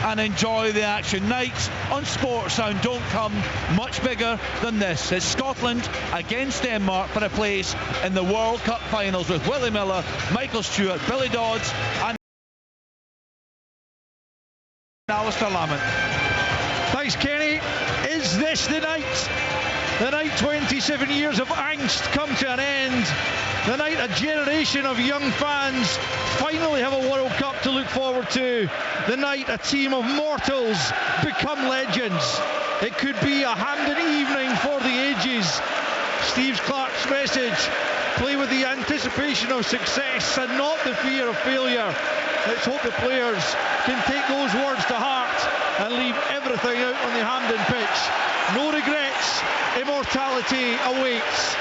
and enjoy the action. Nights on Sportsound don't come much bigger than this. It's Scotland against Denmark for a place in the World Cup finals with Willie Miller, Michael Stewart, Billy Dodds and Alistair Lamont. Thanks, Kenny. Is this the night? The night 27 years of angst come to an end. The night a generation of young fans finally have a World Cup to look forward to. The night a team of mortals become legends. It could be a Hampden evening for the ages. Steve Clarke's message: play with the anticipation of success and not the fear of failure. Let's hope the players can take those words to heart and leave everything out on the Hampden pitch. No regrets, immortality awaits.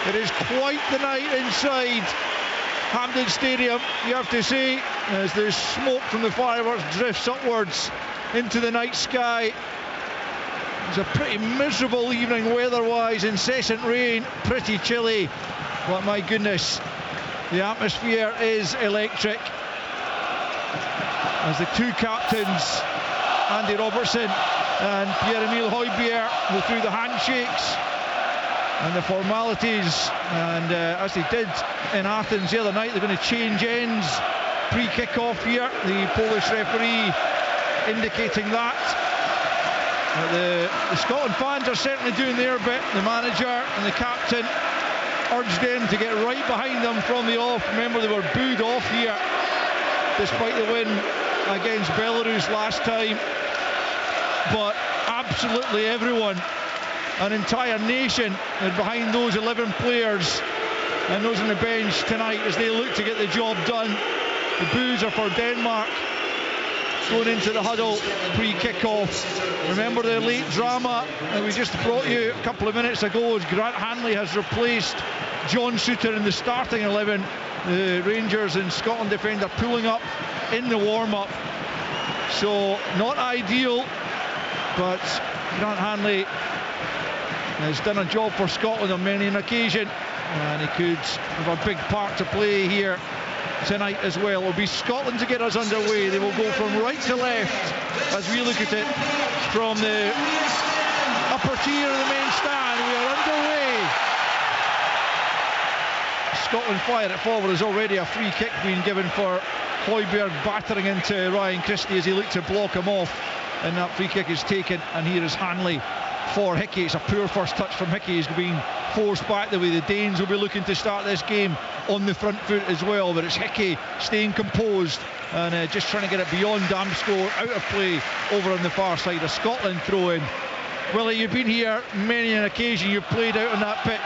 It is quite the night inside Hampden Stadium, you have to say, as the smoke from the fireworks drifts upwards into the night sky. It's a pretty miserable evening weather-wise, incessant rain, pretty chilly, but my goodness, the atmosphere is electric. As the two captains, Andy Robertson and Pierre-Emile Højbjerg, go through the handshakes and the formalities, and as they did in Athens the other night, they're going to change ends pre-kick-off here. The Polish referee indicating that. The Scotland fans are certainly doing their bit. The manager and the captain urged them to get right behind them from the off. Remember, they were booed off here despite the win against Belarus last time. But absolutely everyone, an entire nation, is behind those 11 players and those on the bench tonight as they look to get the job done. The boos are for Denmark going into the huddle pre-kick-off. Remember the late drama that we just brought you a couple of minutes ago as Grant Hanley has replaced John Souttar in the starting 11. The Rangers and Scotland defender pulling up in the warm-up. So not ideal, but Grant Hanley has done a job for Scotland on many an occasion, and he could have a big part to play here tonight as well. It will be Scotland to get us underway. They will go from right to left as we look at it from the upper tier of the main stand. We are underway. Scotland fire it forward. There's already a free kick being given for Højbjerg, battering into Ryan Christie as he looked to block him off, and that free kick is taken, and here is Hanley for Hickey. It's a poor first touch from Hickey. He's being forced back the way the Danes will be looking to start this game on the front foot as well, but it's Hickey staying composed and just trying to get it beyond Damsgaard, out of play over on the far side. A Scotland throw in. Willie, you've been here many an occasion, you've played out on that pitch.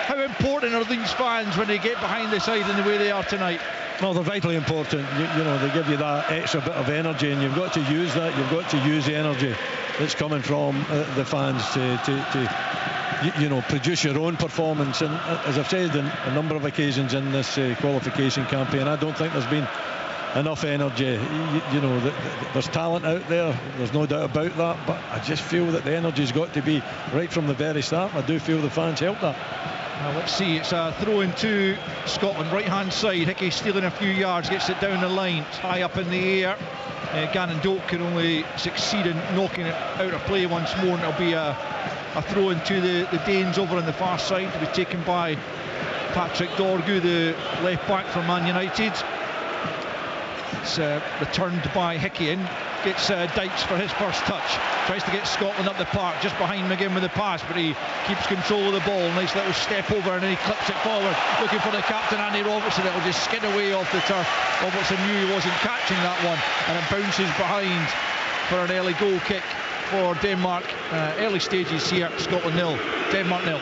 How important are these fans when they get behind the side in the way they are tonight? Well, they're vitally important. You know, they give you that extra bit of energy, and you've got to use that. You've got to use the energy that's coming from the fans to you know, produce your own performance. And as I've said on a number of occasions in this qualification campaign, I don't think there's been enough energy. You know, there's talent out there, there's no doubt about that, but I just feel that the energy's got to be right from the very start. I do feel the fans help that. Well, let's see, it's a throw into Scotland, right hand side. Hickey stealing a few yards, gets it down the line, it's high up in the air. Gannon Doak can only succeed in knocking it out of play once more, and it'll be a throw into the Danes over on the far side, to be taken by Patrick Dorgu, the left back from Man United. It's returned by Hickey in, gets Dykes for his first touch, tries to get Scotland up the park, just behind McGinn with the pass, but he keeps control of the ball. Nice little step over, and then he clips it forward, looking for the captain Andy Robertson. It'll just skid away off the turf. Robertson knew he wasn't catching that one, and it bounces behind for an early goal kick for Denmark. Early stages here, Scotland 0, Denmark 0.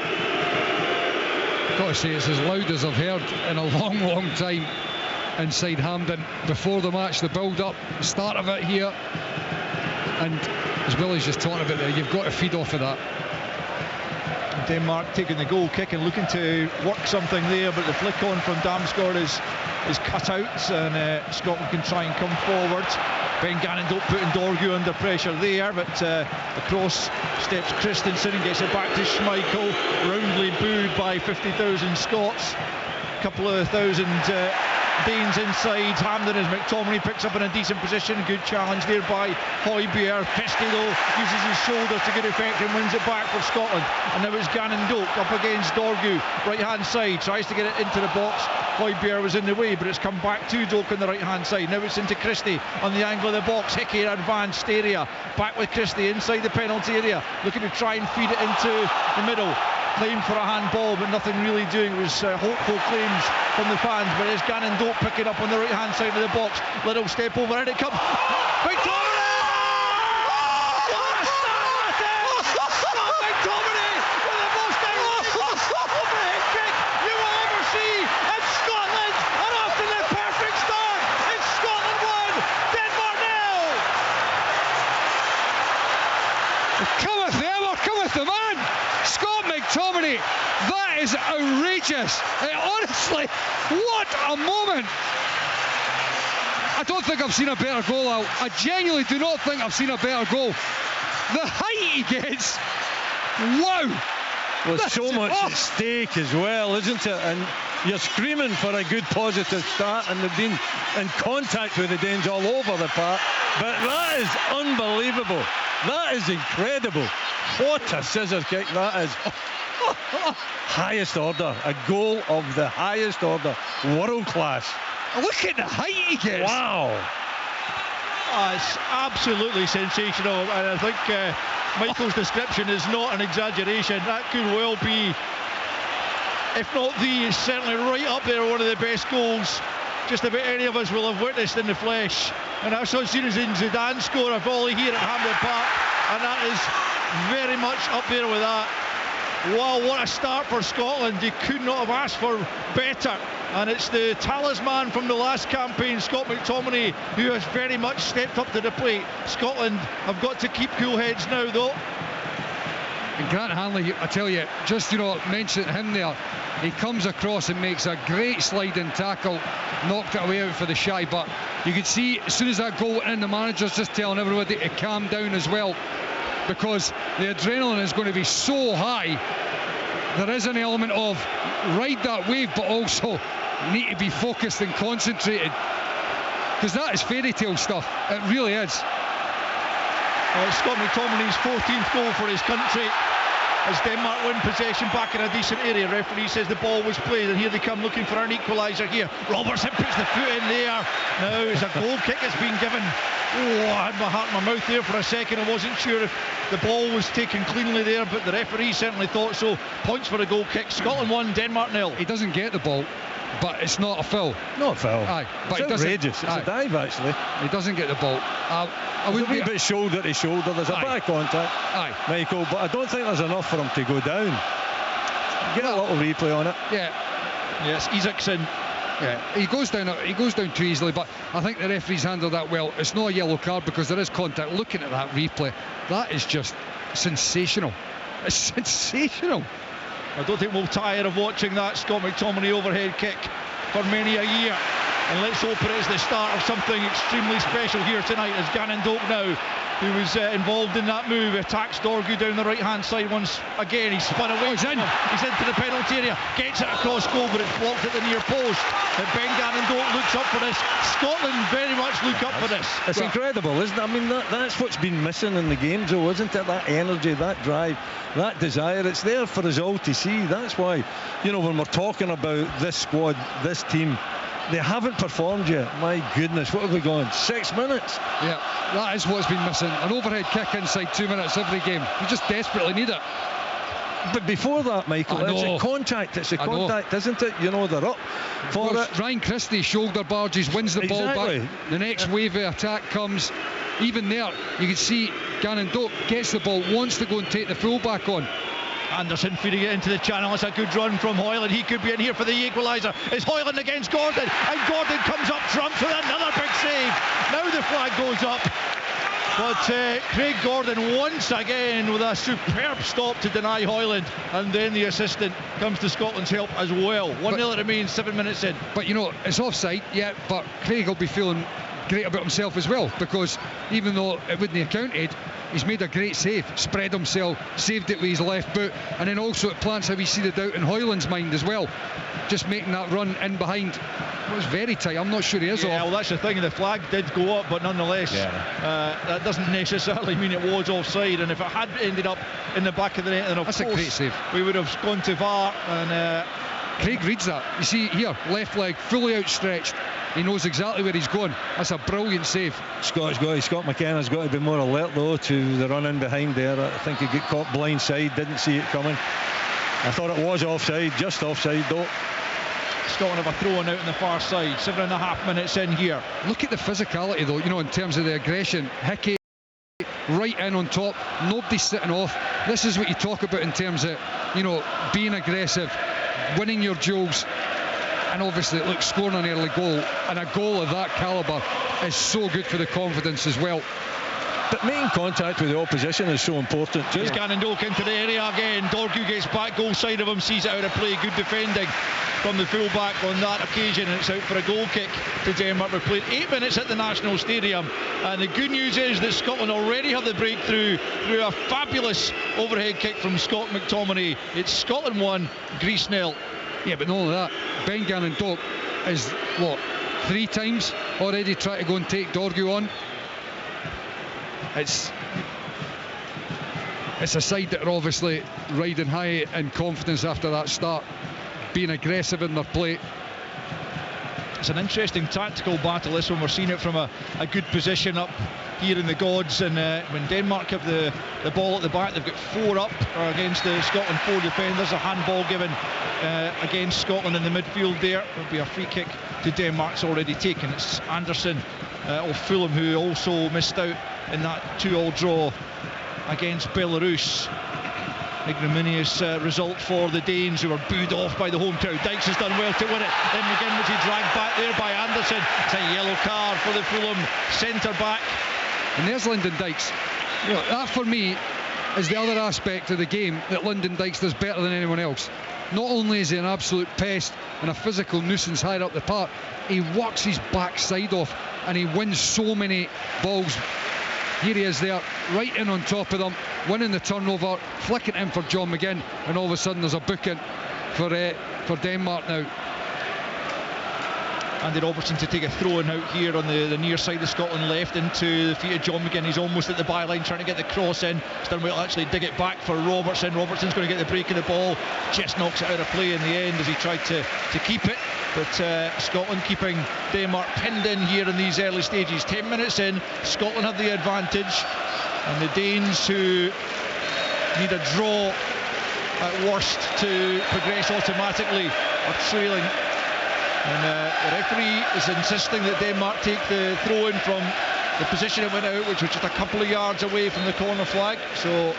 I've got to say, it's as loud as I've heard in a long time inside Hampden. Before the match, the build-up, start of it here, and as Willie's just talking about there, you've got to feed off of that. Denmark taking the goal kick and looking to work something there, but the flick on from Damsgaard is cut out, and Scotland can try and come forward. Ben Gannon don't putting Dorgu under pressure there, but across steps Christensen and gets it back to Schmeichel, roundly booed by 50,000 Scots. A couple of thousand Baines inside. Hampden as McTominay picks up in a decent position. Good challenge there by Højbjerg. Christie though uses his shoulder to good effect and wins it back for Scotland. And now it's Gannon Doak up against Dorgu, right hand side, tries to get it into the box. Højbjerg was in the way, but it's come back to Doak on the right hand side. Now it's into Christie on the angle of the box. Hickey advanced area, back with Christie inside the penalty area, looking to try and feed it into the middle. Claimed for a handball, but nothing really doing. It was hopeful claims from the fans, but it's Gannon Doak picking up on the right hand side of the box. Little step over, and it comes. McTominay! McTominay with the most overhead kick you will ever see in Scotland, and after the perfect start, it's Scotland 1, Denmark 0. Cometh the hour, cometh the man. Scott McTominay, that is outrageous. Honestly, what a moment. I don't think I've seen a better goal. I genuinely do not think I've seen a better goal. The height he gets, wow. With so much at stake as well, isn't it? And you're screaming for a good positive start, and they've been in contact with the Danes all over the park. But that is unbelievable. That is incredible. What a scissor kick that is. Highest order. A goal of the highest order. World class. Look at the height he gets. Wow. It's absolutely sensational, and I think Michael's description is not an exaggeration. That could well be, if not the, certainly right up there, one of the best goals just about any of us will have witnessed in the flesh. And I saw Zinedine Zidane score a volley here at Hampden Park, and that is very much up there with that. Wow, what a start for Scotland. You could not have asked for better. And it's the talisman from the last campaign, Scott McTominay, who has very much stepped up to the plate. Scotland have got to keep cool heads now, though. And Grant Hanley, I tell you, just, mentioning him there, he comes across and makes a great sliding tackle, knocked it away out for the shy, but you could see as soon as that goal went in, the manager's just telling everybody to calm down as well, because the adrenaline is going to be so high. There is an element of ride that wave, but also need to be focused and concentrated, because that is fairy tale stuff. It really is. Scott McTominay's 14th goal for his country as Denmark win possession back in a decent area. Referee says the ball was played, and here they come looking for an equaliser here. Robertson puts the foot in there. Now it's a goal kick that's been given. Oh, I had my heart in my mouth there for a second. I wasn't sure if the ball was taken cleanly there, but the referee certainly thought so. Points for a goal kick. Scotland 1, Denmark 0. He doesn't get the ball, but it's not a foul. Not a foul. Aye, but it's outrageous. It's a dive, actually. He doesn't get the ball. There's a wee bit shoulder to shoulder. There's a bit of contact, Michael, but I don't think there's enough for him to go down. Get a little replay on it. Yeah. Yes, Isaacson. Yeah, he goes down too easily, but I think the referee's handled that well. It's not a yellow card because there is contact. Looking at that replay, that is just sensational. It's sensational. I don't think we'll tire of watching that Scott McTominay overhead kick for many a year. And let's hope it is the start of something extremely special here tonight, as Gannon Doak now, who was involved in that move, attacks Dorgu down the right hand side once again. He's spun away. He's into the penalty area, gets it across goal, but it's blocked at the near post. And Ben Gannon Doak looks up for this. Scotland very much look up for this. It's incredible, isn't it? I mean, that's what's been missing in the game, Joe, isn't it? That energy, that drive, that desire. It's there for us all to see. That's why, when we're talking about this squad, this team, they haven't performed yet. My goodness, what have we gone? 6 minutes? Yeah, that is what's been missing. An overhead kick inside 2 minutes every game. We just desperately need it. But before that, Michael, it's a contact, isn't it? They're up for it. Ryan Christie shoulder barges, wins the ball back. The next wave of attack comes. Even there, you can see Gannon Doak gets the ball, wants to go and take the full-back on. Anderson feeding it into the channel. It's a good run from Hoyland. He could be in here for the equaliser. It's Hoyland against Gordon, and Gordon comes up trumps with another big save. Now the flag goes up, but Craig Gordon once again with a superb stop to deny Hoyland, and then the assistant comes to Scotland's help as well. 1-0 it remains, 7 minutes in. But it's offside, yeah, but Craig will be feeling great about himself as well, because even though it wouldn't have counted, He's made a great save, spread himself, saved it with his left boot, and then also it plants how we see the doubt in Hoyland's mind as well. Just making that run in behind. It was very tight. I'm not sure he is off. Well, that's the thing. The flag did go up, but nonetheless, that doesn't necessarily mean it was offside. And if it had ended up in the back of the net, then of that's course a great save. We would have gone to VAR. And Craig reads that. You see here, left leg fully outstretched. He knows exactly where he's going. That's a brilliant save. Scott McKenna's got to be more alert though to the run in behind there. I think he got caught blindside, didn't see it coming. I thought it was offside, just offside though. Scotland have a throw-in out on the far side. 7.5 minutes in here. Look at the physicality though, you know, in terms of the aggression. Hickey right in on top, nobody's sitting off. This is what you talk about in terms of, you know, being aggressive, winning your duels. And obviously, look, scoring an early goal, and a goal of that calibre is so good for the confidence as well. But making contact with the opposition is so important too. Here's Ganondok into the area again. Dorgu gets back, goal side of him, sees it out of play. Good defending from the fullback on that occasion, and it's out for a goal kick to Denmark. We've played 8 minutes at the National Stadium, and the good news is that Scotland already have the breakthrough through a fabulous overhead kick from Scott McTominay. It's Scotland 1, Greece 0. Yeah, but not only that, Ben Ganondok is, what, 3 times already trying to go and take Dorgu on. It's a side that are obviously riding high in confidence after that start, being aggressive in their play. It's an interesting tactical battle, this one. We're seeing it from a good position up here in the gods, and when Denmark have the ball at the back, they've got 4 up against the Scotland 4 defenders. A handball given against Scotland in the midfield there. It'll be a free kick to Denmark's already taken. It's Anderson of Fulham who also missed out in that 2-2 draw against Belarus. Ignominious result for the Danes, who were booed off by the home crowd. Dykes has done well to win it. Then McGinty dragged back there by Anderson. It's a yellow card for the Fulham centre back. And there's Lyndon Dykes. You know, that for me is the other aspect of the game that Lyndon Dykes does better than anyone else. Not only is he an absolute pest and a physical nuisance higher up the park, he works his backside off and he wins so many balls. Here he is there, right in on top of them, winning the turnover, flicking in for John McGinn, and all of a sudden there's a booking for Denmark now. Andy Robertson to take a throw-in out here on the near side of Scotland left into the feet of John McGinn. He's almost at the byline trying to get the cross in. He's done well to actually dig it back for Robertson. Robertson's going to get the break of the ball. Just knocks it out of play in the end as he tried to keep it. But Scotland keeping Denmark pinned in here in these early stages. 10 minutes in, Scotland have the advantage. And the Danes, who need a draw at worst to progress automatically, are trailing. And the referee is insisting that Denmark take the throw-in from the position it went out, which was just a couple of yards away from the corner flag. So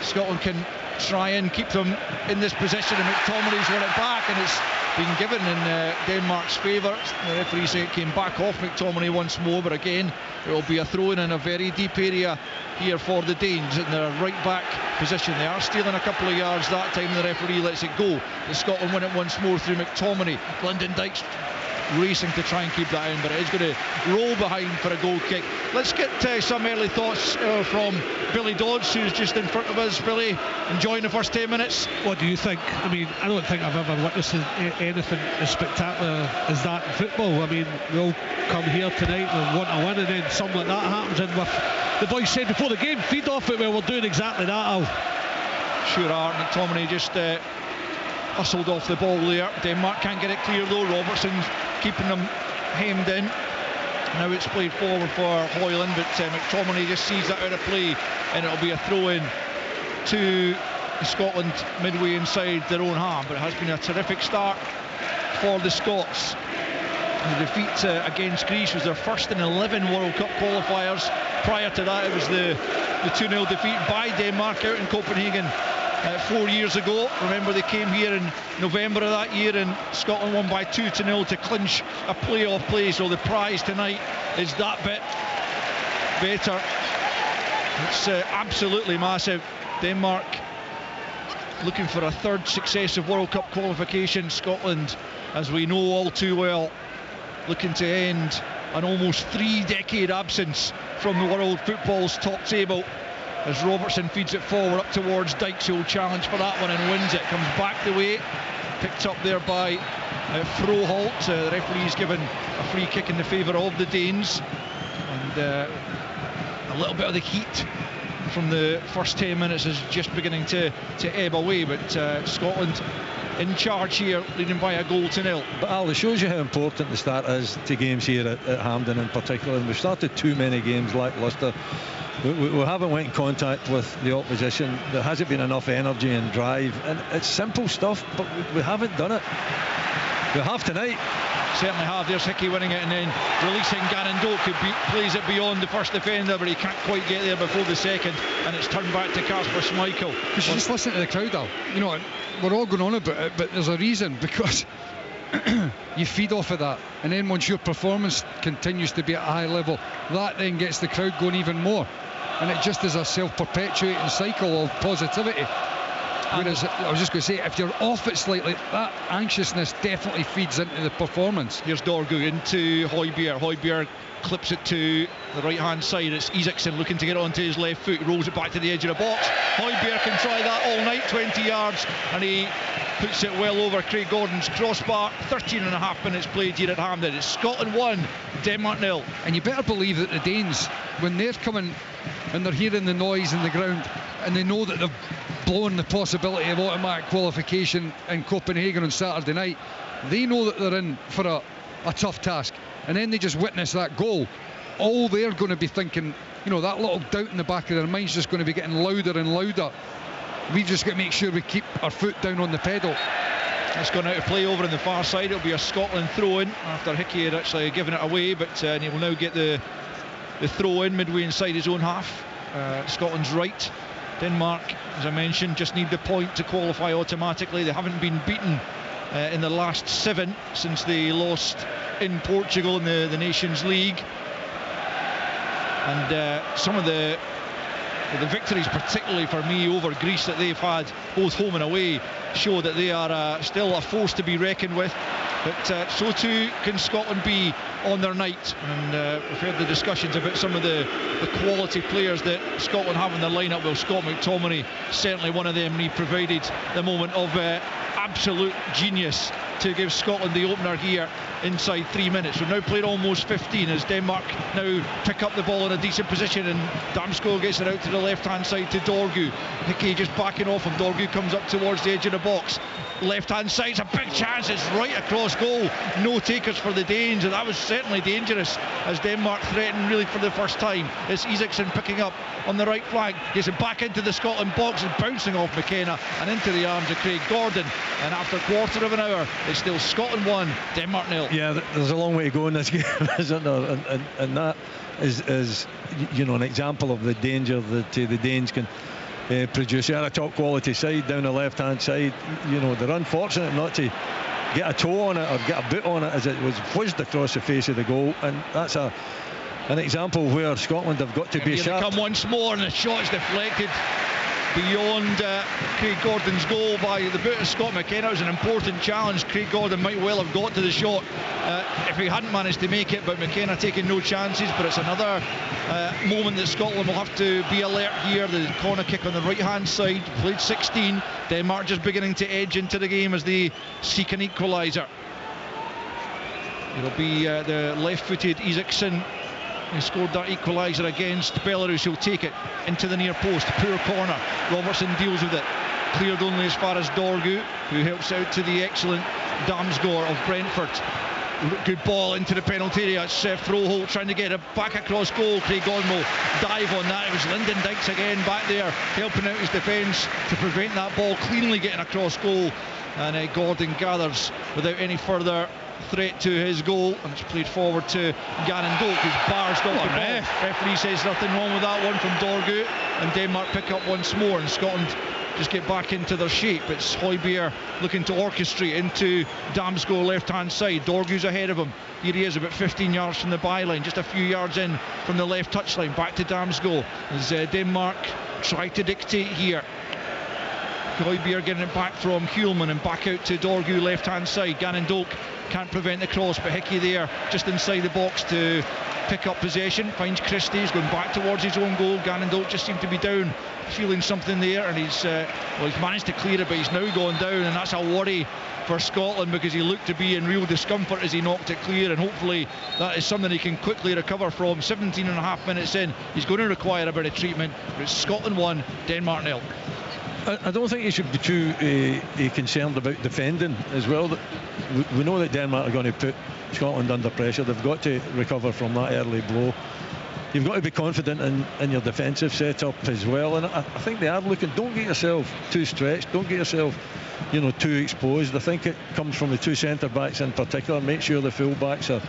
Scotland can try and keep them in this position, and McTominay's won it back, and it's been given in Denmark's favour. The referee said it came back off McTominay once more, but again it will be a throw-in in a very deep area here for the Danes in their right back position. They are stealing a couple of yards that time, and the referee lets it go. The Scotland win it once more through McTominay. Lyndon Dykes racing to try and keep that in, but it is going to roll behind for a goal kick. Let's get some early thoughts from Billy Dodds, who's just in front of us. Billy, enjoying the first 10 minutes. What do you think? I mean, I don't think I've ever witnessed anything as spectacular as that in football. I mean, we all come here tonight and want to win, and then something like that happens, and with the boys said before the game, feed off it. Well, we're doing exactly that, Al. Sure are. McTominay just hustled off the ball there. Denmark can't get it clear though. Robertson's keeping them hemmed in. Now it's played forward for Hoyland, but McTominay just sees that out of play, and it'll be a throw-in to Scotland midway inside their own half. But it has been a terrific start for the Scots. The defeat against Greece was their first in 11 World Cup qualifiers. Prior to that, it was the 2-0 defeat by Denmark out in Copenhagen 4 years ago. Remember, they came here in November of that year, and Scotland won by 2-0 to clinch a playoff place. So the prize tonight is that bit better. It's absolutely massive. Denmark looking for a third successive World Cup qualification. Scotland, as we know all too well, looking to end an almost 3-decade absence from the world football's top table. As Robertson feeds it forward up towards Dykes, who will challenge for that one and wins it. Comes back the way, picked up there by Froholt. The referee's given a free kick in the favour of the Danes. And a little bit of the heat from the first 10 minutes is just beginning to ebb away. But Scotland in charge here, leading by a goal to nil. But Al, it shows you how important the start is to games here at Hampden in particular. And we've started too many games lacklustre. We haven't went in contact with the opposition. There hasn't been enough energy and drive, and it's simple stuff, but we haven't done it. We have tonight. Certainly have. There's Hickey winning it and then releasing Gannon Doak, who plays it beyond the first defender, but he can't quite get there before the second, and it's turned back to Kasper Schmeichel. Because you just listen to the crowd, Al. You know, we're all going on about it, but there's a reason, because you feed off of that, and then once your performance continues to be at a high level, that then gets the crowd going even more, and it just is a self-perpetuating cycle of positivity. Whereas, I was just going to say, if you're off it slightly, that anxiousness definitely feeds into the performance. Here's Dorgu into Højbjerg. Højbjerg clips it to the right hand side. It's Isaacson looking to get onto his left foot, rolls it back to the edge of the box. Højbjerg can try that all night, 20 yards, and he puts it well over Craig Gordon's crossbar. 13.5 minutes played here at Hampden. It's Scotland 1, Denmark 0. And you better believe that the Danes, when they're coming and they're hearing the noise in the ground, and they know that they've blown the possibility of automatic qualification in Copenhagen on Saturday night, they know that they're in for a tough task, and then they just witness that goal. All they're going to be thinking, you know, that little doubt in the back of their mind's just going to be getting louder and louder. We've just got to make sure we keep our foot down on the pedal. It's gone out of play over on the far side. It'll be a Scotland throw-in after Hickey had actually given it away, but he will now get the throw-in midway inside his own half. Scotland's right. Denmark, as I mentioned, just need the point to qualify automatically. They haven't been beaten in the last 7 since they lost in Portugal in the Nations League. And some of the victories, particularly for me over Greece, that they've had both home and away, show that they are still a force to be reckoned with. But so too can Scotland be on their night. And we've heard the discussions about some of the quality players that Scotland have in their lineup. Well, Scott McTominay, certainly one of them, and he provided the moment of absolute genius to give Scotland the opener here inside 3 minutes. We've now played almost 15 as Denmark now pick up the ball in a decent position, and Damsgaard gets it out to the left hand side to Dorgu. Hickey just backing off him. Dorgu comes up towards the edge of the box. Left hand side's a big chance. It's right across goal. No takers for the Danes, and that was certainly dangerous as Denmark threatened really for the first time. It's Isaacson picking up on the right flank, gets it back into the Scotland box and bouncing off McKenna and into the arms of Craig Gordon. And after a quarter of an hour, it's still Scotland 1, Denmark 0. Yeah, there's a long way to go in this game, isn't there? And that is you know, an example of the danger that the Danes can produce. They are a top quality side down the left hand side. You know, they're unfortunate not to get a toe on it or get a boot on it as it was whizzed across the face of the goal, and that's an example where Scotland have got to be sharp. They come once more, and the shot is deflected beyond Craig Gordon's goal by the boot of Scott McKenna. It was an important challenge. Craig Gordon might well have got to the shot if he hadn't managed to make it, but McKenna taking no chances. But it's another moment that Scotland will have to be alert here. The corner kick on the right hand side, played 16. Denmark just beginning to edge into the game as they seek an equaliser. It'll be the left-footed Isaacson who scored that equaliser against Belarus. He'll take it into the near post. Poor corner. Robertson deals with it. Cleared only as far as Dorgu, who helps out to the excellent Damsgaard of Brentford. Good ball into the penalty area. It's Froholt trying to get it back across goal. Craig Gordon will dive on that. It was Lyndon Dykes again back there helping out his defence to prevent that ball cleanly getting across goal. And Gordon gathers without any further threat to his goal, and it's played forward to Gannon Doak, who's barged off the ball. Referee says nothing wrong with that one from Dorgu, and Denmark pick up once more, and Scotland just get back into their shape. It's Højbjerg looking to orchestrate into Damsgaard left hand side. Dorgu's ahead of him. Here he is, about 15 yards from the byline, just a few yards in from the left touchline. Back to Damsgaard as Denmark try to dictate here. Højbjerg getting it back from Hjulman and back out to Dorgu, left hand side. Gannon Doak can't prevent the cross, but Hickey there just inside the box to pick up possession. Finds Christie, he's going back towards his own goal. Gannon Doak just seemed to be down, feeling something there, and he's managed to clear it, but he's now gone down, and that's a worry for Scotland, because he looked to be in real discomfort as he knocked it clear, and hopefully that is something he can quickly recover from. 17 and a half minutes in, he's going to require a bit of treatment, but it's Scotland 1, Denmark 0. I don't think you should be too concerned about defending as well. We know that Denmark are going to put Scotland under pressure. They've got to recover from that early blow. You've got to be confident in your defensive setup as well, and I think they are looking. Don't get yourself too stretched, don't get yourself too exposed. I think it comes from the two centre backs in particular. Make sure the full backs are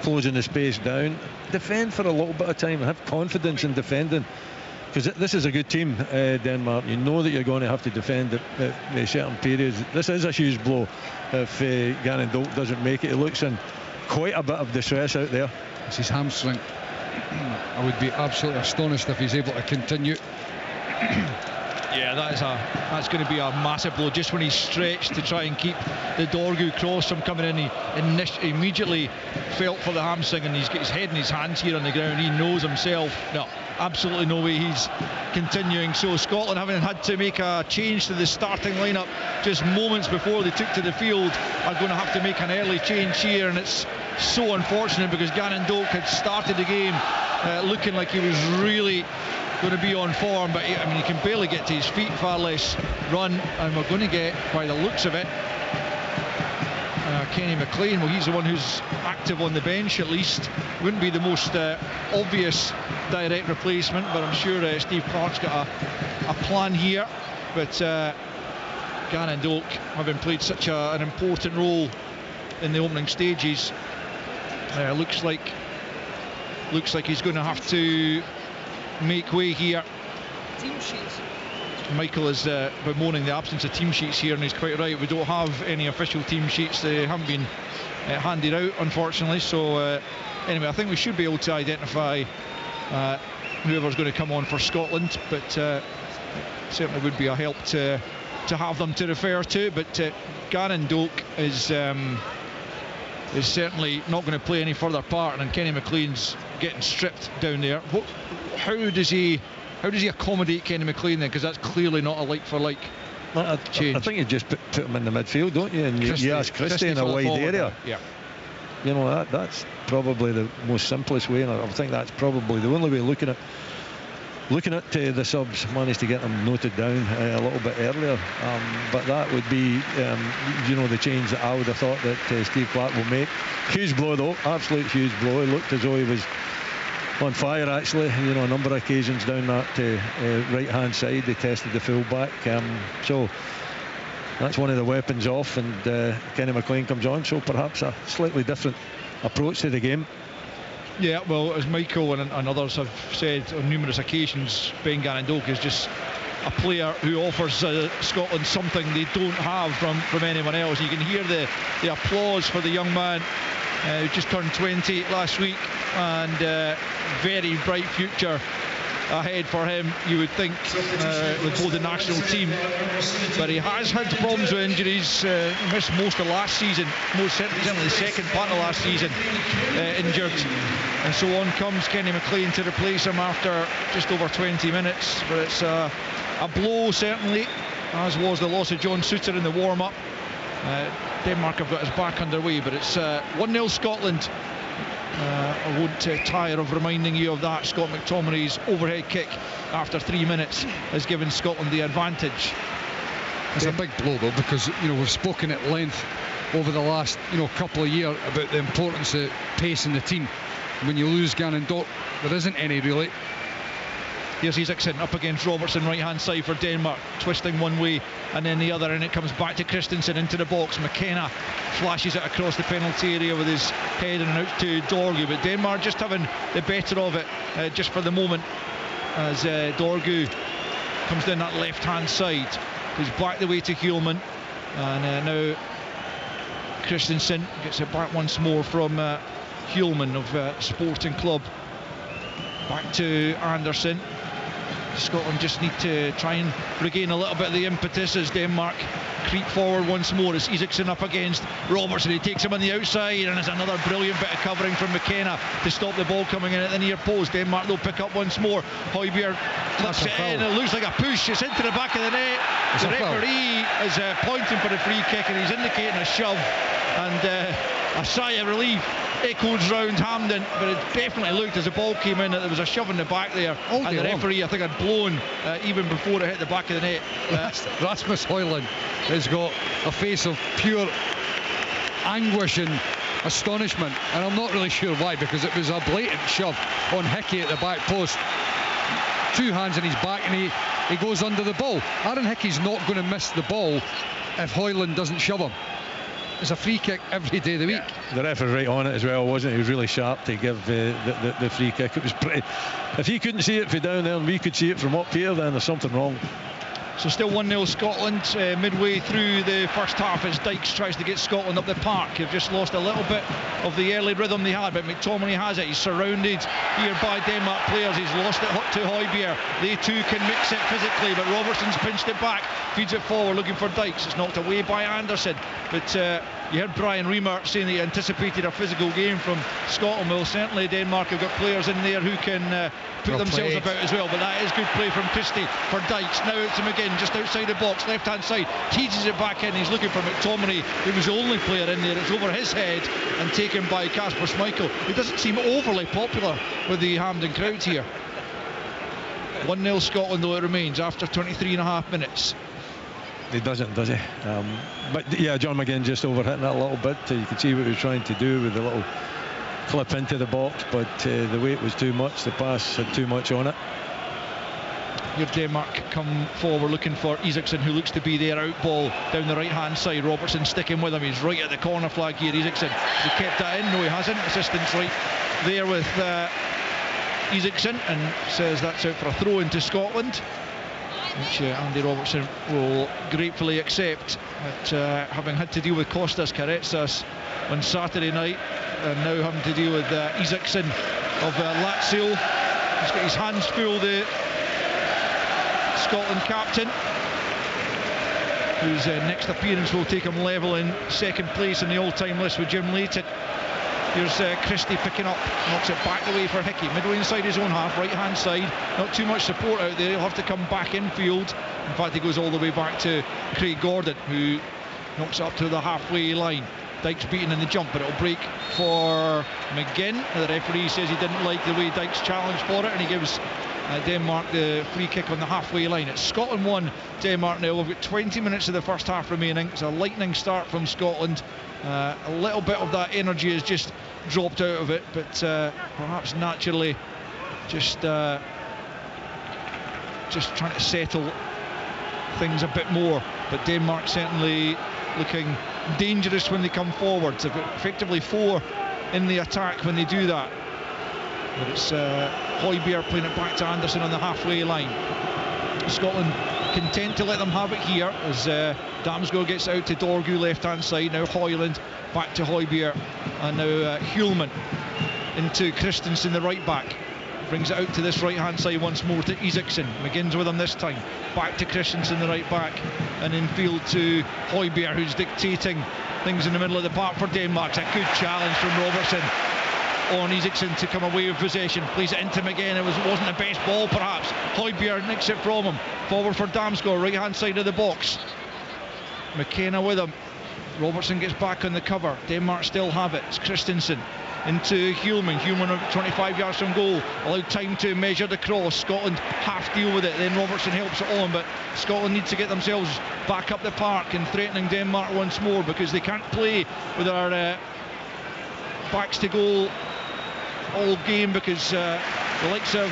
closing the space down. Defend for a little bit of time and have confidence in defending, because this is a good team, Denmark. You know that you're going to have to defend at certain periods. This is a huge blow if Gannon Doak doesn't make it. He looks in quite a bit of distress out there. It's his hamstring. I would be absolutely astonished if he's able to continue. Yeah, that's going to be a massive blow. Just when he's stretched to try and keep the Dorgu cross from coming in, he immediately felt for the hamstring, and he's got his head and his hands here on the ground. He knows himself, no, absolutely no way he's continuing. So Scotland, having had to make a change to the starting lineup just moments before they took to the field, are going to have to make an early change here, and it's so unfortunate because Gannon Doak had started the game looking like he was really going to be on form, but he can barely get to his feet, far less run, and we're going to get, by the looks of it, Kenny McLean. Well, he's the one who's active on the bench, at least. Wouldn't be the most obvious direct replacement, but I'm sure Steve Clarke's got a plan here. But Gannon Doak, having played such an important role in the opening stages, looks like he's going to have to make way here. Team sheets. Michael is bemoaning the absence of team sheets here, and he's quite right. We don't have any official team sheets. They haven't been handed out, unfortunately. So anyway, I think we should be able to identify whoever's going to come on for Scotland, but certainly would be a help to have them to refer to. But Gannon Doak is certainly not going to play any further part, and Kenny McLean's getting stripped down there. How does he accommodate Kenny McLean then? Because that's clearly not a like-for-like change. I think you just put him in the midfield, don't you? And you ask Christie in a wide area. Yeah. That's probably the most simplest way, and I think that's probably the only way looking at the subs. Managed to get them noted down a little bit earlier, but that would be the change that I would have thought that Steve Clarke will make. Huge blow though, absolute huge blow. He looked as though he was on fire actually, a number of occasions down that right hand side. They tested the full back, so that's one of the weapons off, and Kenny McLean comes on, so perhaps a slightly different approach to the game. Yeah, well, as Michael and others have said on numerous occasions, Ben Gannon Doak is just a player who offers Scotland something they don't have from anyone else. You can hear the applause for the young man who just turned 20 last week, and very bright future ahead for him, you would think, with both the national team. But he has had problems with injuries. He missed most of last season, certainly the second part of last season, injured. And so on comes Kenny McLean to replace him after just over 20 minutes. But it's a blow, certainly, as was the loss of John Souttar in the warm-up. Denmark have got his back underway, but it's 1-0 Scotland. I won't tire of reminding you of that. Scott McTominay's overhead kick after 3 minutes has given Scotland the advantage. It's a big blow though, because we've spoken at length over the last couple of years about the importance of pace in the team. When you lose Gannon Doak, there isn't any really. Here's Isaacson up against Robertson, right hand side for Denmark, twisting one way and then the other, and it comes back to Christensen into the box. McKenna flashes it across the penalty area with his head and out to Dorgu, but Denmark just having the better of it just for the moment, as Dorgu comes down that left hand side. He's back the way to Hjulman, and now Christensen gets it back once more from Hjulman of Sporting Club. Back to Anderson. Scotland just need to try and regain a little bit of the impetus as Denmark creep forward once more. It's Isaacson up against Robertson. He takes him on the outside, and there's another brilliant bit of covering from McKenna to stop the ball coming in at the near post. Denmark they'll pick up once more. Højbjerg flips it in. It looks like a push. It's into the back of the net. The referee is pointing for the free kick, and he's indicating a shove, and a sigh of relief echoes round Hampden, but it definitely looked as the ball came in that there was a shove in the back there, and the referee I think had blown even before it hit the back of the net. Rasmus Højlund has got a face of pure anguish and astonishment, and I'm not really sure why, because it was a blatant shove on Hickey at the back post, 2 hands in his back, and he goes under the ball. Aaron Hickey's not going to miss the ball if Højlund doesn't shove him. It's a free kick every day of the week. The ref was right on it as well, wasn't he? He was really sharp to give the free kick. It was pretty. If he couldn't see it from down there and we could see it from up here, then there's something wrong. So still 1-0 Scotland midway through the first half as Dykes tries to get Scotland up the park. They've just lost a little bit of the early rhythm they had, but McTominay has it. He's surrounded here by Denmark players. He's lost it to Højbjerg. They too can mix it physically, but Robertson's pinched it back, feeds it forward looking for Dykes. It's knocked away by Anderson, but you heard Brian Reamer saying that he anticipated a physical game from Scotland. Well, certainly Denmark have got players in there who can put themselves about as well, but that is good play from Christie for Dykes. Now it's him again, just outside the box, left hand side, teases it back in. He's looking for McTominay, who was the only player in there. It's over his head and taken by Kasper Schmeichel, who doesn't seem overly popular with the Hampden crowd here. 1-0 Scotland though it remains after 23.5 minutes. He doesn't, does he? But yeah, John McGinn just overhitting it a little bit. You could see what he was trying to do with the little clip into the box, but the weight was too much. The pass had too much on it. Here Denmark come forward looking for Isaacson, who looks to be their out ball down the right hand side. Robertson sticking with him. He's right at the corner flag here. Isaacson, he kept that in. No, he hasn't. Assistant's right there with Isaacson, and says that's out for a throw into Scotland, which Andy Robertson will gratefully accept, at having had to deal with Kostas Karetsas on Saturday night, and now having to deal with Isaacson of Lazio. He's got his hands full, the Scotland captain, whose next appearance will take him level in second place in the all-time list with Jim Leighton. Here's Christie picking up, knocks it back away for Hickey, midway inside his own half, right hand side. Not too much support out there, he'll have to come back infield. In fact, he goes all the way back to Craig Gordon, who knocks it up to the halfway line. Dykes beaten in the jump, but it'll break for McGinn. The referee says he didn't like the way Dykes challenged for it, and he gives Denmark the free kick on the halfway line. It's Scotland 1, Denmark 0. We've got 20 minutes of the first half remaining. It's a lightning start from Scotland. A little bit of that energy has just dropped out of it, but perhaps naturally just trying to settle things a bit more. But Denmark certainly looking dangerous when they come forward. They've got effectively 4 in the attack when they do that. But it's Højbjerg playing it back to Anderson on the halfway line. Scotland content to let them have it here as Damsgaard gets out to Dorgu left hand side. Now Højlund back to Højbjerg, and now Hjulman into Christensen the right back. Brings it out to this right hand side once more to Isaacson. McGinn's with him this time. Back to Christensen the right back, and in field to Højbjerg, who's dictating things in the middle of the park for Denmark. It's a good challenge from Robertson on Isaacson to come away with possession. Plays it into him again. It wasn't the best ball perhaps. Højbjerg nicks it from him. Forward for Damsgaard, right hand side of the box. McKenna with him. Robertson gets back on the cover. Denmark still have it. It's Christensen into Hjulman. Hjulman 25 yards from goal. Allowed time to measure the cross. Scotland half deal with it. Then Robertson helps it on, but Scotland need to get themselves back up the park and threatening Denmark once more, because they can't play with our backs to goal all game, because the likes of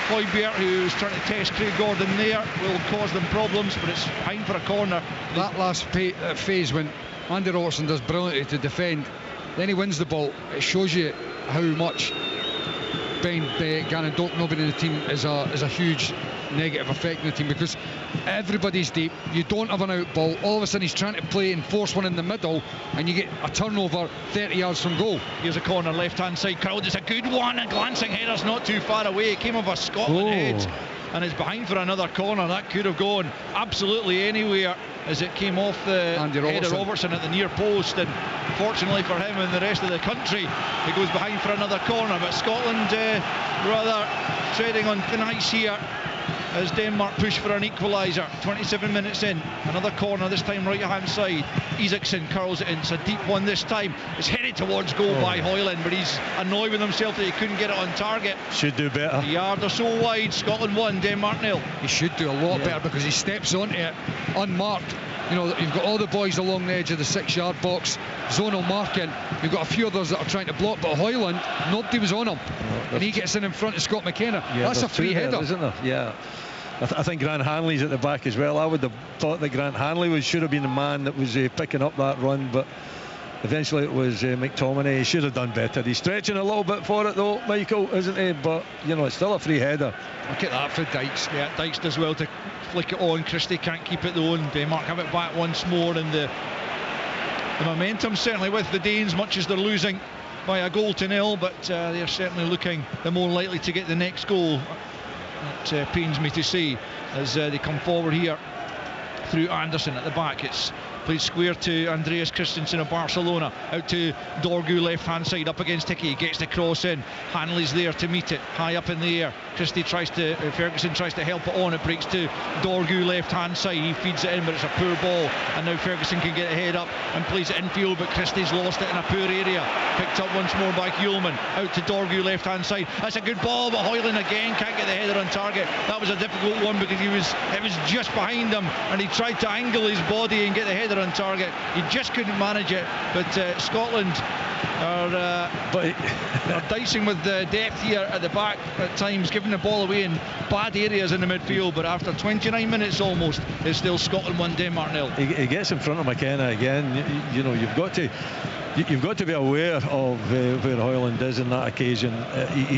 Højbjerg, who's trying to test Craig Gordon there, will cause them problems, but it's behind for a corner. That last phase when Andy Robertson does brilliantly to defend, then he wins the ball. It shows you how much Ben Gannon not being in the team is a huge negative effect in the team, because everybody's deep. You don't have an out ball. All of a sudden he's trying to play and force one in the middle, and you get a turnover 30 yards from goal. Here's a corner, left hand side crowd. It's a good one. A glancing header's not too far away. It came off a Scotland head. and it's behind for another corner. That could have gone absolutely anywhere as it came off the head of Robertson at the near post, and fortunately for him and the rest of the country, it goes behind for another corner. But Scotland rather treading on thin ice here as Denmark push for an equaliser. 27 minutes in, another corner, this time right hand side. Isaacson curls it in, it's a deep one this time. It's headed towards goal by Hoyland, but he's annoyed with himself that he couldn't get it on target. Should do better. A yard or so wide. Scotland 1, Denmark 0. He should do a lot better, because he steps onto it unmarked. You know, you've got all the boys along the edge of the 6-yard box, zonal marking. You've got a few others that are trying to block, but Hoyland, nobody was on him, and he gets in front of Scott McKenna. That's a free header, isn't there? Yeah. I think Grant Hanley's at the back as well. I would have thought that Grant Hanley should have been the man that was picking up that run, but eventually it was McTominay. He should have done better. He's stretching a little bit for it though, Michael, isn't he? But you know, it's still a free header. Look at that for Dykes. Yeah, Dykes does well to flick it on. Christie can't keep it though, and Denmark have it back once more, and the momentum certainly with the Danes, much as they're losing by a goal to 0, but they're certainly looking the more likely to get the next goal. It pains me to say, as they come forward here through Anderson at the back. It's played square to Andreas Christensen of Barcelona, out to Dorgu left hand side, up against Hickey, gets the cross in. Hanley's there to meet it, high up in the air. Christie tries to, Ferguson tries to help it on. It breaks to Dorgu left hand side, he feeds it in, but it's a poor ball, and now Ferguson can get a head up and plays it infield, but Christie's lost it in a poor area. Picked up once more by Hulman, out to Dorgu left hand side. That's a good ball, but Hoyland again can't get the header on target. That was a difficult one because it was just behind him, and he tried to angle his body and get the header on target. He just couldn't manage it, but Scotland are dicing with depth here at the back at times, giving the ball away in bad areas in the midfield, but after 29 minutes almost, it's still Scotland 1, Denmark 0. He gets in front of McKenna again. You know, you've got to be aware of where Hoyland is in that occasion.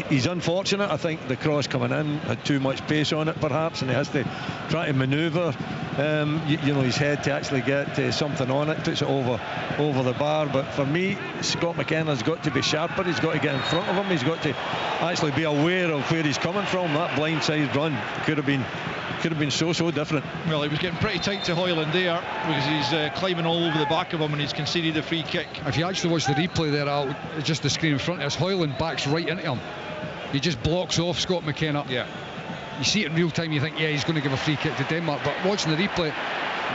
He's unfortunate. I think the cross coming in had too much pace on it perhaps, and he has to try to manoeuvre his head to actually get something on it, puts it over the bar. But for me, Scott McKenna's got to be sharper. He's got to get in front of him. He's got to actually be aware of where he's coming from. That blindside run could have been so different. Well, he was getting pretty tight to Hoyland there because he's climbing all over the back of him, and he's conceded a free kick. If you actually watch the replay there, just the screen in front of us, Hoyland backs right into him. He just blocks off Scott McKenna. Yeah. You see it in real time, you think, yeah, he's going to give a free kick to Denmark, but watching the replay,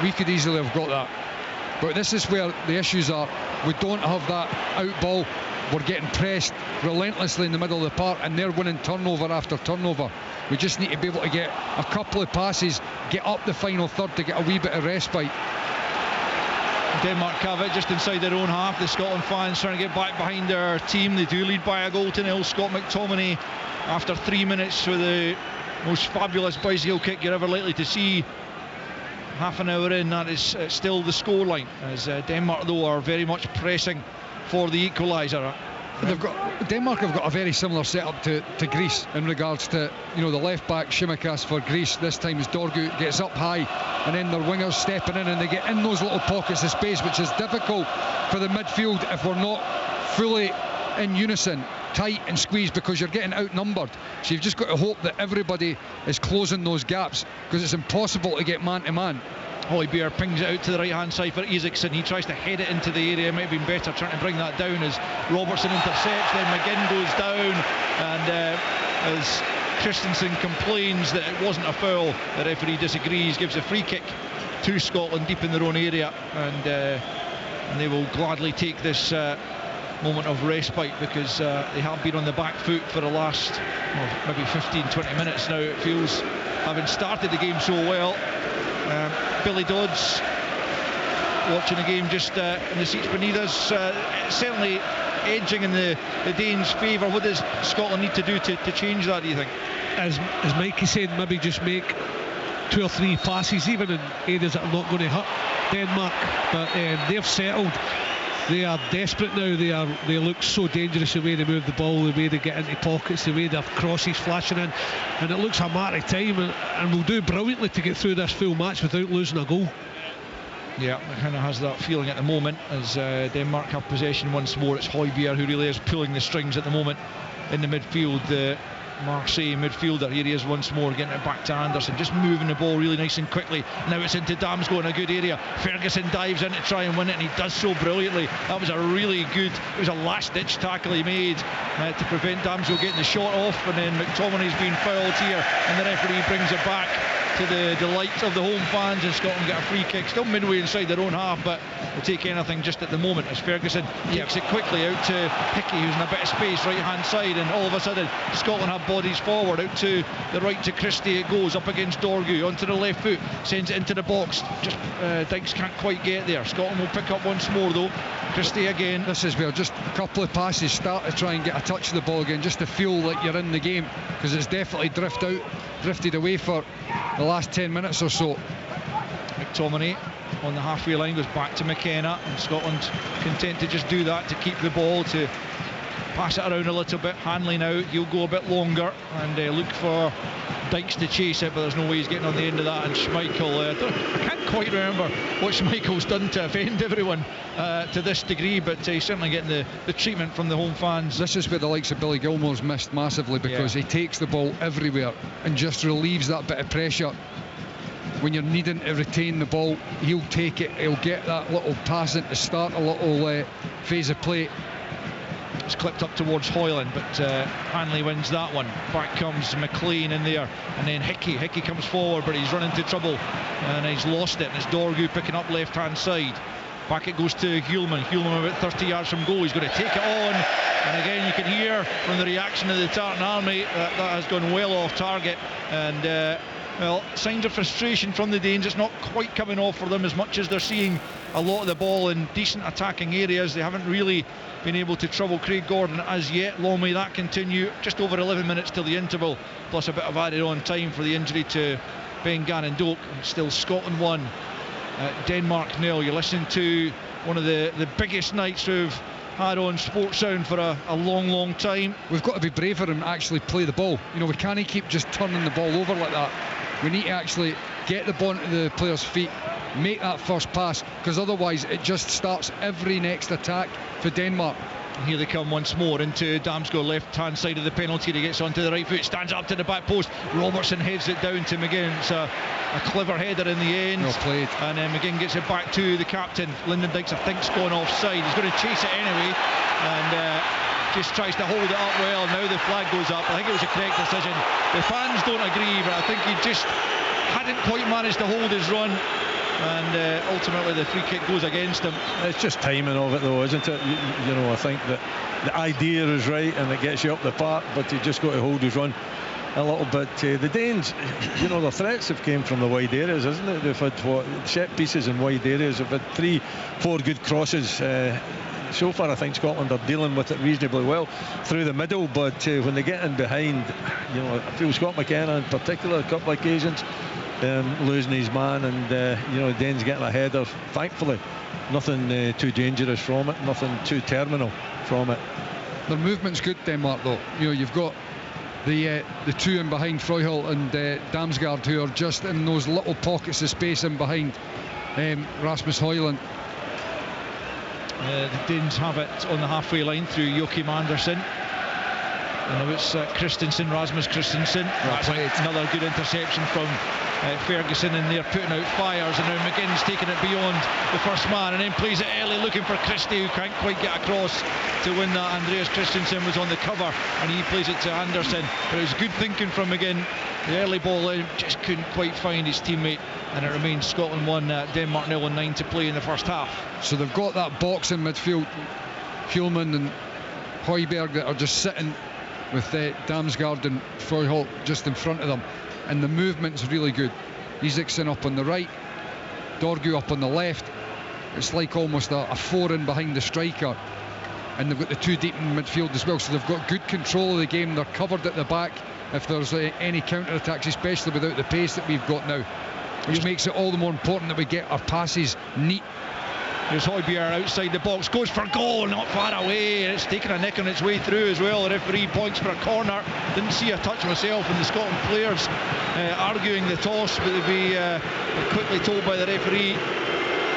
we could easily have got that. But this is where the issues are. We don't have that out ball. We're getting pressed relentlessly in the middle of the park, and they're winning turnover after turnover. We just need to be able to get a couple of passes, get up the final third to get a wee bit of respite. Denmark have it just inside their own half. The Scotland fans trying to get back behind their team. They do lead by a goal to 0. Scott McTominay, after 3 minutes, with the most fabulous bicycle kick you're ever likely to see. Half an hour in, that is still the scoreline, as Denmark though are very much pressing for the equaliser. Denmark have got a very similar setup to Greece in regards to, you know, the left back Shimikas for Greece. This time as Dorgu gets up high, and then their wingers stepping in, and they get in those little pockets of space, which is difficult for the midfield if we're not fully in unison, tight and squeezed, because you're getting outnumbered. So you've just got to hope that everybody is closing those gaps, because it's impossible to get man to man. Højbjerg pings it out to the right hand side for Isaacson. He tries to head it into the area. It might have been better trying to bring that down as Robertson intercepts. Then McGinn goes down, and as Christensen complains that it wasn't a foul, the referee disagrees, gives a free kick to Scotland deep in their own area, and they will gladly take this moment of respite, because they have been on the back foot for the last maybe 15-20 minutes now, it feels, having started the game so well. Billy Dodds watching the game just in the seats beneath us, certainly edging in the Danes' favour. What does Scotland need to do to change that, do you think? As Mikey said, maybe just make 2 or 3 passes, even in areas that are not going to hurt Denmark, but they've settled. They are desperate now. They look so dangerous, the way they move the ball, the way they get into pockets, the way their crosses flashing in, and it looks a matter of time, and we'll do brilliantly to get through this full match without losing a goal. Yeah, it kind of has that feeling at the moment, as Denmark have possession once more. It's Højbjerg who really is pulling the strings at the moment in the midfield. Marseille midfielder. Here he is once more, getting it back to Anderson, just moving the ball really nice and quickly. Now it's into Damsgaard in a good area. Ferguson dives in to try and win it, and he does so brilliantly. That was a really good, it was a last ditch tackle he made to prevent Damsgaard getting the shot off, and then McTominay's been fouled here, and the referee brings it back to the delight of the home fans, and Scotland get a free kick, still midway inside their own half, but will take anything just at the moment as Ferguson kicks it quickly out to Hickey, who's in a bit of space right hand side, and all of a sudden Scotland have bodies forward. Out to the right to Christie it goes, up against Dorgu, onto the left foot, sends it into the box, just Dykes can't quite get there. Scotland will pick up once more though. Christie again. This is where just a couple of passes start to try and get a touch of the ball again, just to feel like you're in the game, because it's definitely drifted away for the last 10 minutes or so. McTominay on the halfway line goes back to McKenna, and Scotland content to just do that, to keep the ball, to pass it around a little bit. Hanley now, he'll go a bit longer and look for Dykes to chase it, but there's no way he's getting on the end of that. And Schmeichel, I can't quite remember what Schmeichel's done to offend everyone to this degree, but he's certainly getting the treatment from the home fans. This is where the likes of Billy Gilmore's missed massively, because he takes the ball everywhere and just relieves that bit of pressure. When you're needing to retain the ball, he'll take it, he'll get that little pass in to start a little phase of play. It's clipped up towards Hoyland, but Hanley wins that one. Back comes McLean in there, and then Hickey comes forward, but he's run into trouble and he's lost it, and it's Dorgu picking up left hand side. Back it goes to Hjulman about 30 yards from goal. He's going to take it on, and again you can hear from the reaction of the Tartan Army that has gone well off target, and well, signs of frustration from the Danes. It's not quite coming off for them as much as they're seeing a lot of the ball in decent attacking areas. They haven't really been able to trouble Craig Gordon as yet. Long may that continue. Just over 11 minutes till the interval, plus a bit of added on time for the injury to Ben Gannon Doak. Still Scotland 1, Denmark 0. You're listening to one of the biggest nights we've had on Sports Sound for a long time. We've got to be braver and actually play the ball. You know, we can't keep just turning the ball over like that. We need to actually get the ball to the players' feet, make that first pass, because otherwise it just starts every next attack for Denmark. And here they come once more into Damsgaard, left hand side of the penalty. He gets onto the right foot, stands up to the back post. Robertson heads it down to McGinn. It's a clever header in the end. Well played. And then McGinn gets it back to the captain. Lyndon Dykes, I think, has gone offside. He's going to chase it anyway, and just tries to hold it up well. Now the flag goes up. I think it was a correct decision. The fans don't agree, but I think he just hadn't quite managed to hold his run, and ultimately the free kick goes against him. It's just timing of it though, isn't it? You know, I think that the idea is right and it gets you up the park, but you just got to hold his run a little bit. The Danes, you know, their threats have came from the wide areas, isn't it? They've had set pieces in wide areas. They've had 3-4 good crosses. So far I think Scotland are dealing with it reasonably well through the middle, but when they get in behind, you know, I feel Scott McKenna in particular, a couple of occasions losing his man, and you know, Danes getting a header. Thankfully nothing too dangerous from it, nothing too terminal from it. Their movement's good, Denmark, though. You know, you've got the two in behind, Freuchel and Damsgaard, who are just in those little pockets of space in behind Rasmus Højlund. The Danes have it on the halfway line through Joachim Andersen, and now it's Rasmus Christensen. That's another good interception from Ferguson, and they're putting out fires, and now McGinn's taking it beyond the first man and then plays it early, looking for Christie, who can't quite get across to win that. Andreas Christensen was on the cover and he plays it to Anderson, but it was good thinking from McGinn. The early ball in, just couldn't quite find his teammate, and it remains Scotland 1, Denmark 0 and 9 to play in the first half. So they've got that box in midfield, Hjulman and Højbjerg, that are just sitting with Damsgaard and Freuchel just in front of them, and the movement's really good. Isaacson up on the right, Dorgu up on the left. It's like almost a four in behind the striker, and they've got the two deep in midfield as well, so they've got good control of the game. They're covered at the back if there's any counter-attacks, especially without the pace that we've got now, which makes it all the more important that we get our passes neat. Here's Højbjerg outside the box, goes for goal, not far away, and it's taken a nick on its way through as well. The referee points for a corner. Didn't see a touch myself, and the Scotland players arguing the toss, but they'd be quickly told by the referee.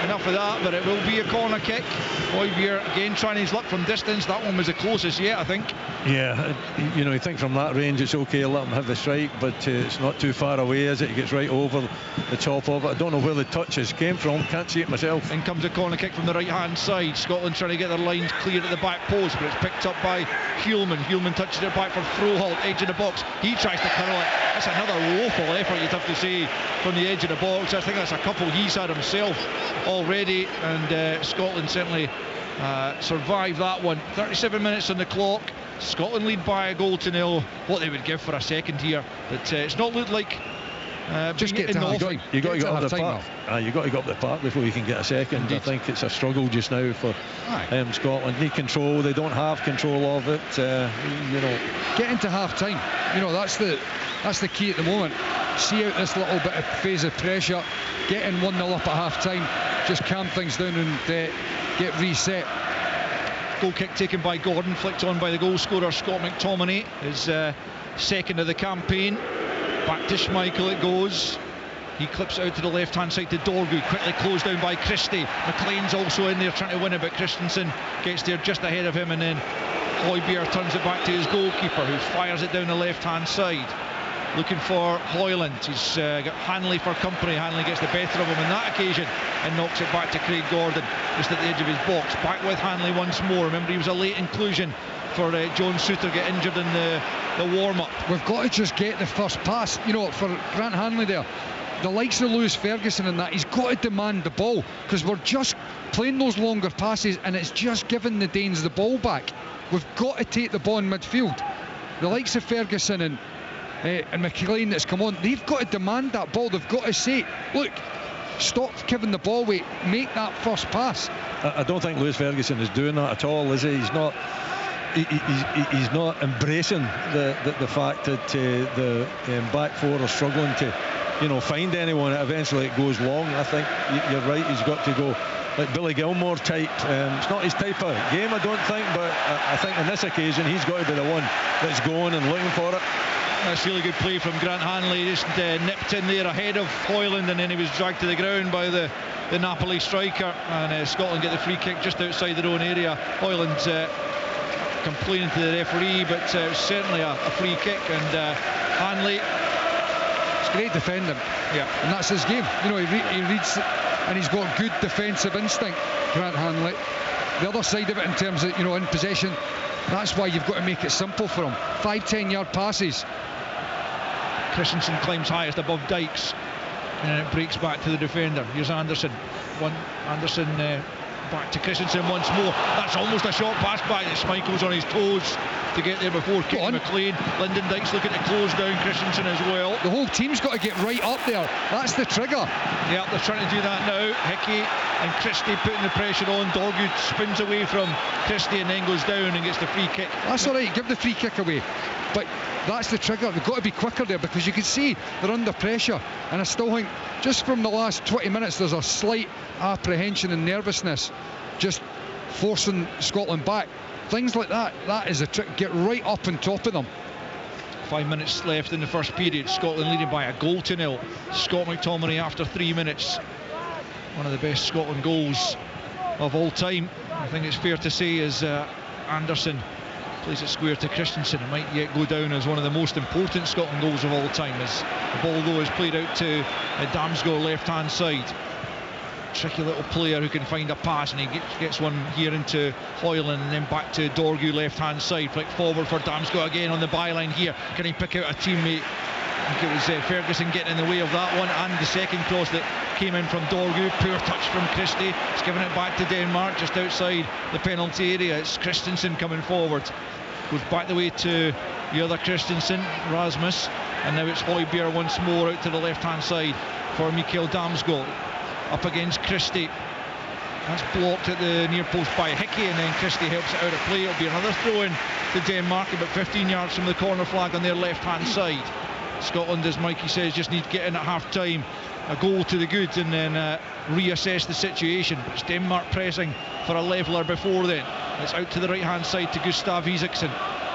And enough of that, but it will be a corner kick. Højbjerg again trying his luck from distance. That one was the closest yet, I think. Yeah, you know, you think from that range it's okay, let him have the strike, but it's not too far away, is it? He gets right over the top of it. I don't know where the touches came from, can't see it myself. In comes a corner kick from the right hand side. Scotland trying to get their lines clear at the back post, but it's picked up by Hjulman. Hjulman touches it back for Froholt, edge of the box. He tries to curl it. That's another woeful effort, you'd have to say, from the edge of the box. I think that's a couple he's had himself already, and Scotland certainly survived that one. 37 minutes on the clock. Scotland lead by a goal to nil. What they would give for a second here, but it's not looked like just get in to the time. You got to get up the time park. You got to go up the park before you can get a second. Indeed. I think it's a struggle just now for Scotland. Need control. They don't have control of it. You know, get into half time. You know, that's the key at the moment. See out this little bit of phase of pressure. Get in 1-0 up at half time. Just calm things down and get reset. Goal kick taken by Gordon, flicked on by the goal scorer Scott McTominay. His second of the campaign. Back to Schmeichel it goes. He clips it out to the left hand side to Dorgu, quickly closed down by Christie. McLean's also in there trying to win it, but Christensen gets there just ahead of him, and then Højbjerg turns it back to his goalkeeper, who fires it down the left hand side. Looking for Højlund. He's got Hanley for company. Hanley gets the better of him on that occasion and knocks it back to Craig Gordon just at the edge of his box. Back with Hanley once more. Remember, he was a late inclusion for John Souttar, get injured in the warm-up. We've got to just get the first pass, you know, for Grant Hanley there. The likes of Lewis Ferguson and that, he's got to demand the ball, because we're just playing those longer passes and it's just giving the Danes the ball back. We've got to take the ball in midfield. The likes of Ferguson and McLean that's come on, they've got to demand that ball. They've got to say, look, stop giving the ball away, make that first pass. I don't think Lewis Ferguson is doing that at all, is he? He's not. He's not embracing the fact that the back four are struggling to, you know, find anyone. Eventually it goes long. I think you're right, he's got to go like Billy Gilmore type. It's not his type of game, I don't think, but I think on this occasion he's got to be the one that's going and looking for it. That's really good play from Grant Hanley. Just nipped in there ahead of Højlund, and then he was dragged to the ground by the Napoli striker, and Scotland get the free kick just outside their own area. Højlund complaining to the referee, but certainly a free kick, and Hanley, it's great defending, and that's his game. You know, he reads and he's got good defensive instinct, Grant Hanley. The other side of it, in terms of, you know, in possession, that's why you've got to make it simple for him. 5-10 yard passes. Christensen climbs highest above Dykes, and it breaks back to the defender. Here's Anderson. Anderson back to Christensen once more. That's almost a short pass back. Schmeichel's on his toes to get there before kicking McLean. Lyndon Dykes looking to close down Christensen as well. The whole team's got to get right up there. That's the trigger. Yeah, they're trying to do that now. Hickey and Christie putting the pressure on. Dorgu spins away from Christie and then goes down and gets the free kick. That's all right, give the free kick away, but that's the trigger. They've got to be quicker there, because you can see they're under pressure, and I still think just from the last 20 minutes there's a slight apprehension and nervousness, just forcing Scotland back. Things like that is a trick. Get right up on top of them. 5 minutes left in the first period. Scotland leading by a goal to nil. Scott McTominay after 3 minutes. One of the best Scotland goals of all time, I think it's fair to say, as Anderson plays it square to Christensen. It might yet go down as one of the most important Scotland goals of all time, as the ball though is played out to Damsgaard left hand side. Tricky little player who can find a pass, and he gets one here into Højlund and then back to Dorgu left hand side. Flick forward for Damsgaard again on the byline here. Can he pick out a teammate? I think it was Ferguson getting in the way of that one, and the second cross that came in from Dorgu. Poor touch from Christie. It's giving it back to Denmark just outside the penalty area. It's Christensen coming forward. Goes back the way to the other Christensen, Rasmus, and now it's Højbjerg once more out to the left hand side for Mikael Damsgaard. Up against Christie. That's blocked at the near post by Hickey, and then Christie helps it out of play. It'll be another throw in to Denmark, about 15 yards from the corner flag on their left hand side. Scotland, as Mikey says, just need to get in at half time, a goal to the good, and then reassess the situation. It's Denmark pressing for a leveller before then. It's out to the right hand side to Gustav Isaksson.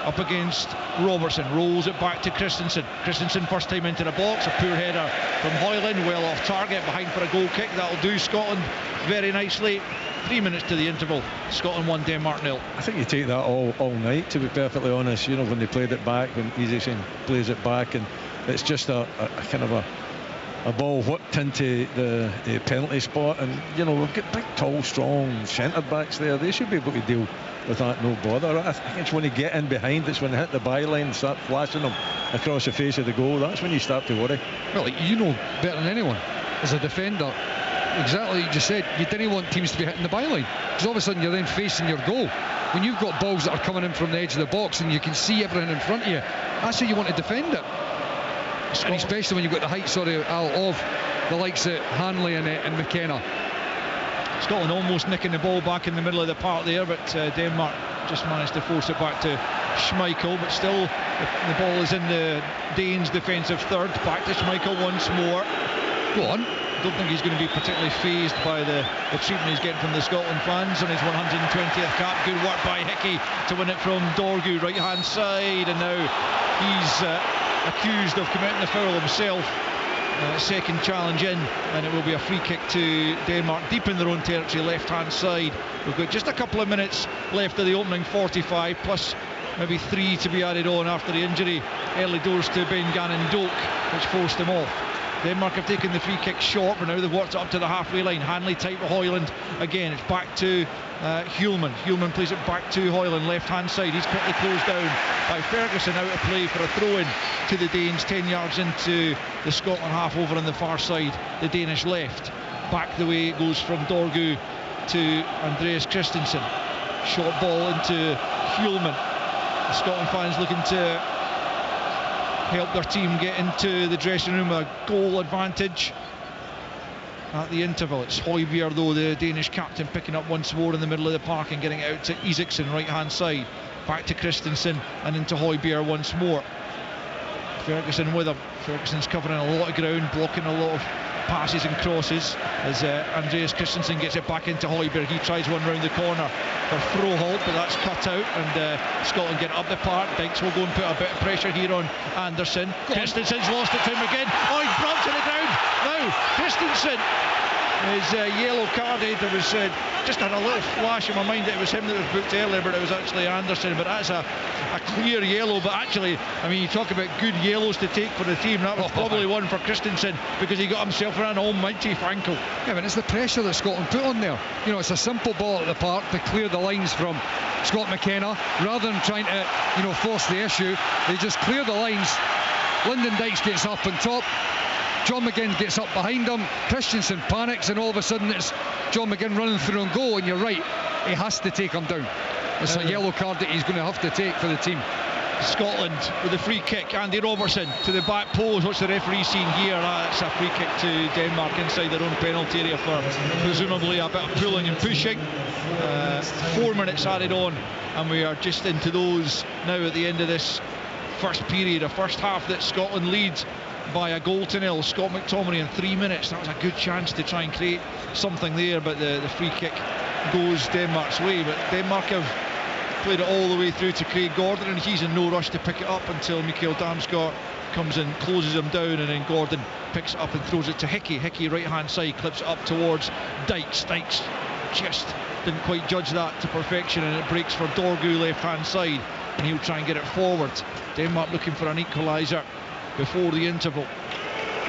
up against Robertson, rolls it back to Christensen. Christensen first time into the box, a poor header from Hoyland, well off target, behind for a goal kick. That'll do Scotland very nicely. 3 minutes to the interval. Scotland 1, Denmark 0. I think you take that all night, to be perfectly honest. You know, when they played it back, when Isaacson plays it back, and it's just a kind of a ball whipped into the penalty spot, and you know, we've got big, tall, strong centre backs there. They should be able to deal with that, no bother. I think it's when they get in behind, it's when they hit the byline, start flashing them across the face of the goal, that's when you start to worry. Well, you know better than anyone as a defender, exactly like you just said, you didn't want teams to be hitting the byline, because all of a sudden you're then facing your goal. When you've got balls that are coming in from the edge of the box and you can see everything in front of you, that's how you want to defend it. And especially when you've got the height of the likes of Hanley and McKenna. Scotland almost nicking the ball back in the middle of the park there, but Denmark just managed to force it back to Schmeichel, but still the ball is in the Danes' defensive third. Back to Schmeichel once more. Go on. Don't think he's going to be particularly fazed by the treatment he's getting from the Scotland fans on his 120th cap. Good work by Hickey to win it from Dorgu, right hand side, and now he's accused of committing the foul himself. Second challenge in, and it will be a free kick to Denmark deep in their own territory, left hand side. We've got just a couple of minutes left of the opening 45, plus maybe 3 to be added on after the injury early doors to Ben Gannon Doak, which forced him off. Denmark have taken the free kick short, but now they've worked it up to the halfway line. Hanley tight with Hoyland again. It's back to Hjulman. Hjulman plays it back to Hoyland, left hand side. He's quickly closed down by Ferguson, out of play for a throw in to the Danes, 10 yards into the Scotland half, over on the far side, the Danish left. Back the way it goes from Dorgu to Andreas Christensen. Short ball into Hjulman. The Scotland fans looking to help their team get into the dressing room with a goal advantage at the interval. It's Højbjerg, though, the Danish captain, picking up once more in the middle of the park and getting it out to Isaacson, right hand side. Back to Christensen and into Højbjerg once more. Ferguson with him. Ferguson's covering a lot of ground, blocking a lot of passes and crosses as Andreas Christensen gets it back into Højbjerg. He tries one round the corner for Froholt, but that's cut out, and Scotland get up the park. Dykes will go and put a bit of pressure here on Anderson. Christensen's lost it to him again. Oh, he's brought to the ground. Now Christensen is yellow carded. There was just had a little flash in my mind that it was him that was booked earlier, but it was actually Anderson. But that's a clear yellow. But actually, I mean, you talk about good yellows to take for the team. That was probably one for Christensen, because he got himself around almighty Frankel. Yeah, but it's the pressure that Scotland put on there. You know, it's a simple ball at the park to clear the lines from Scott McKenna. Rather than trying to, you know, force the issue, they just clear the lines. Lyndon Dykes gets up on top. John McGinn gets up behind him. Christensen panics, and all of a sudden it's John McGinn running through and goal, and you're right, he has to take him down. It's a yellow card that he's going to have to take for the team. Scotland with a free kick. Andy Robertson to the back post. What's the referee seen here? It's a free kick to Denmark inside their own penalty area for presumably a bit of pulling and pushing. 4 minutes added on, and we are just into those now at the end of this first period, a first half that Scotland leads by a goal to nil. Scott McTominay in 3 minutes. That was a good chance to try and create something there, but the free kick goes Denmark's way. But Denmark have played it all the way through to Craig Gordon, and he's in no rush to pick it up until Mikael Damsgaard comes in, closes him down, and then Gordon picks it up and throws it to Hickey. Hickey right hand side, clips it up towards Dykes. Dykes just didn't quite judge that to perfection, and it breaks for Dorgu left hand side, and he'll try and get it forward. Denmark looking for an equaliser before the interval.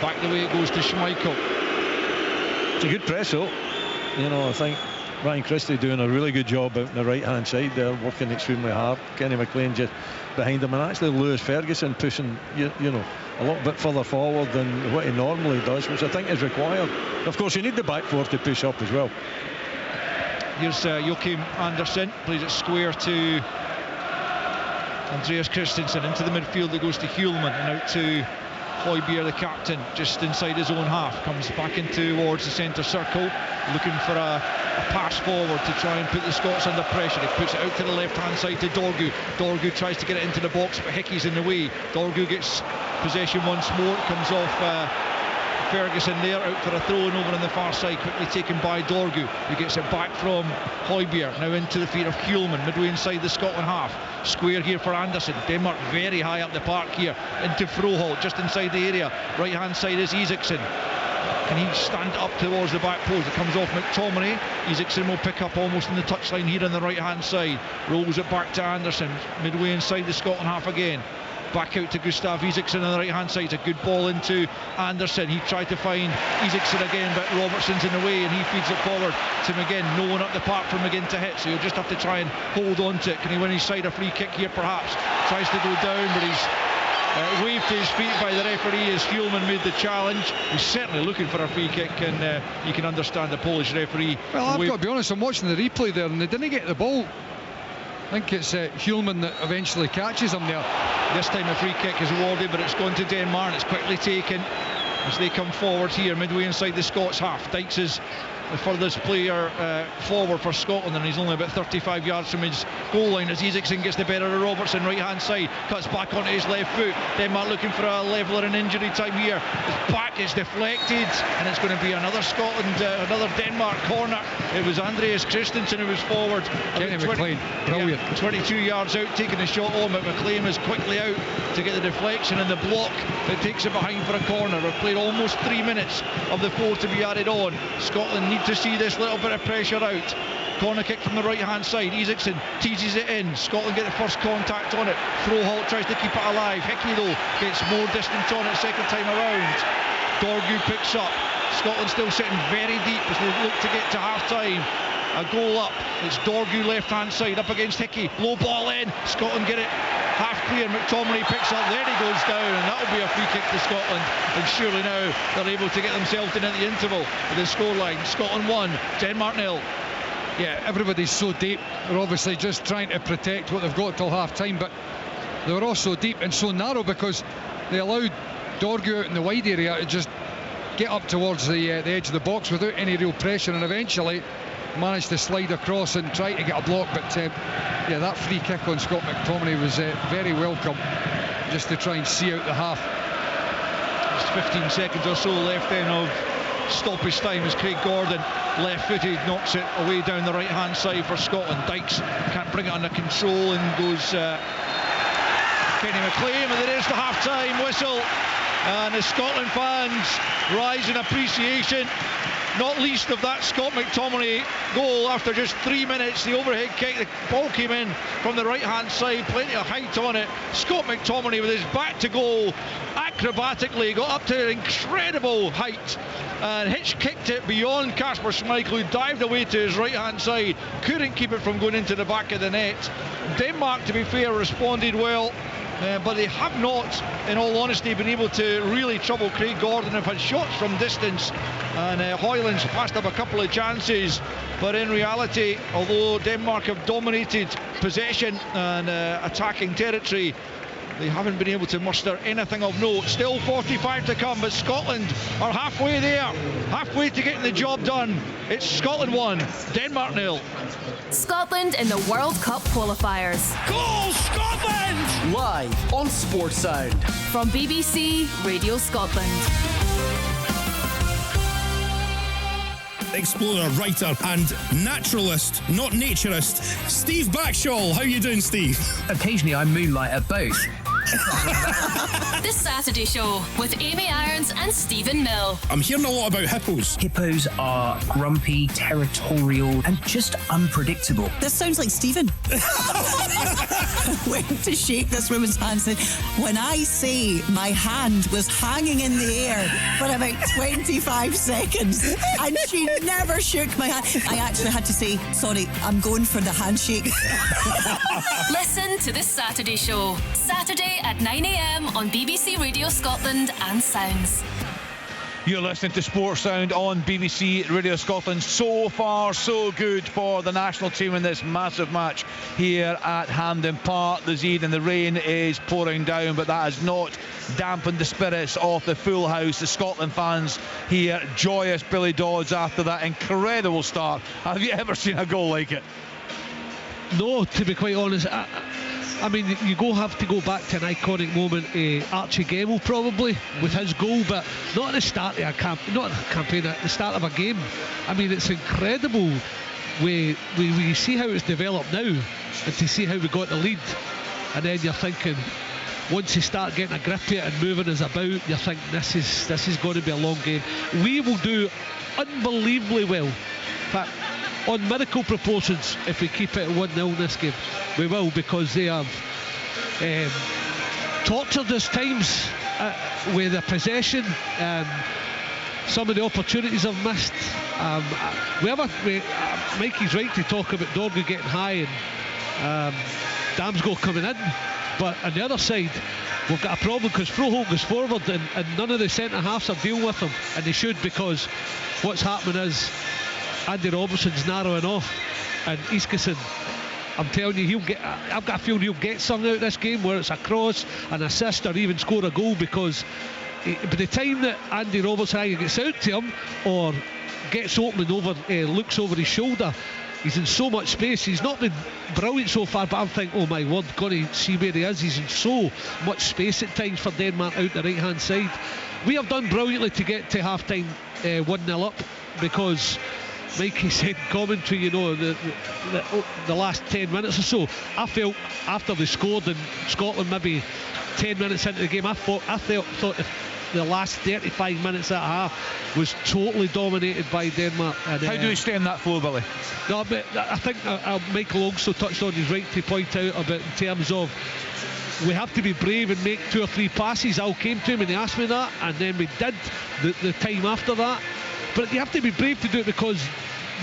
Back the way it goes to Schmeichel. It's a good press, though. You know, I think Ryan Christie doing a really good job out on the right hand side there, working extremely hard. Kenny McLean just behind him, and actually Lewis Ferguson pushing you know, a little bit further forward than what he normally does, which I think is required. Of course, you need the back four to push up as well. Here's Joachim Andersen, plays it square to Andreas Christensen, into the midfield that goes to Hjulman, and out to Højbjerg, the captain, just inside his own half. Comes back in towards the centre circle, looking for a pass forward to try and put the Scots under pressure. He puts it out to the left hand side to Dorgu. Dorgu tries to get it into the box, but Hickey's in the way. Dorgu gets possession once more. It comes off Ferguson there, out for a throw-in over on the far side, quickly taken by Dorgu, who gets it back from Højbjerg, now into the feet of Hjulman, midway inside the Scotland half. Square here for Anderson. Denmark very high up the park here, into Froholt, just inside the area. Right hand side is Isaacson. Can he stand up towards the back post? It comes off McTominay. Isaacson will pick up almost in the touchline here on the right hand side. Rolls it back to Anderson, midway inside the Scotland half again. Back out to Gustav Isaacson on the right hand side. It's a good ball into Anderson. He tried to find Isaacson again, but Robertson's in the way and he feeds it forward to McGinn. No one up the park for McGinn to hit, so he'll just have to try and hold on to it. Can he win his side? A free kick here perhaps. Tries to go down, but he's waved to his feet by the referee as Hjulman made the challenge. He's certainly looking for a free kick, and you can understand the Polish referee. Well, I've got to be honest, I'm watching the replay there and they didn't get the ball. I think it's Hjulman that eventually catches him there. This time a free kick is awarded, but it's gone to Denmark. It's quickly taken as they come forward here midway inside the Scots half. Dykes is the furthest player forward for Scotland, and he's only about 35 yards from his goal line as Isaacson gets the better of Robertson. Right hand side, cuts back onto his left foot. Denmark looking for a leveller in injury time here. His back is deflected, and it's going to be another Denmark corner. It was Andreas Christensen who was forward. Kenny McLean, brilliant. 22 yards out, taking the shot on, but McLean is quickly out to get the deflection and the block that takes it behind for a corner. We've played almost 3 minutes of the 4 to be added on. Scotland need to see this little bit of pressure out. Corner kick from the right hand side. Isaacson teases it in. Scotland get the first contact on it. Froholt tries to keep it alive. Hickey though gets more distance on it second time around. Dorgu picks up. Scotland still sitting very deep as they look to get to half time. A goal up. It's Dorgu left hand side up against Hickey. Low ball in. Scotland get it half clear. McTominay picks up. There he goes down, and that'll be a free kick to Scotland. And surely now they're able to get themselves in at the interval with the scoreline. Scotland 1, Denmark 0. Yeah, everybody's so deep. They're obviously just trying to protect what they've got till half time, but they were also deep and so narrow because they allowed Dorgu out in the wide area to just get up towards the edge of the box without any real pressure, and eventually managed to slide across and try to get a block. But yeah, that free kick on Scott McTominay was very welcome, just to try and see out the half. There's 15 seconds or so left then of stoppage time as Craig Gordon, left-footed, knocks it away down the right-hand side for Scotland. Dykes can't bring it under control and goes Kenny McLean, and there is the half-time whistle, and the Scotland fans rise in appreciation, not least of that Scott McTominay goal after just 3 minutes. The overhead kick, the ball came in from the right hand side, plenty of height on it. Scott McTominay with his back to goal, acrobatically got up to an incredible height and Hitch kicked it beyond Kasper Schmeichel, who dived away to his right hand side, couldn't keep it from going into the back of the net. Denmark, to be fair, responded well, but they have not, in all honesty, been able to really trouble Craig Gordon. Have had shots from distance, and Højlund's passed up a couple of chances, but in reality, although Denmark have dominated possession and attacking territory, they haven't been able to muster anything of note. Still 45 to come, but Scotland are halfway there, halfway to getting the job done. It's Scotland 1, Denmark 0. Scotland in the World Cup qualifiers. Goal Scotland! Live on Sports Sound. From BBC Radio Scotland. Explorer, writer and naturalist, not naturist, Steve Backshall. How you doing, Steve? Occasionally I moonlight at both. The Saturday Show with Amy Irons and Stephen Mill. I'm hearing a lot about hippos. Hippos are grumpy, territorial and just unpredictable. This sounds like Stephen. Went to shake this woman's hand, said, when I say my hand was hanging in the air for about 25 seconds and she never shook my hand, I actually had to say, sorry, I'm going for the handshake. Listen to The Saturday Show, Saturday at 9 a.m. on BBC Radio Scotland and Sounds. You're listening to Sports Sound on BBC Radio Scotland. So far, so good for the national team in this massive match here at Hampden Park. The Zed and the rain is pouring down, but that has not dampened the spirits of the full house. The Scotland fans here, joyous Billy Dodds after that incredible start. Have you ever seen a goal like it? No, to be quite honest, I mean, you have to go back to an iconic moment, Archie Gemmill probably, with his goal, but not at the start of at the start of a game. I mean, it's incredible we see how it's developed now, and to see how we got the lead, and then you're thinking, once you start getting a grip of it and moving us about, you're thinking this is going to be a long game. We will do unbelievably well, but on miracle proportions, if we keep it at 1-0 this game. We will, because they have tortured us times with their possession. Some of the opportunities I've missed. Mikey's right to talk about Dorgu getting high and Damsgaard coming in, but on the other side we've got a problem because Froholt goes forward and none of the centre halves are dealing with him, and they should, because what's happening is Andy Robertson's narrowing off, and Iskason, I'm telling you, I've got a feeling he'll get something out of this game, where it's a cross, an assist, or even score a goal, because by the time that Andy Robertson either gets out to him or gets opening over, looks over his shoulder, he's in so much space. He's not been brilliant so far, but I'm thinking, oh my word, got to see where he is. He's in so much space at times for Denmark out the right hand side. We have done brilliantly to get to half time 1-0 up, because Mikey said in commentary, you know, the last 10 minutes or so, I felt after they scored and Scotland maybe 10 minutes into the game, I thought the last 35 minutes at half was totally dominated by Denmark. And, how do we stay on that floor, Billy? No, but I think Michael also touched on, his right to point out about in terms of we have to be brave and make 2 or 3 passes. Al came to him and he asked me that, and then we did the time after that. But you have to be brave to do it, because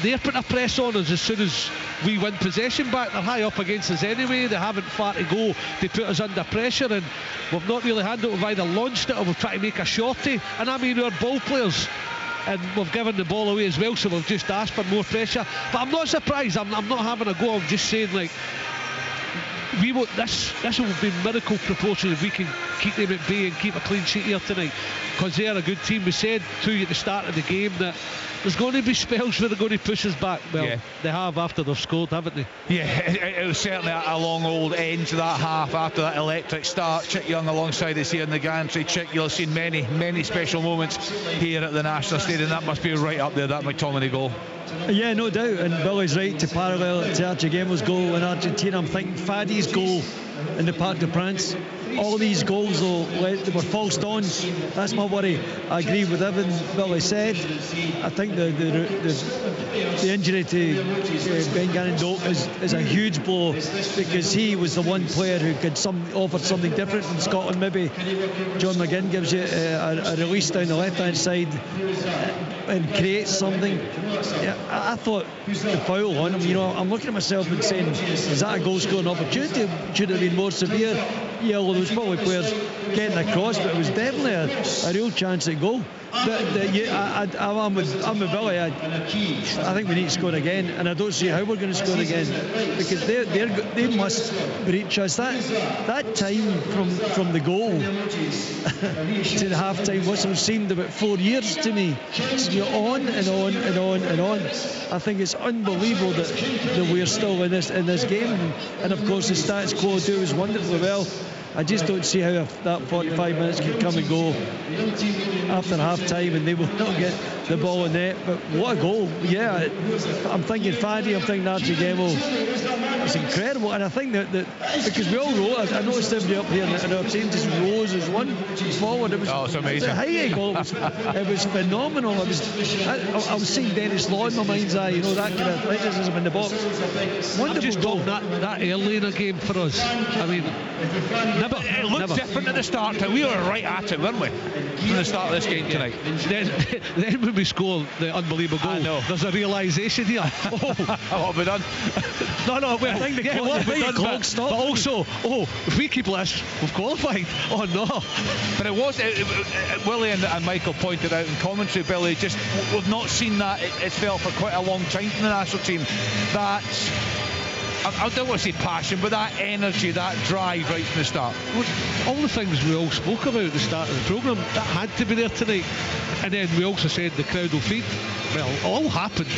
they're putting a press on us as soon as we win possession back. They're high up against us anyway. They haven't far to go to put us under pressure, and we've not really handled it. We've either launched it or we've tried to make a shorty. And I mean, our ball players, and we've given the ball away as well, so we've just asked for more pressure. But I'm not surprised. I'm not having a go. I'm just saying, like, this will be miracle proportions if we can keep them at bay and keep a clean sheet here tonight, because they are a good team. We said to you at the start of the game that there's going to be spells where they're going to push us back. Well, yeah, they have after they've scored, haven't they? Yeah, it was certainly a long old end to that half after that electric start. Chick Young alongside us here in the gantry. Chick, you'll have seen many special moments here at the National Stadium. That must be right up there, that McTominay goal. Yeah, no doubt, and Billy's right to parallel it to Archie Gemmill's goal in Argentina. I'm thinking Fadi's goal in the Parc des Princes. All these goals, though, they were false dawns. That's my worry. I agree with everything Billy said. I think the injury to Ben Gannon-Doak is a huge blow, because he was the one player who could offer something different from Scotland. Maybe John McGinn gives you a release down the left-hand side and creates something. Yeah, I thought the foul on him, you know, I'm looking at myself and saying, is that a goal-scoring opportunity? Should have been more severe. Yeah, well, there was probably players getting across, but it was definitely a real chance at goal. I'm with Billy. I think we need to score again, and I don't see how we're going to score again, because they must reach us. That time from the goal to the half-time whistle seemed about 4 years to me. You're on and on and on and on. I think it's unbelievable that we're still in this game, and of course the status quo do us wonderfully well. I just don't see how that 45 minutes can come and go after half-time and they will not get the ball in net. But what a goal. Yeah, I'm thinking Fadi, I'm thinking Archie Gemmell. It's incredible. And I think that because we all wrote, I noticed everybody up here and our team just rose as one forward. It's amazing. The high goal, it was phenomenal. I was seeing Dennis Law in my mind's eye, you know, that kind of athleticism in the box. Wonderful. I'm just talking that early in a game for us. I mean, it looked different at the start. We were right at it, weren't we, from the start of this game tonight? Then when we score the unbelievable goal, there's a realisation here. What have we done? No, what have we done? But also, if we keep this, we've qualified. Oh no! But it was Willie and Michael pointed out in commentary, Billy, just we've not seen that. It's felt for quite a long time from the national team. That, I don't want to say passion, but that energy, that drive right from the start. All the things we all spoke about at the start of the programme, that had to be there tonight. And then we also said the crowd will feed. Well, it all happened.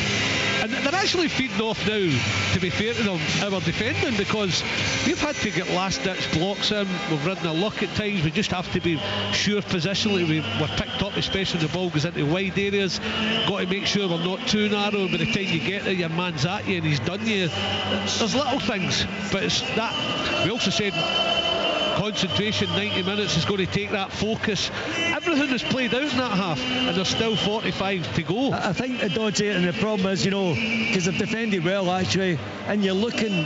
And they're actually feeding off now, to be fair to them, our defending, because we've had to get last-ditch blocks in. We've ridden a luck at times. We just have to be sure positionally. We're picked up, especially when the ball goes into wide areas. Got to make sure we're not too narrow. By the time you get there, your man's at you and he's done you. There's little things, but it's that. We also said concentration, 90 minutes is going to take that focus. Everything is played out in that half, and there's still 45 to go. I think the Dodgy, and the problem is, because they've defended well actually, and you're looking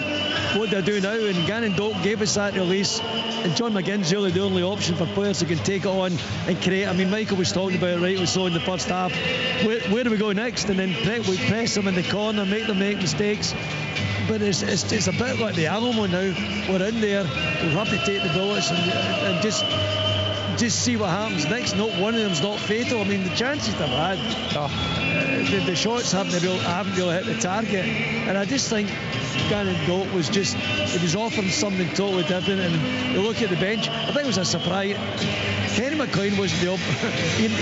what they're doing now, and Gannon Doak gave us that release, and John McGinn's really the only option for players who can take it on and create. I mean, Michael was talking about it rightly so in the first half. Where do we go next? And then we press them in the corner, make them make mistakes. But it's a bit like the Alamo now. We're in there, we'll have to take the bullets and just see what happens next. Not one of them's not fatal. I mean, the chances they've had, the shots haven't really hit the target. And I just think Gannon Doak was offering something totally different. And you look at the bench, I think it was a surprise. Kenny McLean wasn't the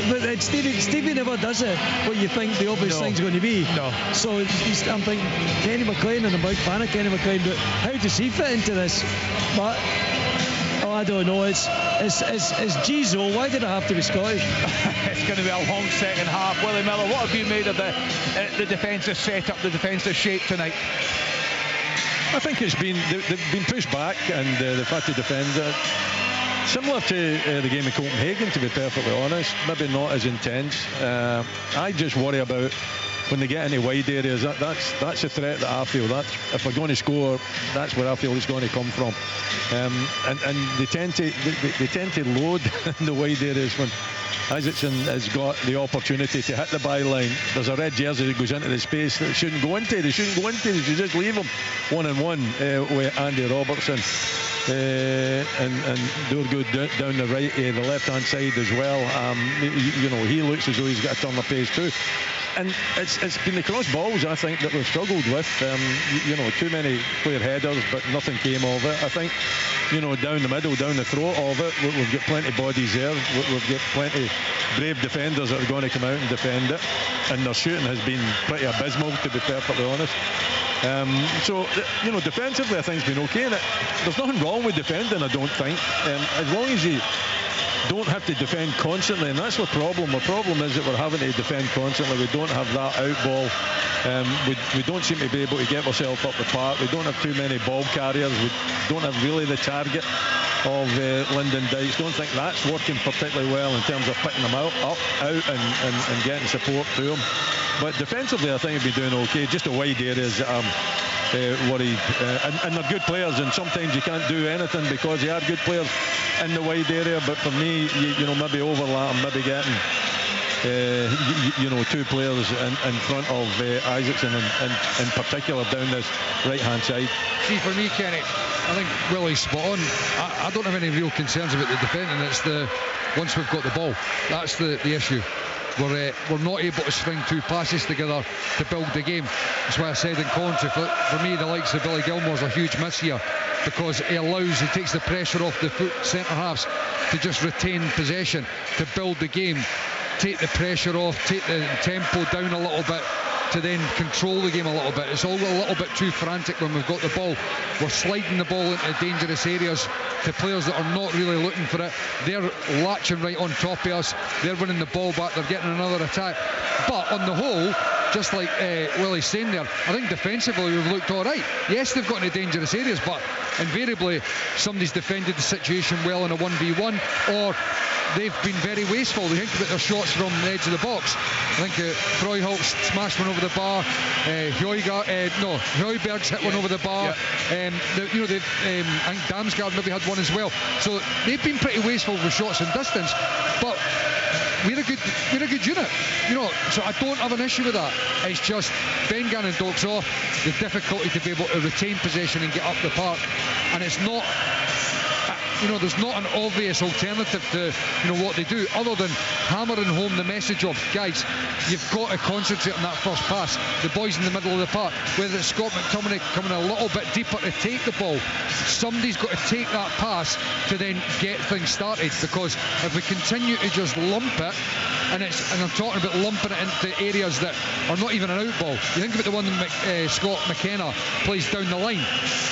but Stevie never does it what you think the obvious thing's going to be. No. So I'm thinking Kenny McLean, and I'm a big fan of Kenny McLean, but how does he fit into this? But I don't know. It's Gizo. Why did it have to be Scottish? It's going to be a long second half. Willie Miller, what have you made of the defensive setup, the defensive shape tonight? I think they've been pushed back, and they've had to defend it. Similar to the game in Copenhagen, to be perfectly honest. Maybe not as intense. I just worry about when they get into wide areas. That's a threat that I feel. That if we're going to score, that's where I feel it's going to come from. And they tend to load in the wide areas when Isaacson has got the opportunity to hit the byline. There's a red jersey that goes into the space that shouldn't go into. They shouldn't go into. They should just leave him 1-on-1 with Andy Robertson. And Durgood down the left-hand side as well. He looks as though he's got to turn the pace too. And it's been the cross balls, I think, that we've struggled with. Too many clear headers, but nothing came of it. I think, down the middle, down the throat of it, we've got plenty of bodies there. We've got plenty brave defenders that are going to come out and defend it. And their shooting has been pretty abysmal, to be perfectly honest. Defensively I think it's been okay, and there's nothing wrong with defending, I don't think, as long as you don't have to defend constantly, and that's the problem. The problem is that we're having to defend constantly. We don't have that out ball. We don't seem to be able to get ourselves up the park. We don't have too many ball carriers. We don't have really the target of Lyndon Dykes. Don't think that's working particularly well in terms of picking them out and getting support to them. But defensively I think we'll be doing okay. Just the wide areas that I'm worried, and they're good players, and sometimes you can't do anything because they are good players in the wide area. But for me, maybe overlap and maybe getting two players in front of Isaacson and in particular down this right hand side. See, for me, Kenny, I think Willie's spot on. I don't have any real concerns about the defending. It's once we've got the ball, that's the issue. We're not able to string two passes together to build the game. That's why I said in commentary, for me, the likes of Billy Gilmore's a huge miss here, because he takes the pressure off the centre halves to just retain possession, to build the game, take the pressure off, take the tempo down a little bit, to then control the game a little bit. It's all a little bit too frantic when we've got the ball. We're sliding the ball into dangerous areas to players that are not really looking for it. They're latching right on top of us. They're winning the ball back. They're getting another attack. But on the whole, just like Willie's saying there, I think defensively we've looked all right. Yes, they've got into dangerous areas, but invariably somebody's defended the situation well in a 1v1, or they've been very wasteful. They think about their shots from the edge of the box. I think Freuholt smashed one over the bar. Højbjerg's hit one over the bar. I think Damsgaard maybe had one as well. So they've been pretty wasteful with shots and distance. But we're a good unit, so I don't have an issue with that. It's just Ben Gannon Doak's off, the difficulty to be able to retain possession and get up the park, and it's not, there's not an obvious alternative to what they do, other than hammering home the message of, guys, you've got to concentrate on that first pass. The boys in the middle of the park, whether it's Scott McTominay coming a little bit deeper to take the ball, somebody's got to take that pass to then get things started, because if we continue to just lump it, and I'm talking about lumping it into areas that are not even an out ball. You think about the one that Scott McKenna plays down the line.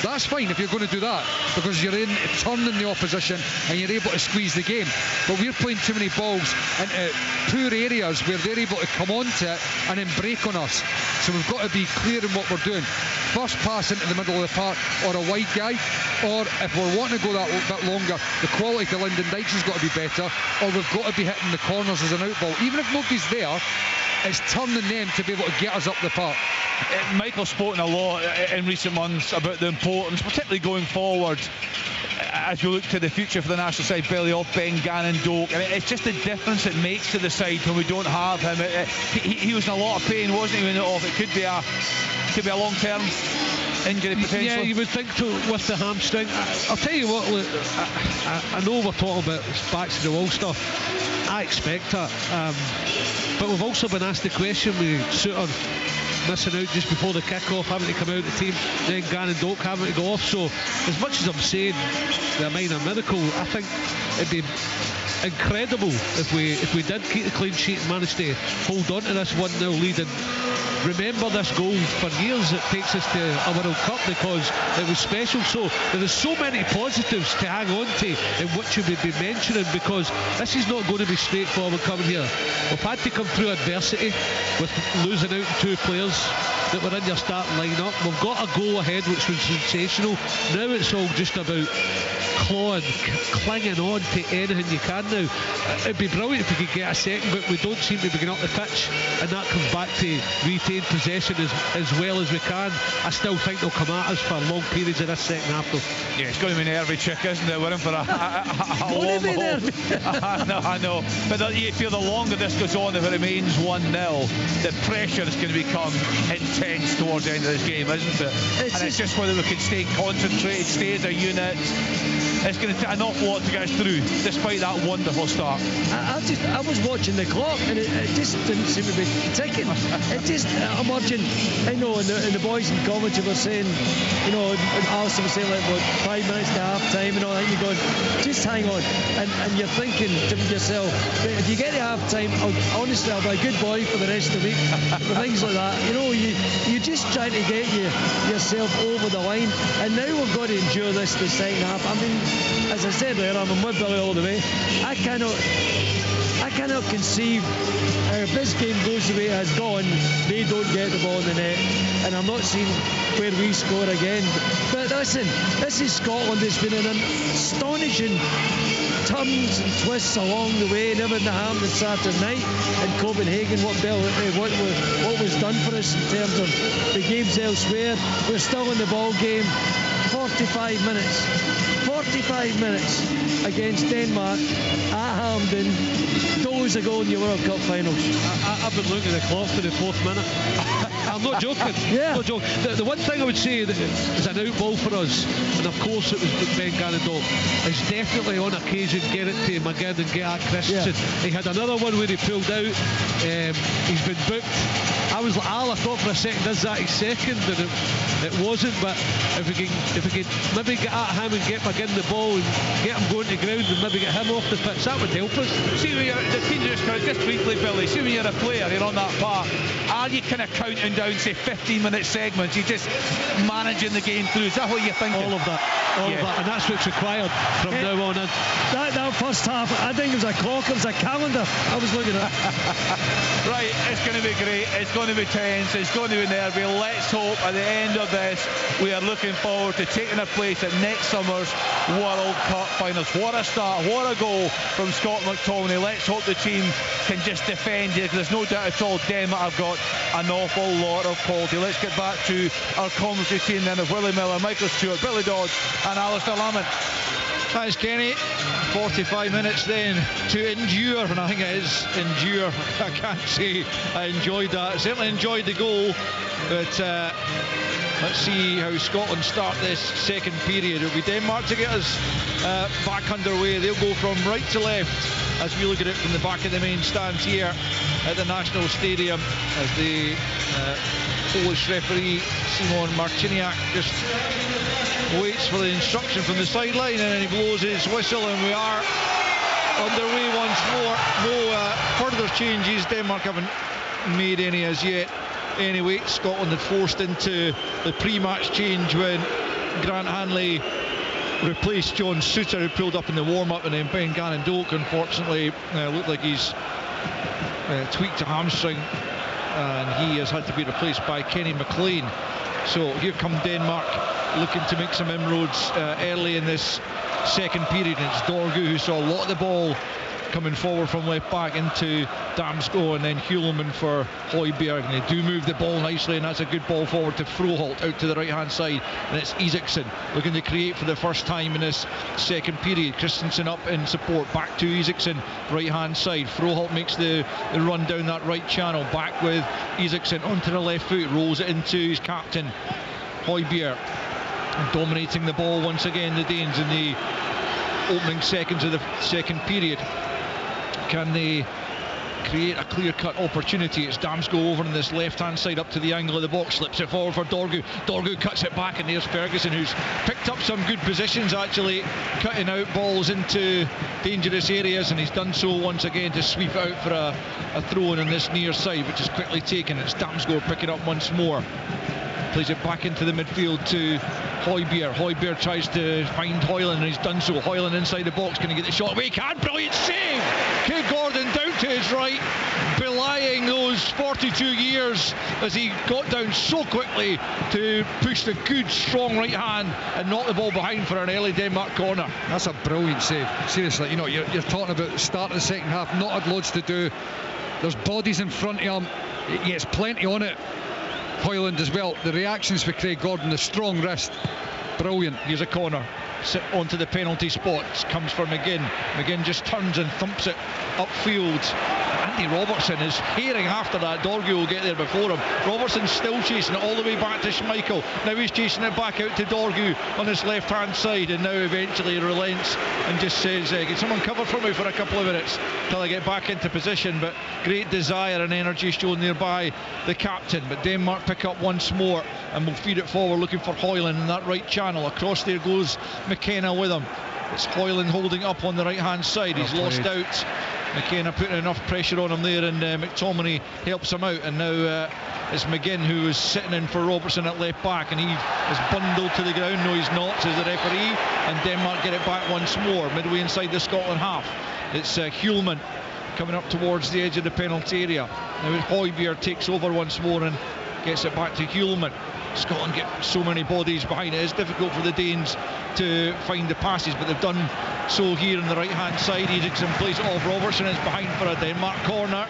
That's fine if you're going to do that, because you're turning the opposition and you're able to squeeze the game. But we're playing too many balls into poor areas where they're able to come onto it and then break on us. So we've got to be clear in what we're doing. First pass into the middle of the park, or a wide guy, or if we're wanting to go that bit longer, the quality to Lyndon Dykes has got to be better, or we've got to be hitting the corners as an out ball. Even if nobody's there, it's turning them to be able to get us up the park. Michael's spoken a lot in recent months about the importance, particularly going forward, as we look to the future for the national side, belly off Ben Gannon Doak. I mean, it's just the difference it makes to the side when we don't have him. He was in a lot of pain, wasn't he, when it off? It could be a long-term injury potentially. Yeah, you would think with the hamstring. I'll tell you what, look, I know we're talking about backs to the wall stuff. I expect that. But we've also been asked the question with Suter missing out just before the kick-off, having to come out of the team, then Gannon Doak having to go off. So as much as I'm saying the minor miracle, I think it'd be incredible if we did keep the clean sheet and manage to hold on to this 1-0 lead and remember this goal for years. It takes us to a World Cup because it was special. So there is so many positives to hang on to in which you would be mentioning, because this is not going to be straightforward coming here. We've had to come through adversity with losing out 2 players that were in your starting line-up. We've got a goal ahead which was sensational. Now it's all just about clawing, clinging on to anything you can now. It'd be brilliant if we could get a second, but we don't seem to be getting up the pitch, and that comes back to retain possession as well as we can. I still think they'll come at us for long periods in this second half though. Yeah, it's going to be an nervy trick, isn't it? We're in for a long haul. I know. But you feel the longer this goes on, if it remains 1-0, the pressure is going to become intense towards the end of this game, isn't it? It's just whether we can stay concentrated, stay as a unit. It's going to take an awful lot to get us through, despite that wonderful start. I was watching the clock, and it just didn't seem to be ticking. It just, I'm watching, I know, and the boys in commentary were saying, you know, and Alistair was saying, like, what, 5 minutes to half time and all that, and you're going, just hang on. And you're thinking to yourself, if you get to half time, honestly, I'll be a good boy for the rest of the week, for things like that. You know, you're just trying to get yourself over the line, and now we've got to endure this the second half. I mean, as I said earlier, I'm with Billy all the way. I cannot conceive if this game goes the way it has gone, they don't get the ball in the net, and I'm not seeing where we score again. But listen, this is Scotland. It's been an astonishing turns and twists along the way, and everything that happened on Saturday night in Copenhagen, what was done for us in terms of the games elsewhere. We're still in the ball game. 45 minutes against Denmark at Hampden. Those are going to your World Cup finals. I've been looking at the clock for the 4th minute. I'm not joking. Yeah. Not joking. The one thing I would say that is an out ball for us, and of course it was Ben Gannon Doak, is definitely on occasion get it to McGinn and get at Christensen. Yeah. He had another one where he pulled out. He's been booked. I thought for a second, is that his second? And it wasn't. But if we could maybe get at him and get McGinn the ball and get him going to ground and maybe get him off the pitch, that would help us. See, when you're the team just briefly, Billy. See, when you're a player, you're on that park. Are you kind of counting down, say, 15-minute segments? You're just managing the game through. Is that what you're thinking? All of that, and that's what's required from now on in. That first half, I think it was a clock, it was a calendar I was looking at. Right, it's going to be great. It's going to be tense. It's going to be nervy. Let's hope at the end of this we are looking forward to taking a place at next summer's World Cup finals. What a start, what a goal from Scott McTominay. Let's hope the team can just defend here, because there's no doubt at all Denmark have got an awful lot of quality. Let's get back to our commentary team then of Willie Miller, Michael Stewart, Billy Dodds and Alistair Lamont. Thanks, Kenny. 45 minutes then to endure, and I think it is endure. I can't say I enjoyed that. Certainly enjoyed the goal, but let's see how Scotland start this second period. It'll be Denmark to get us back underway. They'll go from right to left as we look at it from the back of the main stands here at the National Stadium, as the Polish referee Simon Marciniak just waits for the instruction from the sideline, and then he blows his whistle, and we are underway once more. No further changes. Denmark haven't made any as yet. Anyway, Scotland had forced into the pre-match change when Grant Hanley replaced John Souttar, who pulled up in the warm-up, and then Ben Gannon-Doak unfortunately looked like he's tweaked a hamstring, and he has had to be replaced by Kenny McLean. So here come Denmark looking to make some inroads early in this second period, and it's Dorgu who saw a lot of the ball coming forward from left back into Damsgaard, and then Hjulman for Højbjerg, and they do move the ball nicely, and that's a good ball forward to Froholt out to the right hand side, and it's Isaacson looking to create for the first time in this second period. Christensen up in support, back to Isaacson, right hand side. Froholt makes the run down that right channel, back with Isaacson onto the left foot, rolls it into his captain Højbjerg, dominating the ball once again, the Danes, in the opening seconds of the second period. Can they create a clear-cut opportunity? It's Damsgaard over on this left-hand side up to the angle of the box, slips it forward for Dorgu. Dorgu cuts it back, and there's Ferguson, who's picked up some good positions actually, cutting out balls into dangerous areas, and he's done so once again to sweep out for a throw-in on this near side, which is quickly taken. It's Damsgaard picking up once more, plays it back into the midfield to Højbjerg. Højbjerg tries to find Højlund, and he's done so. Højlund inside the box, can he get the shot away? He can. Brilliant save! Kay Gordon down to his right, belying those 42 years as he got down so quickly to push the good strong right hand and knock the ball behind for an early Denmark corner. That's a brilliant save. Seriously, you know, you're talking about the start of the second half, not had loads to do. There's bodies in front of him. He gets plenty on it. Højlund as well. The reactions for Craig Gordon, the strong wrist, brilliant. Here's a corner, sit onto the penalty spot, comes for McGinn. McGinn just turns and thumps it upfield. Andy Robertson is herring after that. Dorgu will get there before him. Robertson's still chasing it all the way back to Schmeichel. Now he's chasing it back out to Dorgu on his left hand side, and now eventually relents and just says, can someone cover for me for a couple of minutes till I get back into position. But great desire and energy shown there by the captain. But Denmark pick up once more and will feed it forward, looking for Højlund in that right channel. Across there goes McKenna with him. It's Højlund holding up on the right hand side. He's lost out. McKenna putting enough pressure on him there, and McTominay helps him out, and now it's McGinn who is sitting in for Robertson at left back, and he is bundled to the ground. No, he's not, says the referee, and Denmark get it back once more midway inside the Scotland half. It's Hjulman coming up towards the edge of the penalty area. Now Højbjerg takes over once more and gets it back to Hjulman. Scotland get so many bodies behind it. It's difficult for the Danes to find the passes, but they've done so here on the right hand side. Isaacson plays it off. Robertson is behind for a Denmark corner.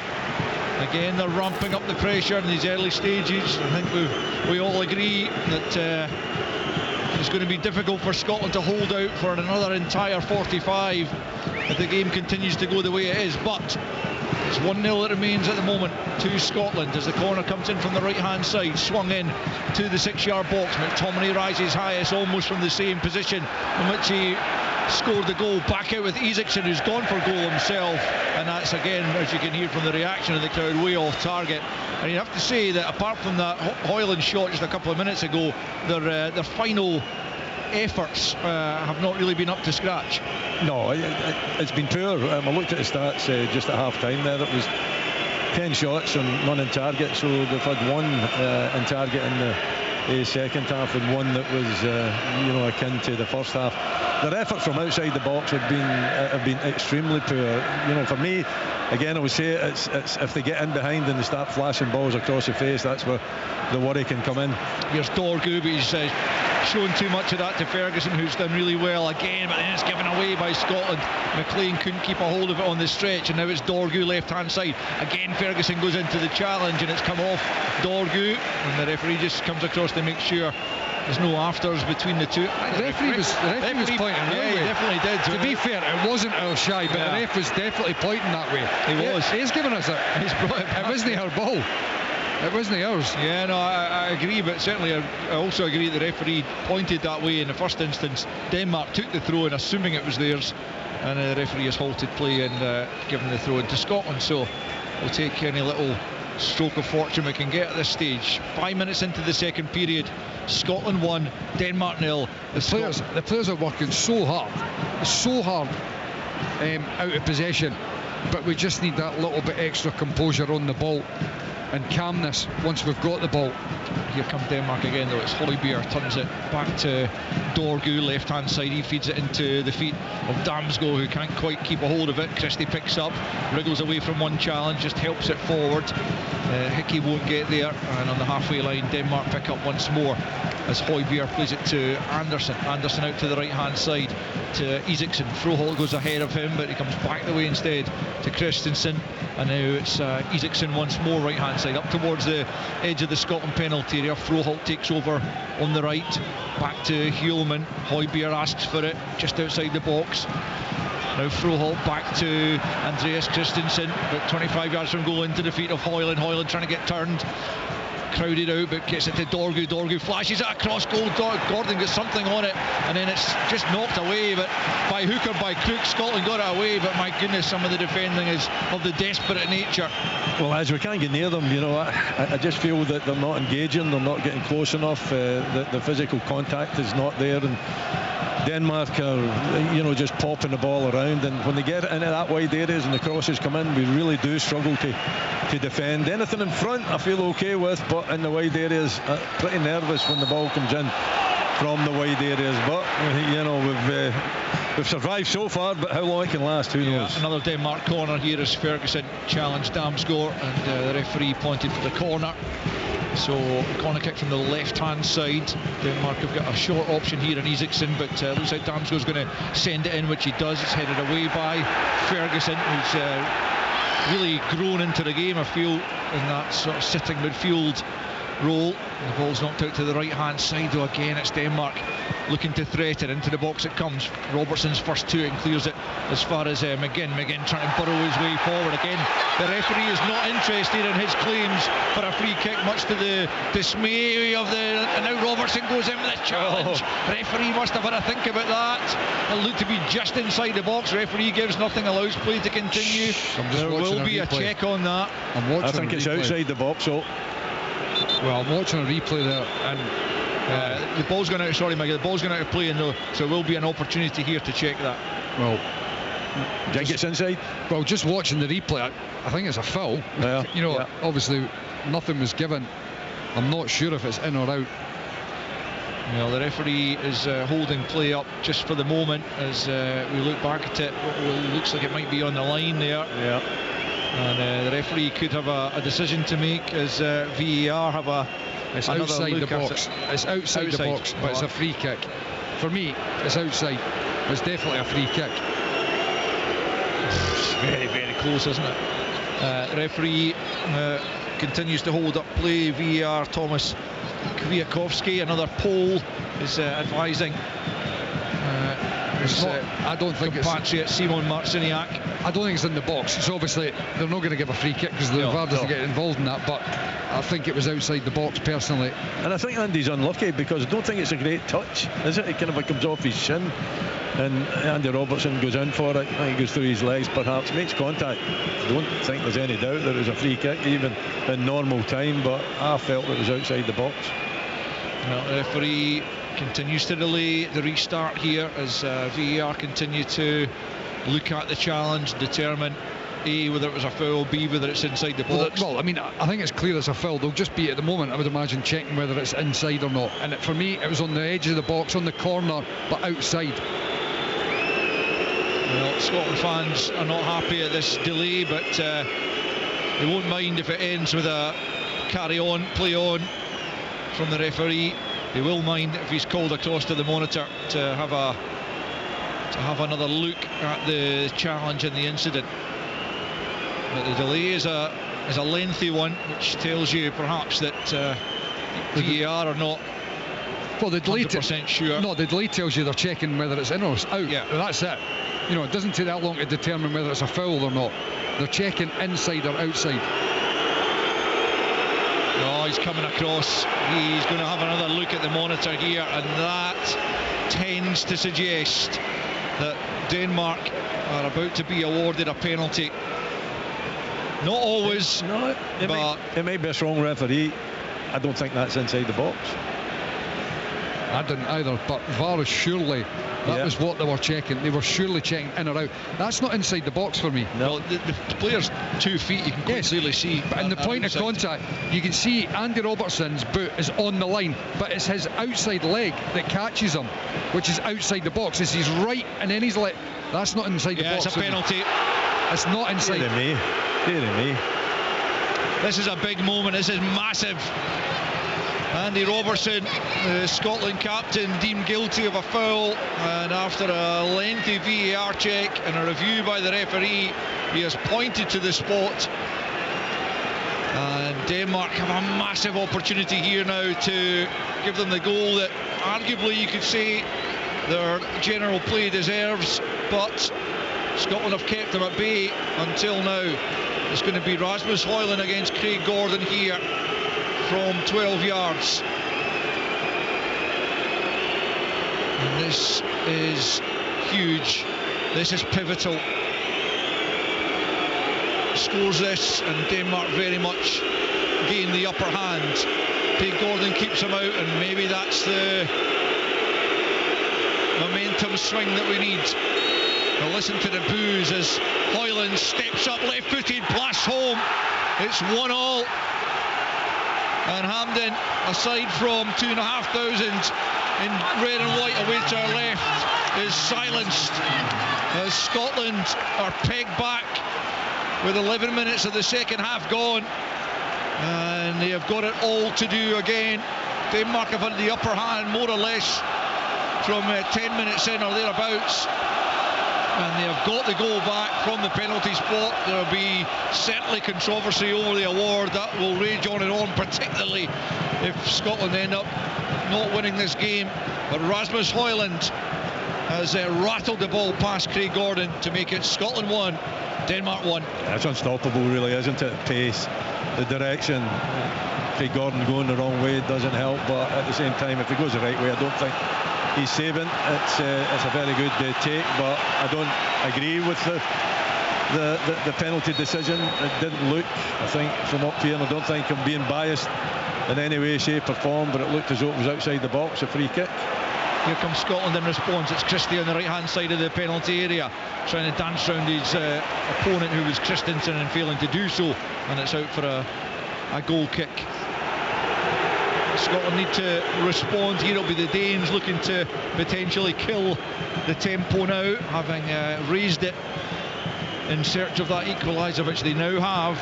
Again, they're ramping up the pressure in these early stages. I think we all agree that it's going to be difficult for Scotland to hold out for another entire 45 if the game continues to go the way it is, but it's 1-0 that remains at the moment to Scotland as the corner comes in from the right hand side, swung in to the 6-yard box. McTominay rises highest almost from the same position in which he scored the goal, back out with Isaacson, who's gone for goal himself, and that's again, as you can hear from the reaction of the crowd, way off target. And you have to say that apart from that Højlund shot just a couple of minutes ago, their final efforts have not really been up to scratch. No, it's been poor. I looked at the stats just at half time there. It was 10 shots and none in target, so they've had one in target in the second half and one that was akin to the first half. Their efforts from outside the box have been extremely poor. For me, again, I would say it's if they get in behind and they start flashing balls across the face, that's where the worry can come in. Here's Dorgu, but he's shown too much of that to Ferguson, who's done really well again, but then it's given away by Scotland. McLean couldn't keep a hold of it on the stretch, and now it's Dorgu left hand side. Again, Ferguson goes into the challenge, and it's come off Dorgu, and the referee just comes across to make sure there's no afters between the two. The referee was pointing that way. He definitely did. To be fair, it wasn't our shy, but the ref was definitely pointing that way. He was. He's given us it. He's brought it back. It wasn't our ball. It wasn't ours. Yeah, no, I agree, but certainly I also agree that the referee pointed that way in the first instance. Denmark took the throw in, assuming it was theirs, and the referee has halted play and given the throw in to Scotland. So we'll take any little stroke of fortune we can get at this stage. 5 minutes into the second period, Scotland 1, Denmark 0. The players are working so hard out of possession, but we just need that little bit extra composure on the ball and calmness once we've got the ball. Here come Denmark again, though. It's Højbjerg, turns it back to Dorgu, left hand side. He feeds it into the feet of Damsgaard, who can't quite keep a hold of it. Christie picks up, wriggles away from one challenge, just helps it forward. Hickey won't get there, and on the halfway line Denmark pick up once more as Højbjerg plays it to Andersen. Andersen out to the right hand side to Isaacson. Froholt goes ahead of him, but he comes back the way instead to Christensen, and now it's Isaacson once more, right hand side up towards the edge of the Scotland penalty area. Froholt takes over on the right, back to Hjulman. Højbjerg asks for it just outside the box. Now Froholt back to Andreas Christensen, but 25 yards from goal, into the feet of Højlund. Højlund trying to get turned, crowded out, but gets it to Dorgu. Dorgu flashes it across goal. Gordon gets something on it, and then it's just knocked away, but by hook or by crook, Scotland got it away. But my goodness, some of the defending is of the desperate nature. Well, as we can't get near them, you know, I just feel that they're not engaging, they're not getting close enough. The physical contact is not there, and Denmark are, you know, just popping the ball around, and when they get into that wide areas and the crosses come in, we really do struggle to defend. Anything in front I feel okay with, but in the wide areas pretty nervous when the ball comes in from the wide areas. But you know, we've survived so far, but how long it can last, who knows. Another Denmark corner here as Ferguson challenged Damsgaard, and the referee pointed for the corner. So corner kick from the left hand side. Denmark have got a short option here in Isaacson, but looks like Damsgaard's going to send it in, which he does. It's headed away by Ferguson, who's really grown into the game, I feel, in that sort of sitting midfield role. The ball's knocked out to the right hand side, though. Again, it's Denmark looking to threaten. Into the box it comes. Robertson's first to it and clears it as far as McGinn trying to burrow his way forward. Again, the referee is not interested in his claims for a free kick, much to the dismay of and now Robertson goes in with a challenge. Referee must have had a think about that. It looked to be just inside the box. Referee gives nothing, allows play to continue. There will be a check on that. I think it's outside the box. So well, I'm watching a replay there, and the ball's gone out. Sorry, Mike, the ball's gone out of play, and so there will be an opportunity here to check that. Well, do you think it's inside? Well, just watching the replay, I think it's a foul. Yeah. You know, obviously nothing was given. I'm not sure if it's in or out. Well, the referee is holding play up just for the moment as we look back at it. It looks like it might be on the line there. Yeah. And the referee could have a decision to make as VAR have it's outside the box. It's outside the box, but it's a free kick. For me, it's outside. It's definitely a free kick. It's very, very close, isn't it? The referee continues to hold up play. VAR Thomas Kwiatkowski, another Pole, is advising. I don't think compatriot Simon Marciniak. I don't think it's in the box. So obviously they're not going to give a free kick because the VAR doesn't get involved in that. But I think it was outside the box personally. And I think Andy's unlucky because I don't think it's a great touch, is it? It kind of comes off his shin, and Andy Robertson goes in for it. I think he goes through his legs, perhaps makes contact. I don't think there's any doubt that it was a free kick, even in normal time. But I felt it was outside the box. Well, the referee continues to delay the restart here as VAR continue to look at the challenge, determine A, whether it was a foul, B, whether it's inside the box. Well, I mean, I think it's clear it's a foul. They'll just be, at the moment, I would imagine, checking whether it's inside or not. And for me, it was on the edge of the box, on the corner, but outside. Well, Scotland fans are not happy at this delay, but they won't mind if it ends with a carry on, play on from the referee. They will mind if he's called across to the monitor to have another look at the challenge and the incident. But the delay is a lengthy one, which tells you perhaps that VAR are not well, the delay 100% sure. No, the delay tells you they're checking whether it's in or out. Yeah, that's it. You know, it doesn't take that long to determine whether it's a foul or not. They're checking inside or outside. Oh, he's coming across. He's going to have another look at the monitor here, and that tends to suggest that Denmark are about to be awarded a penalty. Not always, it may be a strong referee. I don't think that's inside the box. I didn't either, but VAR is surely, that was what they were checking. They were surely checking in or out. That's not inside the box for me. No, the player's 2 feet, you can quite clearly see. But in the point of contact, you can see Andy Robertson's boot is on the line, but it's his outside leg that catches him, which is outside the box. It's his right, and then he's like, that's not inside the box. It's a penalty. It's not inside. Dear me. This is a big moment. This is massive. Andy Robertson, the Scotland captain, deemed guilty of a foul, and after a lengthy VAR check and a review by the referee, he has pointed to the spot. And Denmark have a massive opportunity here now to give them the goal that arguably you could say their general play deserves, but Scotland have kept them at bay until now. It's going to be Rasmus Højlund against Craig Gordon here from 12 yards. And this is huge. This is pivotal. Scores this and Denmark very much gain the upper hand. Craig Gordon keeps him out, and maybe that's the momentum swing that we need. Now listen to the boos as Højlund steps up left-footed, blasts home. It's 1-1. And Hampden, aside from 2,500 in red and white away to our left, is silenced as Scotland are pegged back with 11 minutes of the second half gone, and they have got it all to do again. Denmark have had the upper hand more or less from 10 minutes in or thereabouts, and they have got the goal back from the penalty spot. There will be certainly controversy over the award that will rage on and on, particularly if Scotland end up not winning this game. But Rasmus Højlund has rattled the ball past Craig Gordon to make it Scotland 1, Denmark 1. It's unstoppable, really, isn't it? Pace, the direction. Craig Gordon going the wrong way doesn't help, but at the same time, if he goes the right way, I don't think he's saving. It's a very good take, but I don't agree with the penalty decision. It didn't look, I think, from up here, and I don't think I'm being biased in any way, shape or form, but it looked as though it was outside the box, a free kick. Here comes Scotland in response. It's Christie on the right hand side of the penalty area, trying to dance round his opponent, who was Christensen, and failing to do so, and it's out for a goal kick. Scotland need to respond. Here it'll be the Danes looking to potentially kill the tempo now, having raised it in search of that equaliser, which they now have.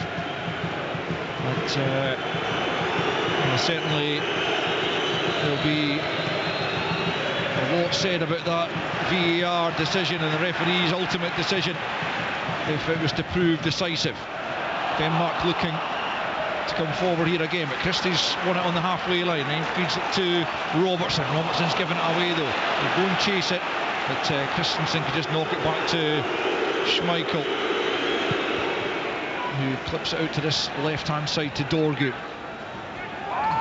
But certainly there'll be a lot said about that VAR decision and the referee's ultimate decision if it was to prove decisive. Denmark looking to come forward here again, but Christie's won it on the halfway line, and he feeds it to Robertson. Robertson's given it away though. He'll go and chase it, but Christensen could just knock it back to Schmeichel, who clips it out to this left hand side to Dorgu.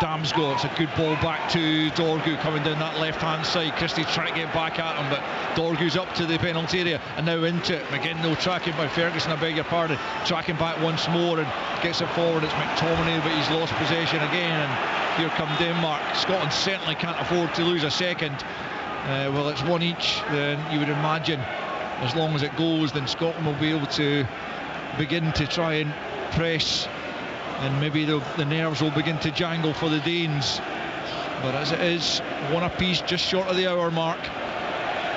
Damsgaard, it's a good ball back to Dorgu coming down that left hand side. Christie's trying to get back at him, but Dorgu's up to the penalty area and now into it. McGinn, no, tracking by Ferguson, I beg your pardon, tracking back once more and gets it forward. It's McTominay, but he's lost possession again, and here come Denmark. Scotland certainly can't afford to lose a second. Well, it's one each, then you would imagine as long as it goes, then Scotland will be able to begin to try and press, and maybe the nerves will begin to jangle for the Danes. But as it is, one apiece, just short of the hour mark,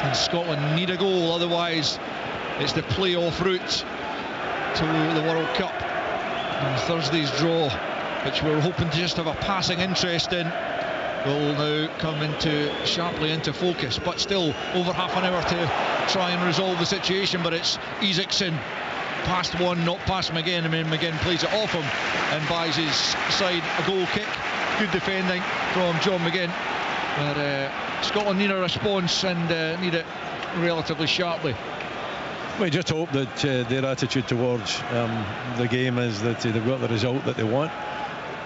and Scotland need a goal, otherwise it's the playoff route to the World Cup. And Thursday's draw, which we're hoping to just have a passing interest in, will now come sharply into focus. But still, over half an hour to try and resolve the situation. But it's Isaacson past one, not past McGinn. I mean, McGinn plays it off him and buys his side a goal kick. Good defending from John McGinn. But Scotland need a response, and need it relatively sharply. We just hope that their attitude towards the game is that they've got the result that they want.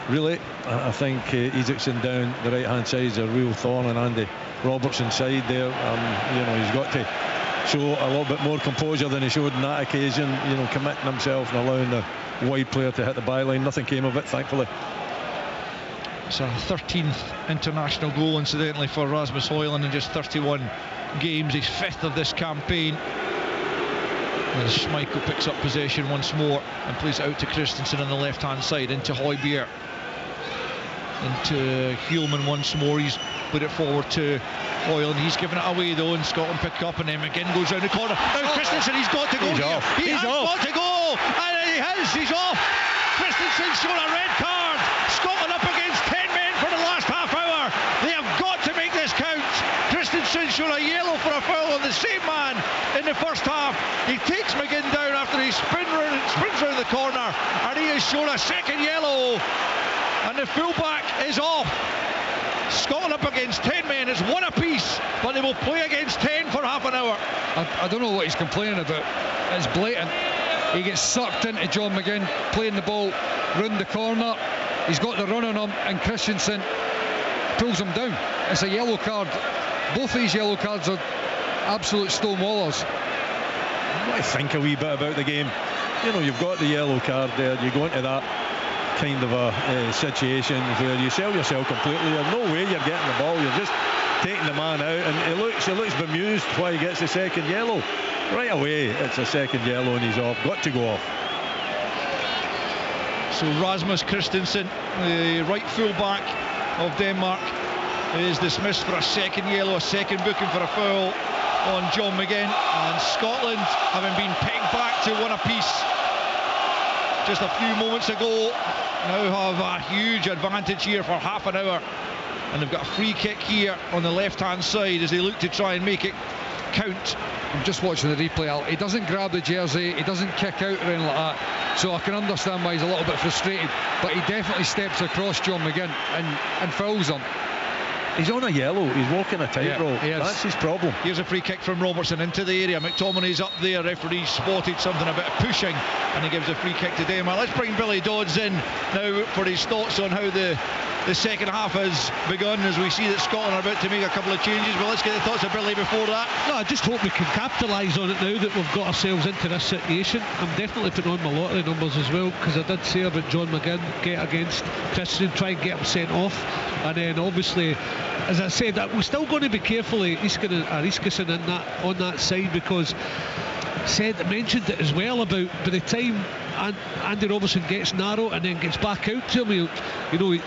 Really, I think Isaacson down the right hand side is a real thorn on Andy Robertson's side there. He's got to show a little bit more composure than he showed on that occasion, committing himself and allowing the wide player to hit the byline. Nothing came of it, thankfully. It's a 13th international goal, incidentally, for Rasmus Højlund in just 31 games. He's 5th of this campaign. As Schmeichel picks up possession once more and plays it out to Christensen on the left-hand side, into Højbjerg, into Hjulman once more. He's put it forward to Højlund. He's given it away though, and Scotland pick up, and then McGinn goes round the corner. Now Christensen, he's got to go. He has got to go, and he's off. Christensen shown a red card. Scotland up against 10 men for the last half hour. They have got to make this count. Christensen shown a yellow for a foul on the same man in the first half. He takes McGinn down after he sprints round the corner, and he has shown a second yellow, and the fullback is off. Scotland up against 10 men. It's one apiece, but they will play against 10 for half an hour. I don't know what he's complaining about. It's blatant. He gets sucked into John McGinn playing the ball round the corner. He's got the run on him, and Christensen pulls him down. It's a yellow card. Both these yellow cards are absolute stonewallers. I think a wee bit about the game. You know, you've got the yellow card there. You go into that kind of a situation where you sell yourself completely. There's no way you're getting the ball. You're just taking the man out, and he looks bemused why he gets the second yellow. Right away, it's a second yellow, and he's off. Got to go off. So Rasmus Christensen, the right full-back of Denmark, is dismissed for a second yellow, a second booking for a foul on John McGinn. And Scotland, having been pegged back to one apiece just a few moments ago, now have a huge advantage here for half an hour. And they've got a free kick here on the left-hand side as they look to try and make it count. I'm just watching the replay. He doesn't grab the jersey, he doesn't kick out or anything like that, so I can understand why he's a little bit frustrated, but he definitely steps across John McGinn and fouls him. He's on a yellow, he's walking a tightrope. That's his problem. Here's a free kick from Robertson into the area. McTominay's up there. Referee spotted something about pushing, and he gives a free kick to Denmark. Let's bring Billy Dodds in now for his thoughts on how the second half has begun, as we see that Scotland are about to make a couple of changes. But let's get the thoughts of Billy before that. No, I just hope we can capitalise on it now that we've got ourselves into this situation. I'm definitely putting on my lottery numbers as well, because I did say about John McGinn get against Christian, try and get him sent off, and then obviously, as I said, we're still going to be careful of Iskasen in that, on that side, because mentioned it as well about by the time Andy Robertson gets narrow and then gets back out to him,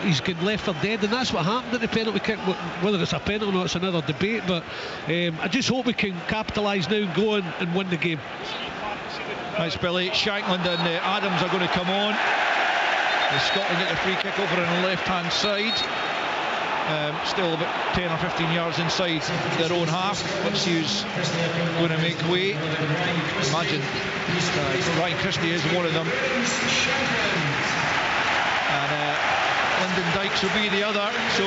he's getting left for dead, and that's what happened at the penalty kick. Whether it's a penalty or not, it's another debate, but I just hope we can capitalise now and go and win the game. Thanks, Billy. Shankland and Adams are going to come on. Scotland get the free kick over on the left hand side. Still about 10 or 15 yards inside their own half. Let's see who's going to make way. Imagine Ryan Christie is one of them, and Lyndon Dykes will be the other. So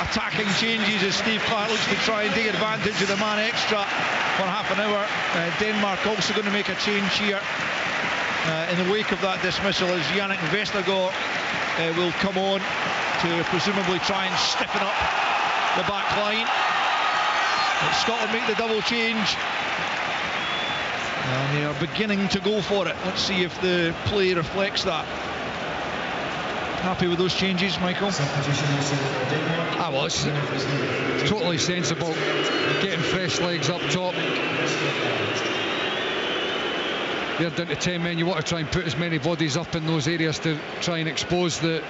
attacking changes as Steve Clark looks to try and take advantage of the man extra for half an hour. Denmark also going to make a change here in the wake of that dismissal, as Yannick Vestergaard will come on to presumably try and stiffen up the back line. But Scotland make the double change, and they are beginning to go for it. Let's see if the play reflects that. Happy with those changes, Michael? Well, it's totally sensible, getting fresh legs up top. They're down to 10 men. You want to try and put as many bodies up in those areas to try and expose the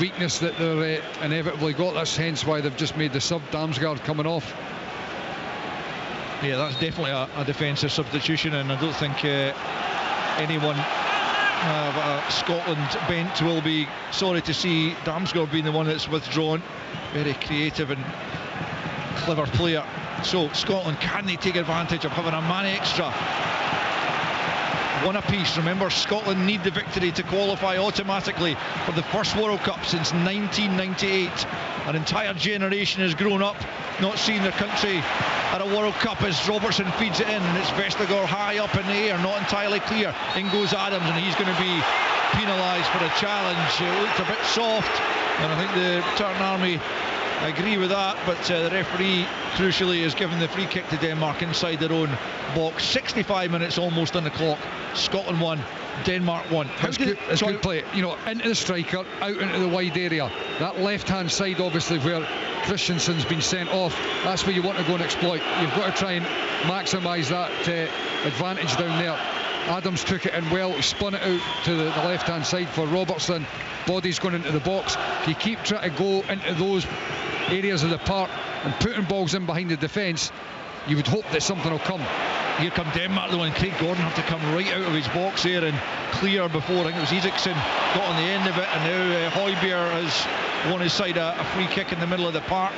weakness that they're inevitably got. That's hence why they've just made the sub Damsgaard coming off. Yeah, that's definitely a defensive substitution, and I don't think anyone of a Scotland bent will be sorry to see Damsgaard being the one that's withdrawn. Very creative and clever player. So Scotland, can they take advantage of having a man extra? One apiece. Remember, Scotland need the victory to qualify automatically for the first World Cup since 1998. An entire generation has grown up not seeing their country at a World Cup, as Robertson feeds it in, and it's Vestergaard high up in the air, not entirely clear. In goes Adams, and he's going to be penalised for a challenge. It looked a bit soft, and I think the Return Army agree with that, but the referee crucially has given the free kick to Denmark inside their own box. 65 minutes almost on the clock. Scotland 1, Denmark want. It's good play. You know, into the striker, out into the wide area. That left-hand side, obviously, where Christensen's been sent off, that's where you want to go and exploit. You've got to try and maximise that advantage down there. Adams took it in well, he spun it out to the left-hand side for Robertson. Body's going into the box. If you keep trying to go into those areas of the park and putting balls in behind the defence, you would hope that something will come. Here come Denmark though, and Craig Gordon have to come right out of his box there and clear before. I think it was Isaacson got on the end of it, and now Højbjerg has won his side a free kick in the middle of the park.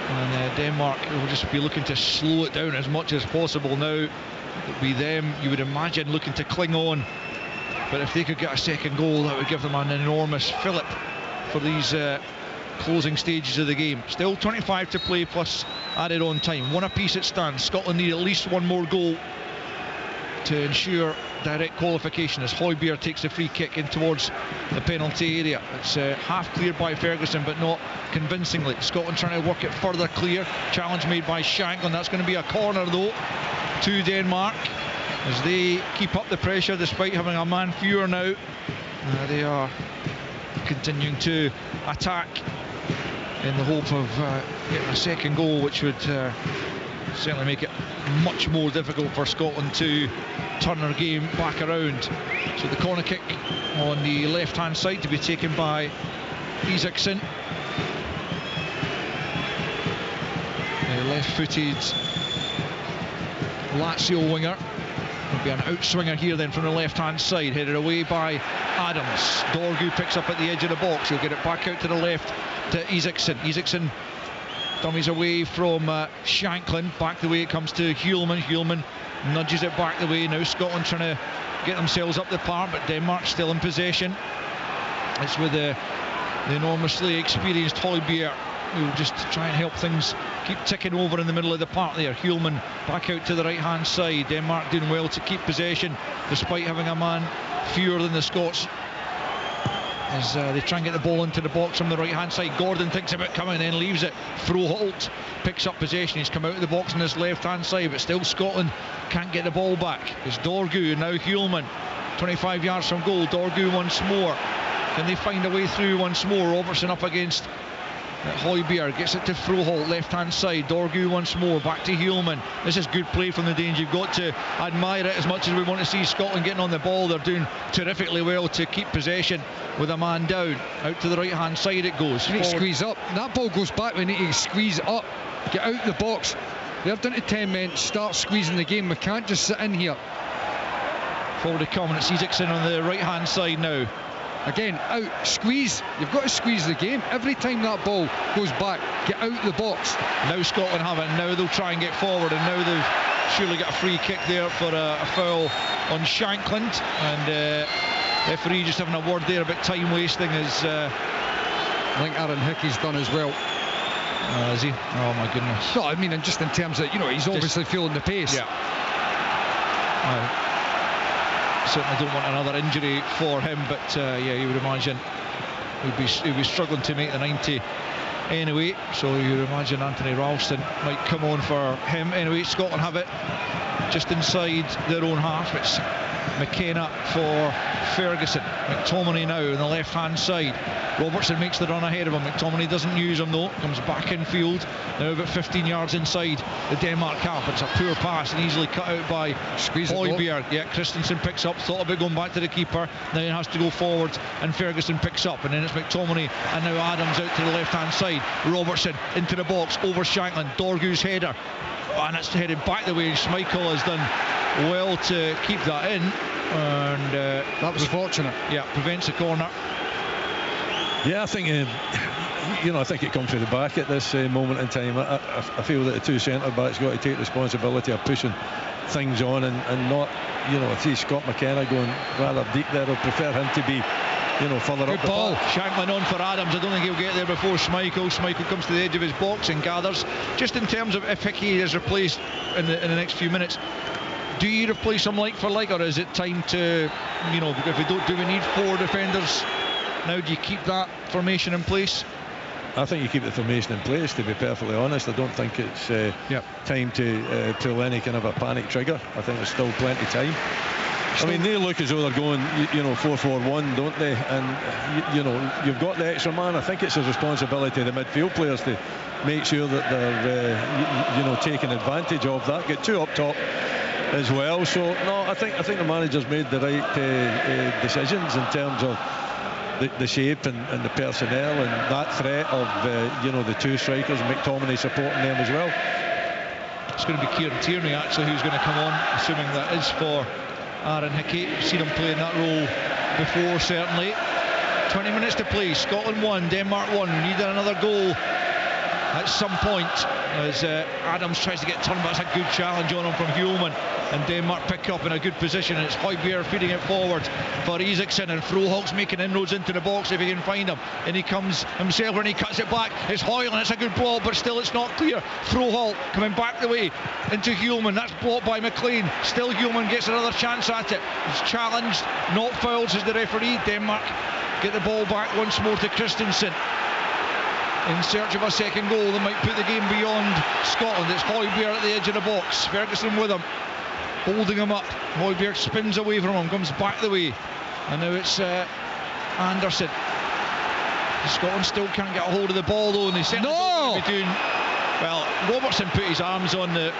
And Denmark will just be looking to slow it down as much as possible now. It'll be them, you would imagine, looking to cling on. But if they could get a second goal, that would give them an enormous fillip for these closing stages of the game. Still 25 to play plus added on time. One apiece it stands. Scotland need at least one more goal to ensure direct qualification as Højbjerg takes the free kick in towards the penalty area. It's half cleared by Ferguson, but not convincingly. Scotland trying to work it further clear. Challenge made by Shanklin. That's going to be a corner though to Denmark as they keep up the pressure despite having a man fewer now. They are continuing to attack in the hope of getting a second goal, which would certainly make it much more difficult for Scotland to turn their game back around. So the corner kick on the left hand side to be taken by Isaacson, the left-footed Lazio winger. There'll be an outswinger here then from the left hand side, headed away by Adams. Dorgu picks up at the edge of the box. He'll get it back out to the left to Isaacson. Isaacson dummies away from Shanklin. Back the way it comes to Hjulman. Hjulman nudges it back the way. Now Scotland trying to get themselves up the park, but Denmark still in possession. It's with the enormously experienced Højbjerg who will just try and help things keep ticking over in the middle of the park there. Hjulman back out to the right hand side. Denmark doing well to keep possession despite having a man fewer than the Scots as they try and get the ball into the box from the right hand side. Gordon thinks about coming, then leaves it. Froholt picks up possession. He's come out of the box on this left hand side, but still Scotland can't get the ball back. It's Dorgu and now Hjulman 25 yards from goal. Dorgu once more. Can they find a way through once more? Robertson up against Højbjerg, gets it to Froholt, left hand side. Dorgu once more, back to Hjulman. This is good play from the Danes. You've got to admire it as much as we want to see Scotland getting on the ball. They're doing terrifically well to keep possession with a man down. Out to the right hand side it goes. You need to squeeze up. That ball goes back. We need to squeeze up, get out the box. They're down to 10 men, start squeezing the game. We can't just sit in here. Forward to come, and it's Isaacson on the right hand side now. Again, out, squeeze. You've got to squeeze the game. Every time that ball goes back, get out the box. Now Scotland have it. Now they'll try and get forward, and now they've surely got a free kick there for a foul on Shanklin. And referee just having a word there about time wasting as I think Aaron Hickey's done as well. Is he? Oh my goodness. No, I mean, just in terms of, he's obviously feeling the pace. Yeah. Certainly don't want another injury for him, but you would imagine he'd be struggling to make the 90 anyway, so you would imagine Anthony Ralston might come on for him. Anyway, Scotland have it just inside their own half. It's McKenna for Ferguson. McTominay now on the left hand side. Robertson makes the run ahead of him. McTominay doesn't use him though. Comes back in field. Now about 15 yards inside the Denmark half. It's a poor pass and easily cut out by Højbjerg. Yeah, Christensen picks up. Thought about going back to the keeper. Now he has to go forward and Ferguson picks up. And then it's McTominay and now Adams out to the left hand side. Robertson into the box over Shanklin. Dorgu's header. And it's headed back the way. Schmeichel has done well to keep that in. And that was fortunate. Yeah, prevents a corner. Yeah, I think I think it comes from the back at this moment in time. I feel that the two centre backs got to take responsibility of pushing things on and not, I see Scott McKenna going rather deep there. I'd prefer him to be, further good up the ball. park. Shanklin on for Adams. I don't think he'll get there before Schmeichel. Schmeichel comes to the edge of his box and gathers. Just in terms of if Hickey is replaced in the next few minutes, do you replace him like for like, or is it time to, if we don't, do we need four defenders now? Do you keep that formation in place? I think you keep the formation in place, to be perfectly honest. I don't think it's time to pull any kind of a panic trigger. I think there's still plenty of time. I mean, they look as though they're going, 4-4-1, don't they? And you've got the extra man. I think it's a responsibility of the midfield players to make sure that they're taking advantage of that. Get two up top as well. So no, I think the manager's made the right decisions in terms of the shape and the personnel and that threat of the two strikers, McTominay supporting them as well. It's going to be Kieran Tierney actually who's going to come on, assuming that is for Aaron Hickey. Seen him play in that role before, certainly. 20 minutes to play. Scotland 1, Denmark 1. We need another goal at some point as Adams tries to get turned, but it's a good challenge on him from Hjulman, and Denmark pick up in a good position. It's Højbjerg feeding it forward for Isaacson, and Froholt's making inroads into the box if he can find him, and he comes himself and he cuts it back. It's Højlund, it's a good ball, but still it's not clear. Froholt coming back the way into Hjulman, that's blocked by McLean. Still Hjulman gets another chance at it. It's challenged, not fouled, says the referee. Denmark get the ball back once more to Christensen in search of a second goal that might put the game beyond Scotland. It's Højbjerg at the edge of the box, Ferguson with him, holding him up. Højbjerg spins away from him, comes back the way, and now it's Anderson. Scotland still can't get a hold of the ball though, and they certainly don't be doing well. Robertson put his arms on I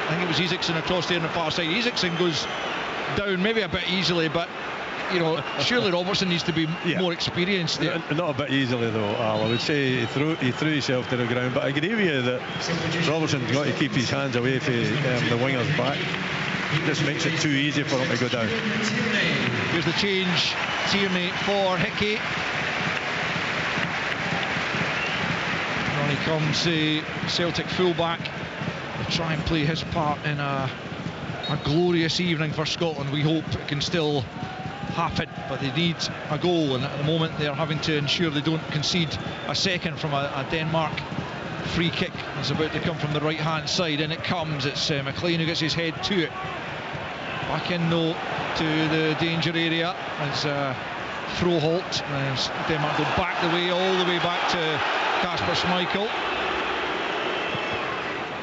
think it was Isaacson across there on the far side. Isaacson goes down maybe a bit easily, but surely Robertson needs to be more experienced there. Not a bit easily though, Al. I would say he threw himself to the ground, but I agree with you that Robertson's got to keep his hands away from the winger's back. This makes it too easy for him to go down. Here's the change. Tierney for Hickey. On he comes, the Celtic fullback. He'll try and play his part in a glorious evening for Scotland. We hope it can still happen, but they need a goal, and at the moment they're having to ensure they don't concede a second from a Denmark free kick. It's about to come from the right hand side, and it comes. It's McLean who gets his head to it. Back in though to the danger area as Froholt, as Denmark go back the way, all the way back to Kasper Schmeichel,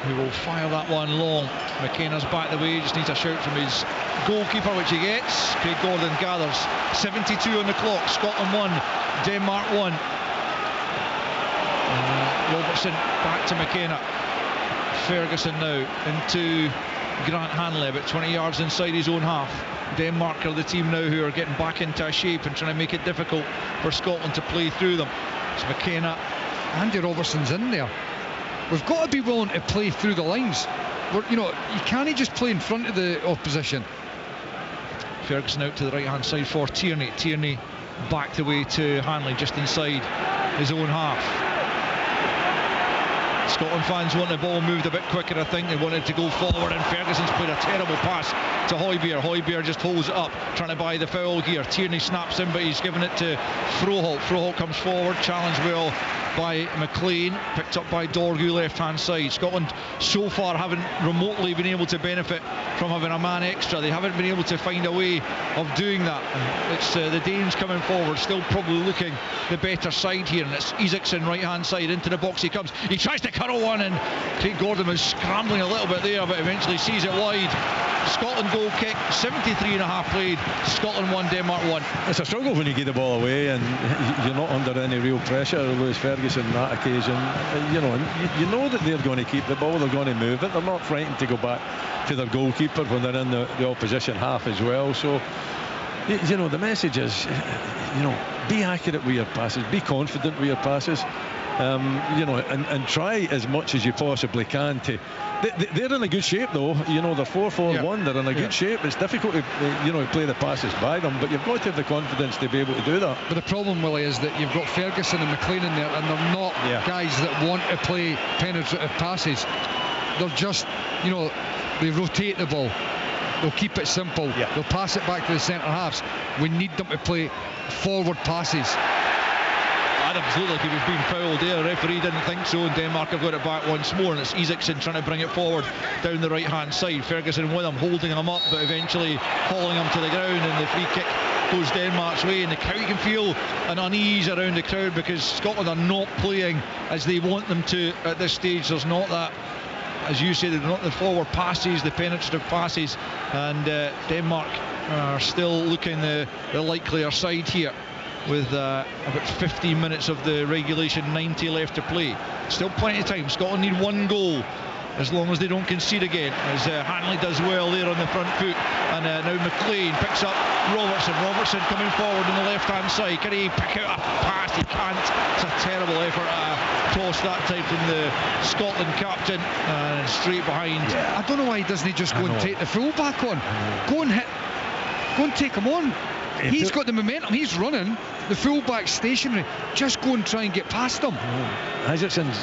who will fire that one long. McKenna's back the way, just needs a shout from his goalkeeper, which he gets. Craig Gordon gathers. 72 on the clock. Scotland 1, Denmark 1. Robertson back to McKenna. Ferguson now into Grant Hanley, about 20 yards inside his own half. Denmark are the team now who are getting back into a shape and trying to make it difficult for Scotland to play through them. It's McKenna. Andy Robertson's in there. We've got to be willing to play through the lines. You can't just play in front of the opposition. Ferguson out to the right hand side for Tierney. Tierney back the way to Hanley, just inside his own half. Scotland fans want the ball moved a bit quicker. I think they wanted to go forward, and Ferguson's played a terrible pass to Højbjerg. Højbjerg just holds it up, trying to buy the foul here. Tierney snaps in, but he's given it to Froholt. Froholt comes forward, challenged well by McLean, picked up by Dorgu left hand side. Scotland so far haven't remotely been able to benefit from having a man extra. They haven't been able to find a way of doing that. And it's the Danes coming forward, still probably looking the better side here, and it's Isaacson right hand side. Into the box he comes, he tries to curl one, and Craig Gordon was scrambling a little bit there, but eventually sees it wide. Scotland goal kick, 73.5 played. Scotland 1, Denmark 1. It's a struggle when you get the ball away and you're not under any real pressure. Lewis Ferguson on that occasion, you know that they're going to keep the ball, they're going to move it, they're not frightened to go back to their goalkeeper when they're in the opposition half as well. So the message is, be accurate with your passes, be confident with your passes, and try as much as you possibly can to. They're in a good shape though. They're 4-4-1. They're in a good shape. It's difficult to play the passes by them, but you've got to have the confidence to be able to do that. But the problem, Willie, is that you've got Ferguson and McLean in there, and they're not guys that want to play penetrative passes. They're just, they rotate the ball. They'll keep it simple. They'll pass it back to the centre halves. We need them to play forward passes. Adams looked like he was being fouled there. The referee didn't think so, and Denmark have got it back once more, and it's Isaacson trying to bring it forward down the right hand side. Ferguson with him, holding him up, but eventually hauling him to the ground, and the free kick goes Denmark's way. And you can feel an unease around the crowd because Scotland are not playing as they want them to at this stage. There's not that, as you say, they're not the forward passes, the penetrative passes, and Denmark are still looking the likelier side here, with about 15 minutes of the regulation 90 left to play. Still plenty of time. Scotland need one goal as long as they don't concede again, as Hanley does well there on the front foot, and now McLean picks up Robertson coming forward on the left hand side. Can he pick out a pass? He can't. It's a terrible effort at a toss that time from the Scotland captain, and straight behind. I don't know why he doesn't just go and take the full back on. Go and take him on. He's got the momentum, he's running, the full-back stationary. Just go and try and get past him. Isaacsen's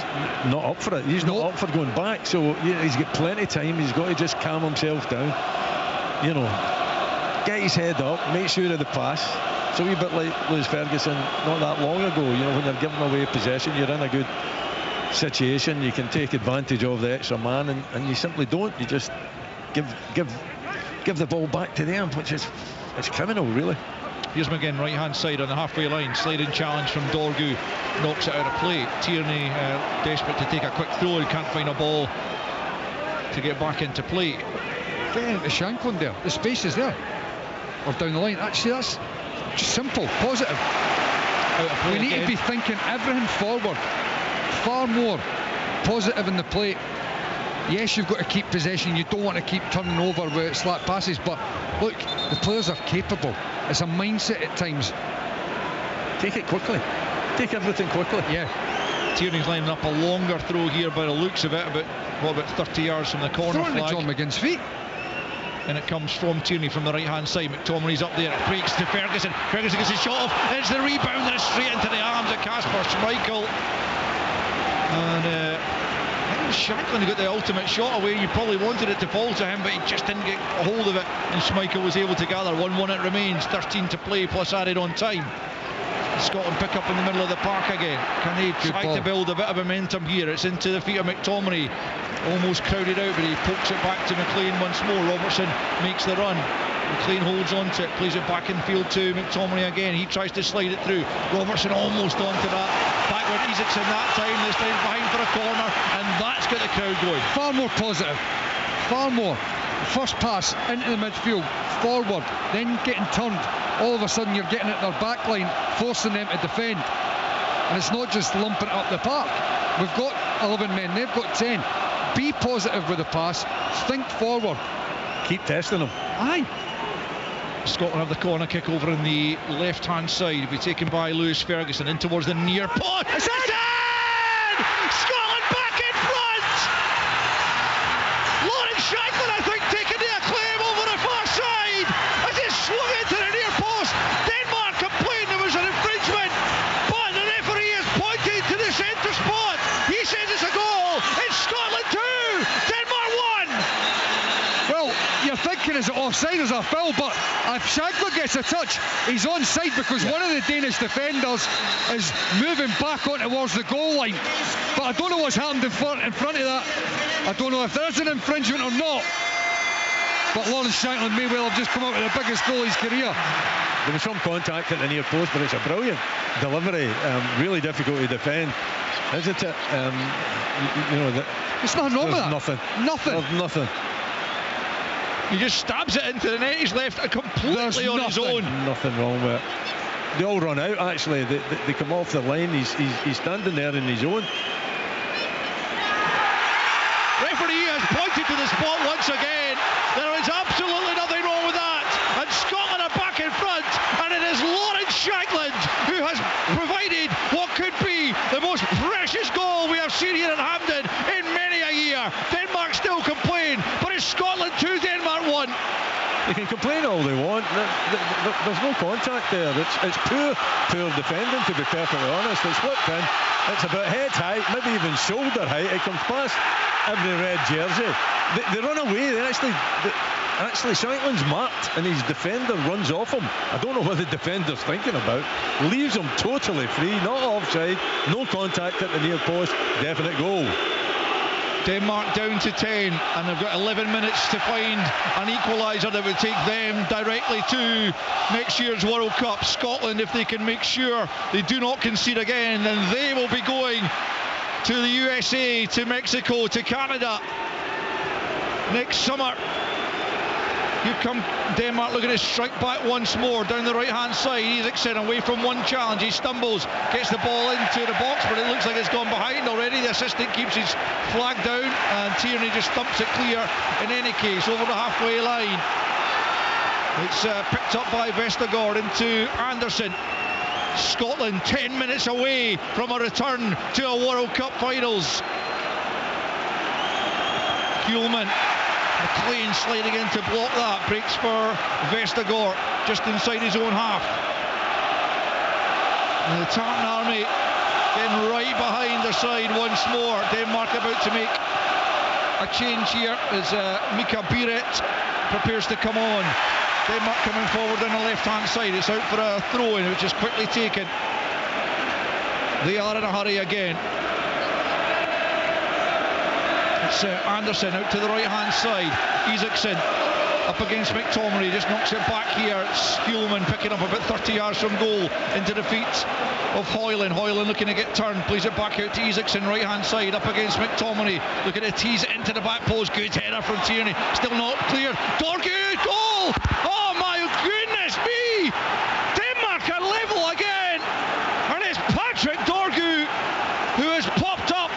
not up for it. He's not up for going back, so he's got plenty of time. He's got to just calm himself down. You know, get his head up, make sure of the pass. It's a wee bit like Lewis Ferguson not that long ago. You know, when they're giving away possession, you're in a good situation, you can take advantage of the extra man, and you simply don't. You just give the ball back to them, which is... it's criminal, really. Here's McGinn, right hand side on the halfway line. Sliding challenge from Dorgu, knocks it out of play. Tierney desperate to take a quick throw, he can't find a ball to get back into play. Getting the Shankland there, the space is there, or down the line. Actually, that's just simple, positive. Out of play we need again. to be thinking everything forward, far more positive in the play. Yes, you've got to keep possession. You don't want to keep turning over with slack passes, but look, the players are capable. It's a mindset at times. Take it quickly. Take everything quickly. Yeah. Tierney's lining up a longer throw here by the looks of it, about 30 yards from the corner flag. Throwing John McGinn's feet. And it comes from Tierney from the right hand side. McTominay's up there, it breaks to Ferguson. Ferguson gets his shot off, it's the rebound, and it's straight into the arms of Kasper Schmeichel. And Shankland got the ultimate shot away. You probably wanted it to fall to him, but he just didn't get a hold of it, and Schmeichel was able to gather. 1-1 it remains, 13 to play plus added on time. Scotland pick up in the middle of the park again. Can they try to build a bit of momentum here? It's into the feet of McTominay, almost crowded out, but he pokes it back to McLean once more. Robertson makes the run, McLean holds on to it, plays it back in field to McTominay again. He tries to slide it through. Robertson almost onto that. Backward Isaacson that time, this time behind for a corner, and that's got the crowd going. Far more positive, far more. First pass into the midfield, forward, then getting turned. All of a sudden you're getting at their back line, forcing them to defend. And it's not just lumping up the park. We've got 11 men, they've got 10. Be positive with the pass, think forward. Keep testing them. Aye. Scotland have the corner kick over on the left hand side. It'll be taken by Lewis Ferguson in towards the near post. It's in! Scotland back in front! Lawrence Shankland, I think, taking the acclaim over the far side as it swung into the near post. Denmark complained there was an infringement, but the referee has pointed to the centre spot. He says it's a goal. It's Scotland 2, Denmark 1. Well, you're thinking, is it offside, is it a foul? But if Shankland gets a touch, he's onside, because one of the Danish defenders is moving back on towards the goal line. But I don't know what's happened in front of that. I don't know if there is an infringement or not. But Lawrence Shankland may well have just come out with the biggest goal of his career. There was some contact at the near post, but it's a brilliant delivery. Really difficult to defend, isn't it? It's nothing wrong with that. Nothing. He just stabs it into the net. He's left completely on his own. Nothing wrong with it. They all run out, actually. They come off the line. He's standing there in his own. Referee has pointed to the spot once again. There is absolutely nothing wrong with that. And Scotland are back in front. And it is Lawrence Shankland who has provided what could be the most precious goal we have seen here at Hampden in many a year. Denmark still complain, but it's Scotland 2, Denmark 1. They can complain all they want. There's no contact there. It's poor defending, to be perfectly honest. It's whipped in. It's about head height, maybe even shoulder height. It comes past every red jersey. They run away. Actually, Shankland's marked, and his defender runs off him. I don't know what the defender's thinking about. Leaves him totally free, not offside, no contact at the near post. Definite goal. Denmark down to 10, and they've got 11 minutes to find an equaliser that would take them directly to next year's World Cup. Scotland, if they can make sure they do not concede again, then they will be going to the USA, to Mexico, to Canada next summer. Here come Denmark looking to strike back once more down the right hand side. Isaacson away from one challenge. He stumbles, gets the ball into the box, but it looks like it's gone behind already. The assistant keeps his flag down, and Tierney just thumps it clear in any case over the halfway line. It's picked up by Vestergaard into Anderson. Scotland 10 minutes away from a return to a World Cup finals. Kuhlmann, McLean sliding in to block that, breaks for Vestergaard just inside his own half. And the Tartan Army getting right behind their side once more. Denmark about to make a change here as Mika Biret prepares to come on. Denmark coming forward on the left hand side. It's out for a throw in, which is quickly taken. They are in a hurry again. It's Anderson out to the right hand side. Isaacson up against McTominay, just knocks it back here. Kuhlmann picking up about 30 yards from goal into the feet of Hoyland. Hoyland looking to get turned, plays it back out to Isaacson, right hand side, up against McTominay, looking to tease it into the back post. Good header from Tierney, still not cleared. Dorgu, goal! Oh my goodness me! Denmark are level again, and it's Patrick Dorgu who has popped up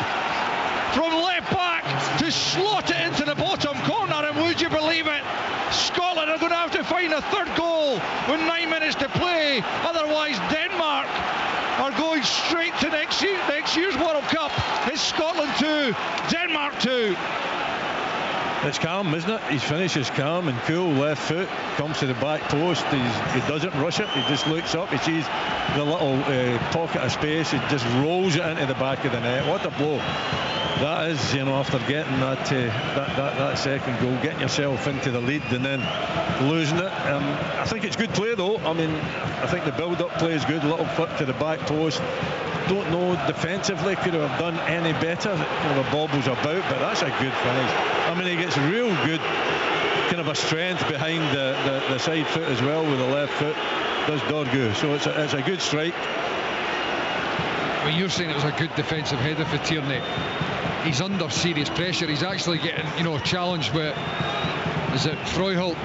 from left back to slot it into the bottom corner, and would you believe it, Scotland are going to have to find a third goal with 9 minutes to play, otherwise Denmark are going straight to next year's World Cup. It's Scotland 2, Denmark 2. It's calm, isn't it? His finish is calm and cool. Left foot comes to the back post. He doesn't rush it. He just looks up. He sees the little pocket of space. He just rolls it into the back of the net. What a blow that is! You know, after getting that second goal, getting yourself into the lead and then losing it. I think it's good play though. I mean, I think the build-up play is good. Little flip to the back post. Don't know defensively could have done any better. The bobbles about, but that's a good finish. I mean, he gets real good kind of a strength behind the side foot as well with the left foot. Does Dorgu, so it's a good strike. Well, you're saying it was a good defensive header for Tierney. He's under serious pressure. He's actually getting, challenged with, is it Freuholt,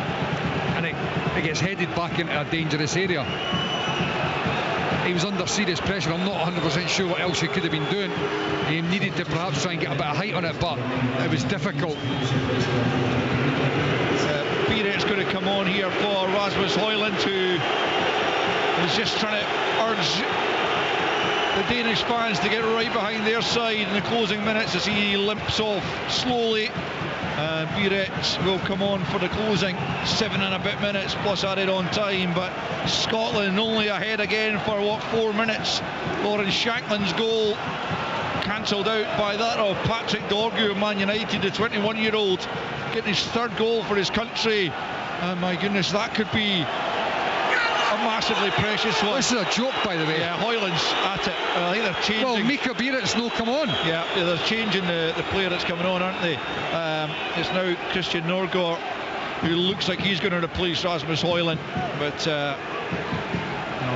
and it gets headed back into a dangerous area. He was under serious pressure. I'm not 100% sure what else he could have been doing. He needed to perhaps try and get a bit of height on it, but it was difficult. Biret's going to come on here for Rasmus Højlund, who is just trying to urge the Danish fans to get right behind their side in the closing minutes as he limps off slowly. Biret will come on for the closing 7 and a bit minutes plus added on time, but Scotland only ahead again for 4 minutes. Lawrence Shankland's goal cancelled out by that of Patrick Dorgu of Man United, the 21-year-old, getting his third goal for his country. And my goodness, that could be a massively precious one. This is a joke, by the way. Yeah, Hoyland's at it. I think they're changing. Well, Mika Biret's no come on. Yeah, they're changing the player that's coming on, aren't they? It's now Christian Norgård, who looks like he's going to replace Rasmus Højlund, but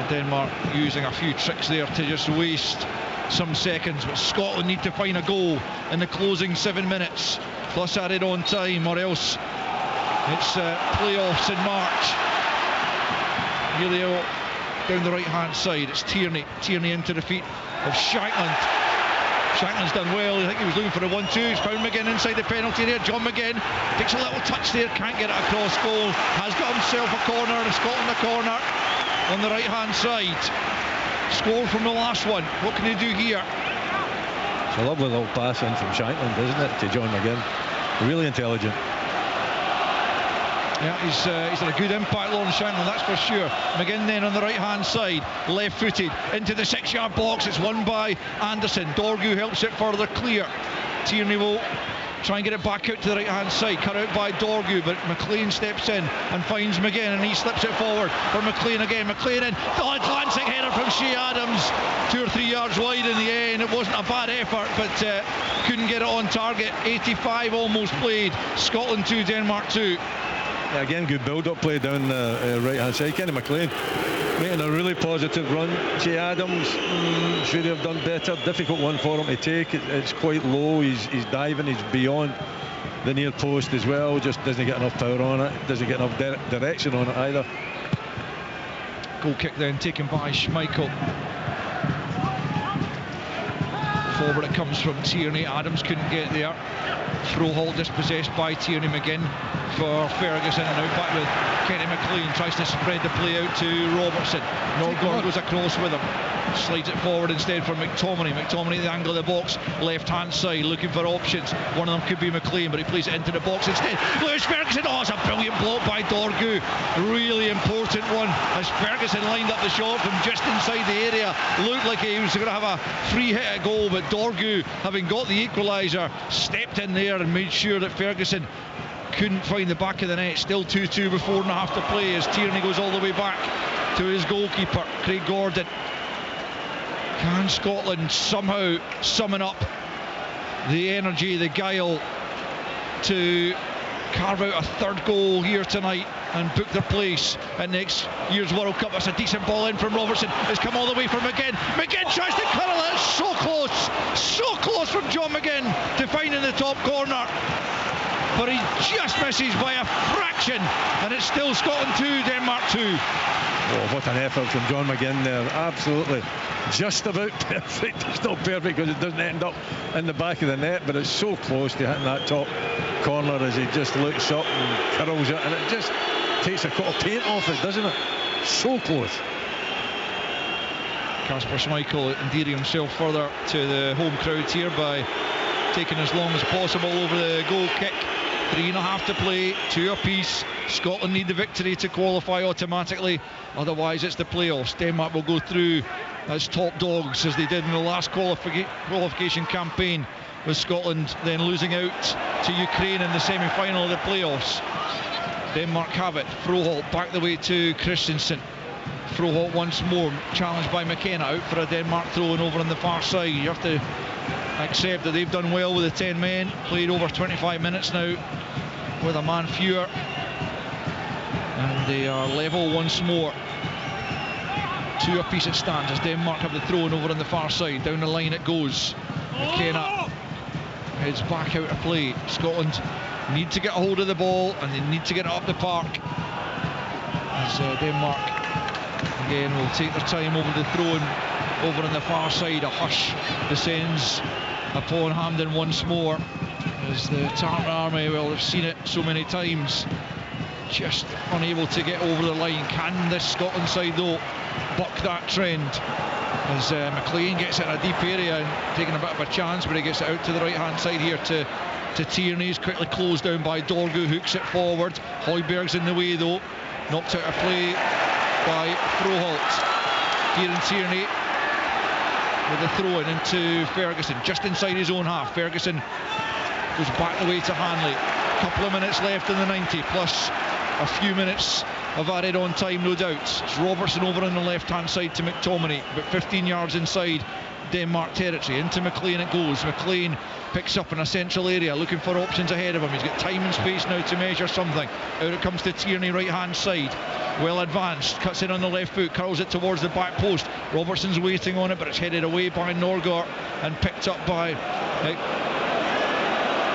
Denmark using a few tricks there to just waste some seconds. But Scotland need to find a goal in the closing 7 minutes plus added on time, or else it's playoffs in March. Here they are down the right hand side. It's Tierney into the feet of Shankland. Shankland's done well. I think he was looking for a 1-2. He's found McGinn inside the penalty area. John McGinn takes a little touch there, can't get it across goal. Has got himself a corner, and Scotland a corner on the right hand side. Score from the last one. What can they do here? It's a lovely little pass in from Shankland, isn't it, to John McGinn? Really intelligent. Yeah, he's had a good impact, Lawrence Shankland, that's for sure. McGinn then on the right hand side, left footed into the 6-yard box. It's won by Anderson. Dorgu helps it further clear. Tierney will try and get it back out to the right hand side, cut out by Dorgu, but McLean steps in and finds McGinn, and he slips it forward for McLean again. McLean in, glancing header from Shea Adams, 2 or 3 yards wide in the end. It wasn't a bad effort, but couldn't get it on target. 85 almost played. Scotland 2, Denmark 2. Yeah, again, good build-up play down the right-hand side. Kenny McLean making a really positive run. Shea Adams should have done better. Difficult one for him to take. It's quite low. He's diving. He's beyond the near post as well. Just doesn't get enough power on it, doesn't get enough direction on it either. Goal kick then taken by Schmeichel. Forward it comes from Tierney. Adams couldn't get there. Froholt dispossessed by Tierney. McGinn for Ferguson, and out back with Kenny McLean. Tries to spread the play out to Robertson. Norgard goes across with him. Slides it forward instead for McTominay. McTominay at the angle of the box, left hand side, looking for options. One of them could be McLean, but he plays it into the box instead. Lewis Ferguson, oh, it's a brilliant block by Dorgu. Really important one as Ferguson lined up the shot from just inside the area. Looked like he was going to have a free hit at goal, but Dorgu, having got the equaliser, stepped in there and made sure that Ferguson couldn't find the back of the net. Still 2-2 with 4.5 to play as Tierney goes all the way back to his goalkeeper, Craig Gordon. Can Scotland somehow summon up the energy, the guile to carve out a third goal here tonight and book their place at next year's World Cup? That's a decent ball in from Robertson. It's come all the way from McGinn. McGinn tries to curl it. So close from John McGinn to finding the top corner. But he just misses by a fraction, and it's still Scotland 2, Denmark 2. Oh, what an effort from John McGinn there. Absolutely just about perfect. It's not perfect because it doesn't end up in the back of the net, but it's so close to hitting that top corner as he just looks up and curls it, and it just takes a coat of paint off it, doesn't it? So close. Kasper Schmeichel endearing himself further to the home crowd here by taking as long as possible over the goal kick. 3.5 to play, 2 apiece. Scotland need the victory to qualify automatically, otherwise it's the playoffs. Denmark will go through as top dogs as they did in the last qualification campaign, with Scotland then losing out to Ukraine in the semi-final of the playoffs. Denmark have it. Froholt back the way to Christensen. Froholt once more challenged by McKenna, out for a Denmark throw and over on the far side. You have to accept that they've done well with the 10 men, played over 25 minutes now with a man fewer, and they are level once more. 2 apiece it stands as Denmark have the throw and over on the far side. Down the line it goes. McKenna heads back out of play. Scotland need to get a hold of the ball and they need to get it up the park as Denmark again will take their time over the throw and over on the far side. A hush descends upon Hampden once more as the Tartan Army, well, have seen it so many times, just unable to get over the line. Can this Scotland side though buck that trend as McLean gets it in a deep area and taking a bit of a chance, but he gets it out to the right hand side here to Tierney. Is quickly closed down by Dorgu, hooks it forward. Højbjerg's in the way though, knocked out of play by Froholt. Kieran Tierney with the throw in into Ferguson, just inside his own half. Ferguson goes back the way to Hanley. Couple of minutes left in the 90, plus a few minutes of added on time, no doubt. It's Robertson over on the left hand side to McTominay, but 15 yards inside Denmark territory. Into McLean it goes. McLean picks up in a central area, looking for options ahead of him. He's got time and space now to measure something. Out it comes to Tierney, right hand side, well advanced, cuts in on the left foot, curls it towards the back post. Robertson's waiting on it, but it's headed away by Norgard and picked up by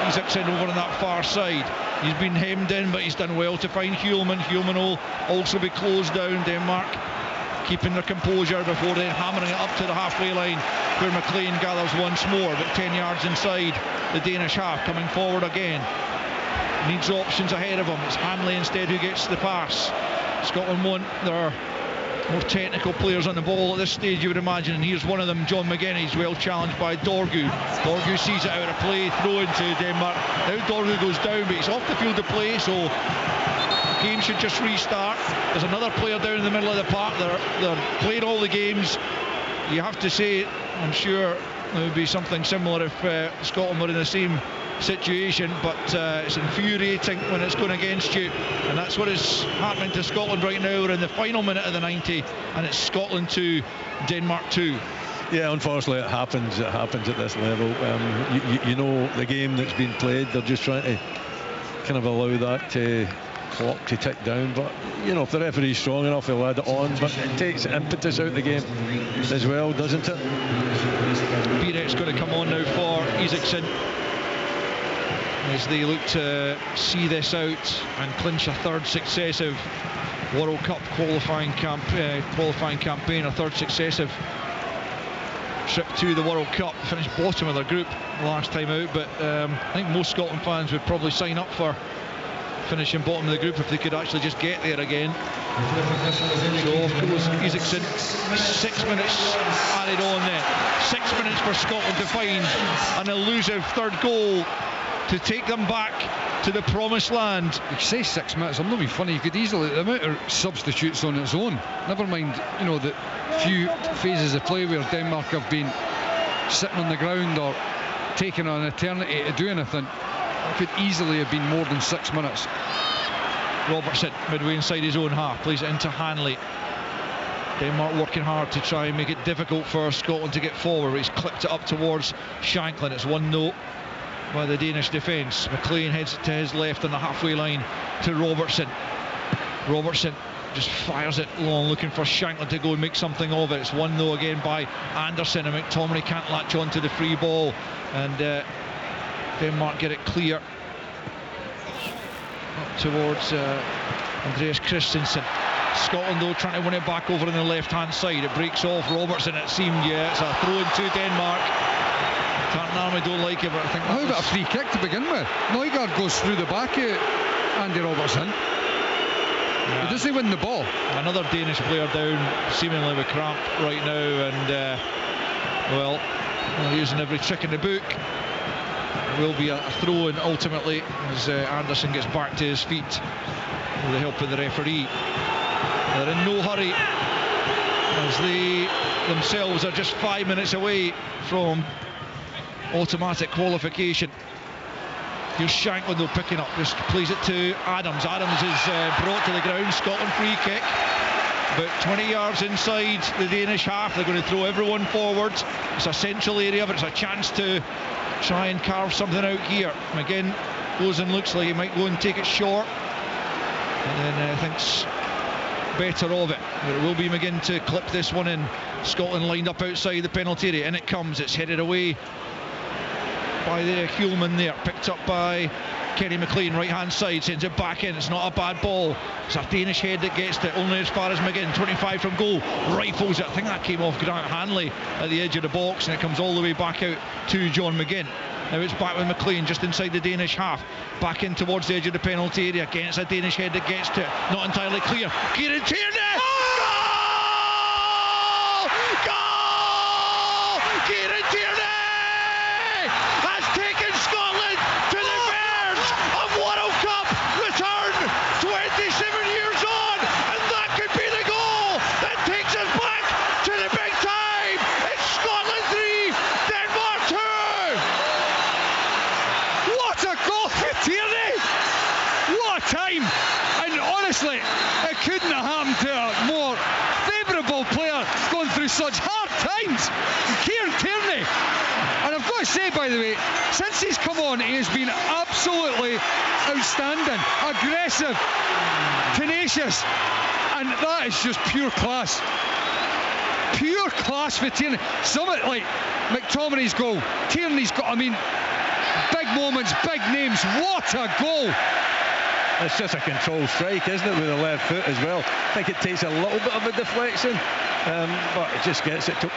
Isaacson over on that far side. He's been hemmed in, but he's done well to find Hjulman. Hjulman will also be closed down. Denmark keeping their composure before then hammering it up to the halfway line, where McLean gathers once more, but 10 yards inside the Danish half. Coming forward again, needs options ahead of him. It's Hanley instead who gets the pass. Scotland want their more technical players on the ball at this stage, you would imagine, and here's one of them, John McGinn. He's well challenged by Dorgu. Dorgu sees it out of play, throw into Denmark. Now Dorgu goes down, but he's off the field of play, so the game should just restart. There's another player down in the middle of the park. They're playing all the games. You have to say, I'm sure it would be something similar if Scotland were in the same situation, but it's infuriating when it's going against you, and that's what is happening to Scotland right now. We're in the final minute of the 90 and it's Scotland 2, Denmark 2. Yeah, unfortunately it happens at this level. You know the game that's been played, they're just trying to kind of allow that clock to tick down, but you know, if the referee's strong enough he'll add it on, but it takes impetus out of the game as well, doesn't it? Birek's going to come on now for Isaacson. as they look to see this out and clinch a third successive World Cup qualifying campaign, a third successive trip to the World Cup. Finished bottom of their group last time out, but I think most Scotland fans would probably sign up for finishing bottom of the group if they could actually just get there again. So off goes Isaacson. 6 minutes added on then. 6 minutes for Scotland to find an elusive third goal to take them back to the promised land. You say 6 minutes, I'm not being funny. You could easily, the amount of substitutes on its own, never mind, you know, the few phases of play where Denmark have been sitting on the ground or taking an eternity to do anything. It could easily have been more than 6 minutes. Robertson, midway inside his own half, plays it into Hanley. Denmark working hard to try and make it difficult for Scotland to get forward. He's clipped it up towards Shanklin. It's 1-0 by the Danish defence. McLean heads it to his left on the halfway line to Robertson. Robertson just fires it long, looking for Shanklin to go and make something of it. It's 1-0 again by Anderson, and McTominay can't latch on to the free ball, and Denmark get it clear up towards Andreas Christensen. Scotland though trying to win it back over on the left hand side. It breaks off Robertson, it seemed. It's a throw in to Denmark. Tartan don't like it, but I think how about a free kick to begin with? Nygaard goes through the back of Andy Robertson. Yeah. Does he win the ball? Another Danish player down, seemingly with cramp right now, and well, using every trick in the book. It will be a throw in ultimately as Anderson gets back to his feet with the help of the referee. They're in no hurry as they themselves are just 5 minutes away from automatic qualification. Here's Shanklin though picking up, just plays it to Adams. Adams is brought to the ground. Scotland free kick, about 20 yards inside the Danish half. They're going to throw everyone forward. It's a central area, but it's a chance to try and carve something out here. McGinn goes and looks like he might go and take it short, and then thinks better of it. But it will be McGinn to clip this one in. Scotland lined up outside the penalty area, and it comes. It's headed away by the Hulman there, picked up by Kenny McLean, right hand side, sends it back in. It's not a bad ball. It's a Danish head that gets it only as far as McGinn. 25 from goal, rifles it. I think that came off Grant Hanley at the edge of the box, and it comes all the way back out to John McGinn. Now it's back with McLean just inside the Danish half, back in towards the edge of the penalty area. Again, it's a Danish head that gets to it, not entirely clear. Kieran Tierney! Goal! Goal! Kieran Tierney has taken Scotland to the verge of World Cup return. 27 years on, and that could be the goal that takes us back to the big time. It's Scotland 3, Denmark 2. What a goal for Tierney! What a time! And honestly, it couldn't have happened to a more favourable player going through such hard times. Kieran Tierney. And I've got to say, by the way, since he's come on, he has been absolutely outstanding, aggressive, tenacious, and that is just pure class. Pure class for Tierney. Something like McTominay's goal, Tierney's got, I mean, big moments, big names. What a goal! It's just a controlled strike, isn't it, with the left foot as well. I think it takes a little bit of a deflection, but it just gets it to...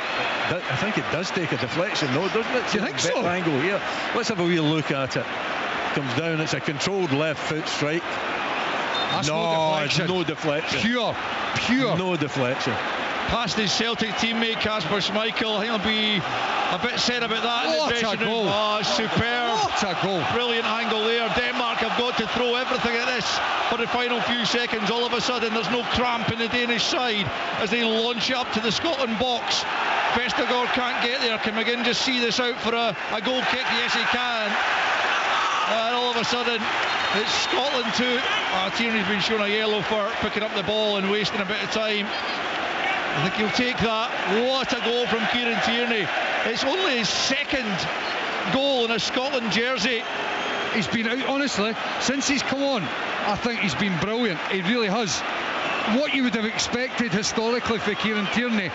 I think it does take a deflection, though, doesn't it? Do you think so? Angle here. Let's have a wee look at it. Comes down, it's a controlled left foot strike. That's no deflection. No deflection. Pure. No deflection. Past his Celtic teammate Kasper Schmeichel. I think he'll be a bit said about that in the dressing room. Oh, superb. What a goal. Brilliant angle there. Denmark have got to throw everything at this for the final few seconds. All of a sudden there's no cramp in the Danish side as they launch up to the Scotland box. Vestergaard can't get there. Can McGinn just see this out for a goal kick? Yes, he can. And all of a sudden it's Scotland 2. Tierney's been shown a yellow for picking up the ball and wasting a bit of time. I think he'll take that. What a goal from Kieran Tierney. It's only his second goal in a Scotland jersey. He's been out, honestly, since he's come on. I think he's been brilliant. He really has. What you would have expected historically for Kieran Tierney.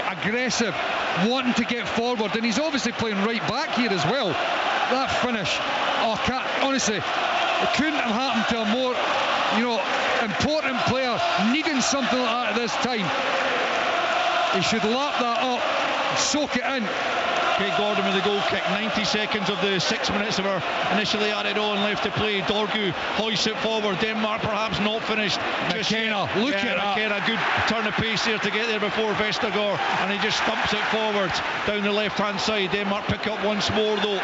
Aggressive, wanting to get forward, and he's obviously playing right back here as well. that finish, honestly, it couldn't have happened to a more, important player needing something like that at this time. He should lap that up, soak it in. Craig Gordon with the goal kick. 90 seconds of the 6 minutes that were initially added on left to play. Dorgu hoists it forward. Denmark perhaps not finished. McKenna, look at that. McKenna, good turn of pace there to get there before Vestergaard, and he just stumps it forward down the left hand side. Denmark pick up once more though.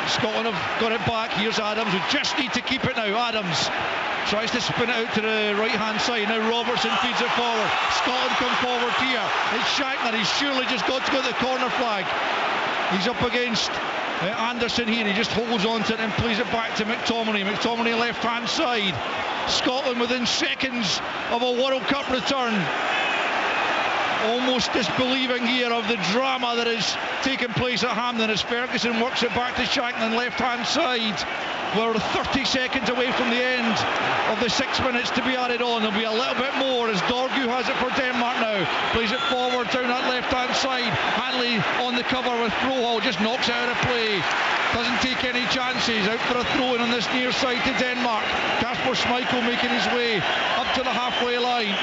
Scotland have got it back. Here's Adams, who just need to keep it now. Adams tries to spin it out to the right hand side. Now Robertson feeds it forward. Scotland come forward here. It's Shankland. He's surely just got to go to the corner flag. He's up against Anderson here. He just holds on to it and plays it back to McTominay. McTominay left hand side. Scotland within seconds of a World Cup return. Almost disbelieving here of the drama that is taking place at Hampden as Ferguson works it back to Shankland left hand side. We're 30 seconds away from the end of the 6 minutes to be added on. There'll be a little bit more as Dorgu has it for Denmark now. Plays it forward down that left hand side. Hanley on the cover with Froholt, just knocks it out of play. Doesn't take any chances. Out for a throw in on this near side to Denmark. Kasper Schmeichel making his way up to the halfway line.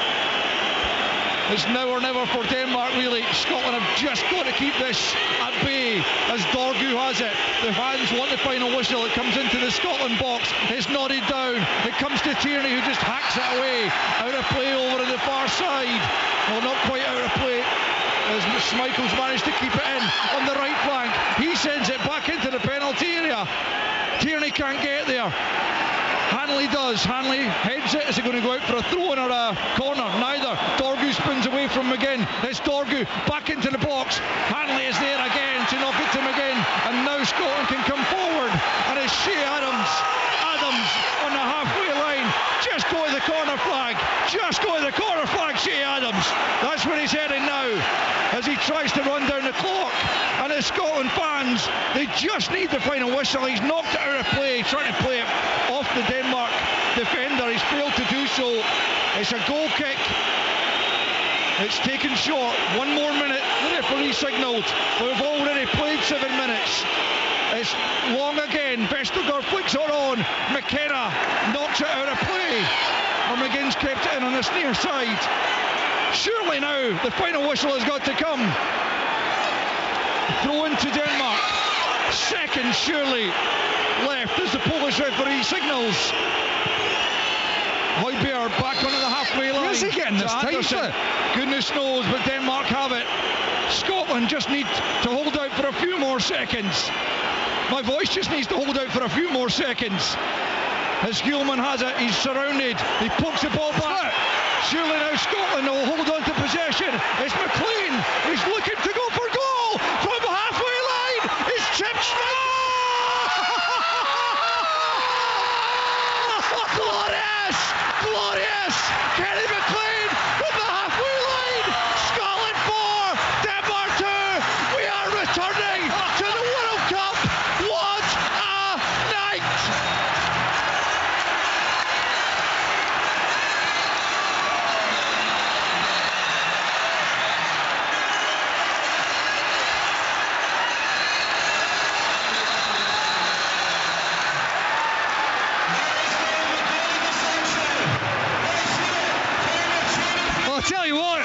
It's now or never for Denmark, really. Scotland have just got to keep this at bay as Dorgu has it. The fans want the final whistle. It comes into the Scotland box. It's nodded down. It comes to Tierney, who just hacks it away. Out of play over to the far side. Well, not quite out of play, as Schmeichel's managed to keep it in on the right flank. He sends it back into the penalty area. Tierney can't get there. Hanley does. Hanley heads it. Is it going to go out for a throw-in or a corner? Neither. Dorgu spins away from McGinn. It's Dorgu back into the box. Hanley is there again to knock it to McGinn. And now Scotland can come forward. And it's Shea Adams. Adams on the halfway line. Just go to the corner flag. Just go to the corner flag, Shea Adams. That's where he's heading now as he tries to run down the clock. And the Scotland fans, they just need the final whistle. He's knocked it out of play, trying to play it off the Denmark defender. He's failed to do so. It's a goal kick. It's taken short. 1 more minute. The referee signalled. We've already played 7 minutes. It's long again. Vestergaard flicks it on. McKenna knocks it out of play. McGinn's kept it in on this near side. Surely now the final whistle has got to come. Throw into Denmark. Seconds surely left as the Polish referee signals. Højbjerg back onto the halfway line. Where's he getting this time? Goodness knows, but Denmark have it. Scotland just need to hold out for a few more seconds. My voice just needs to hold out for a few more seconds. As Hulman has it, he's surrounded. He pokes the ball back. Surely now Scotland will hold on to possession. It's McLean. He's looking to go for goal from the halfway line. It's chipped straight. Glorious! Glorious! Kenny McLean from the halfway line. Scotland 4, Denmark 2. We are returning to the World Cup. What a night! I'll tell you what,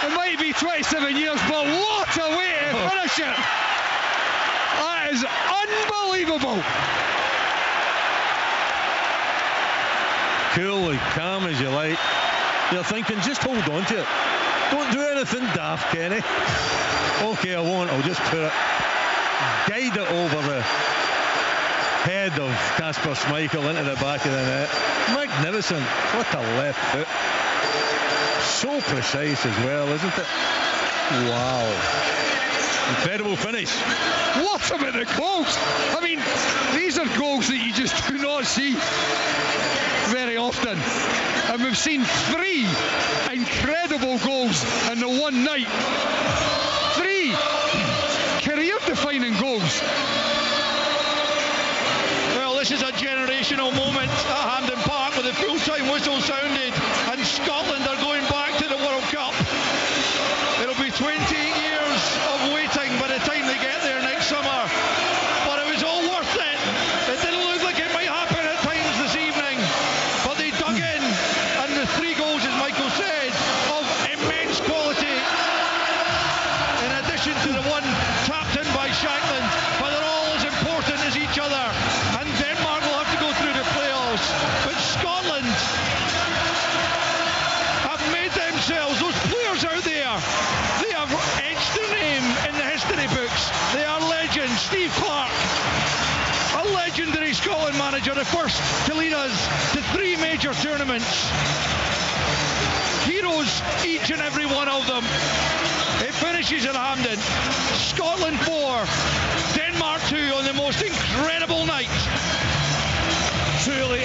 it might be 27 years, but what a way to finish it! That is unbelievable. Cool and calm as you like. You're thinking, just hold on to it. Don't do anything daft, Kenny. Okay, I won't. I'll just put it, guide it over the head of Kasper Schmeichel into the back of the net. Magnificent. What a left foot. So precise as well, isn't it? Wow. Incredible finish. What about the goals? I mean, these are goals that you just do not see very often. And we've seen 3 incredible goals in the one night. 3 career-defining goals. This is a generational moment at Hampden Park with the full-time whistle sounded and Scotland are going back to the World Cup. It'll be 28 years of waiting by the time they get there next summer. addition to the one captained by Shankland, but they're all as important as each other. And Denmark will have to go through the playoffs. But Scotland have made themselves, those players out there, they have etched their name in the history books. They are legends. Steve Clarke, a legendary Scotland manager, the first to lead us to 3 major tournaments. Heroes, each and every one of them. It finishes in Hampden. Scotland 4, Denmark 2 on the most incredible night. Truly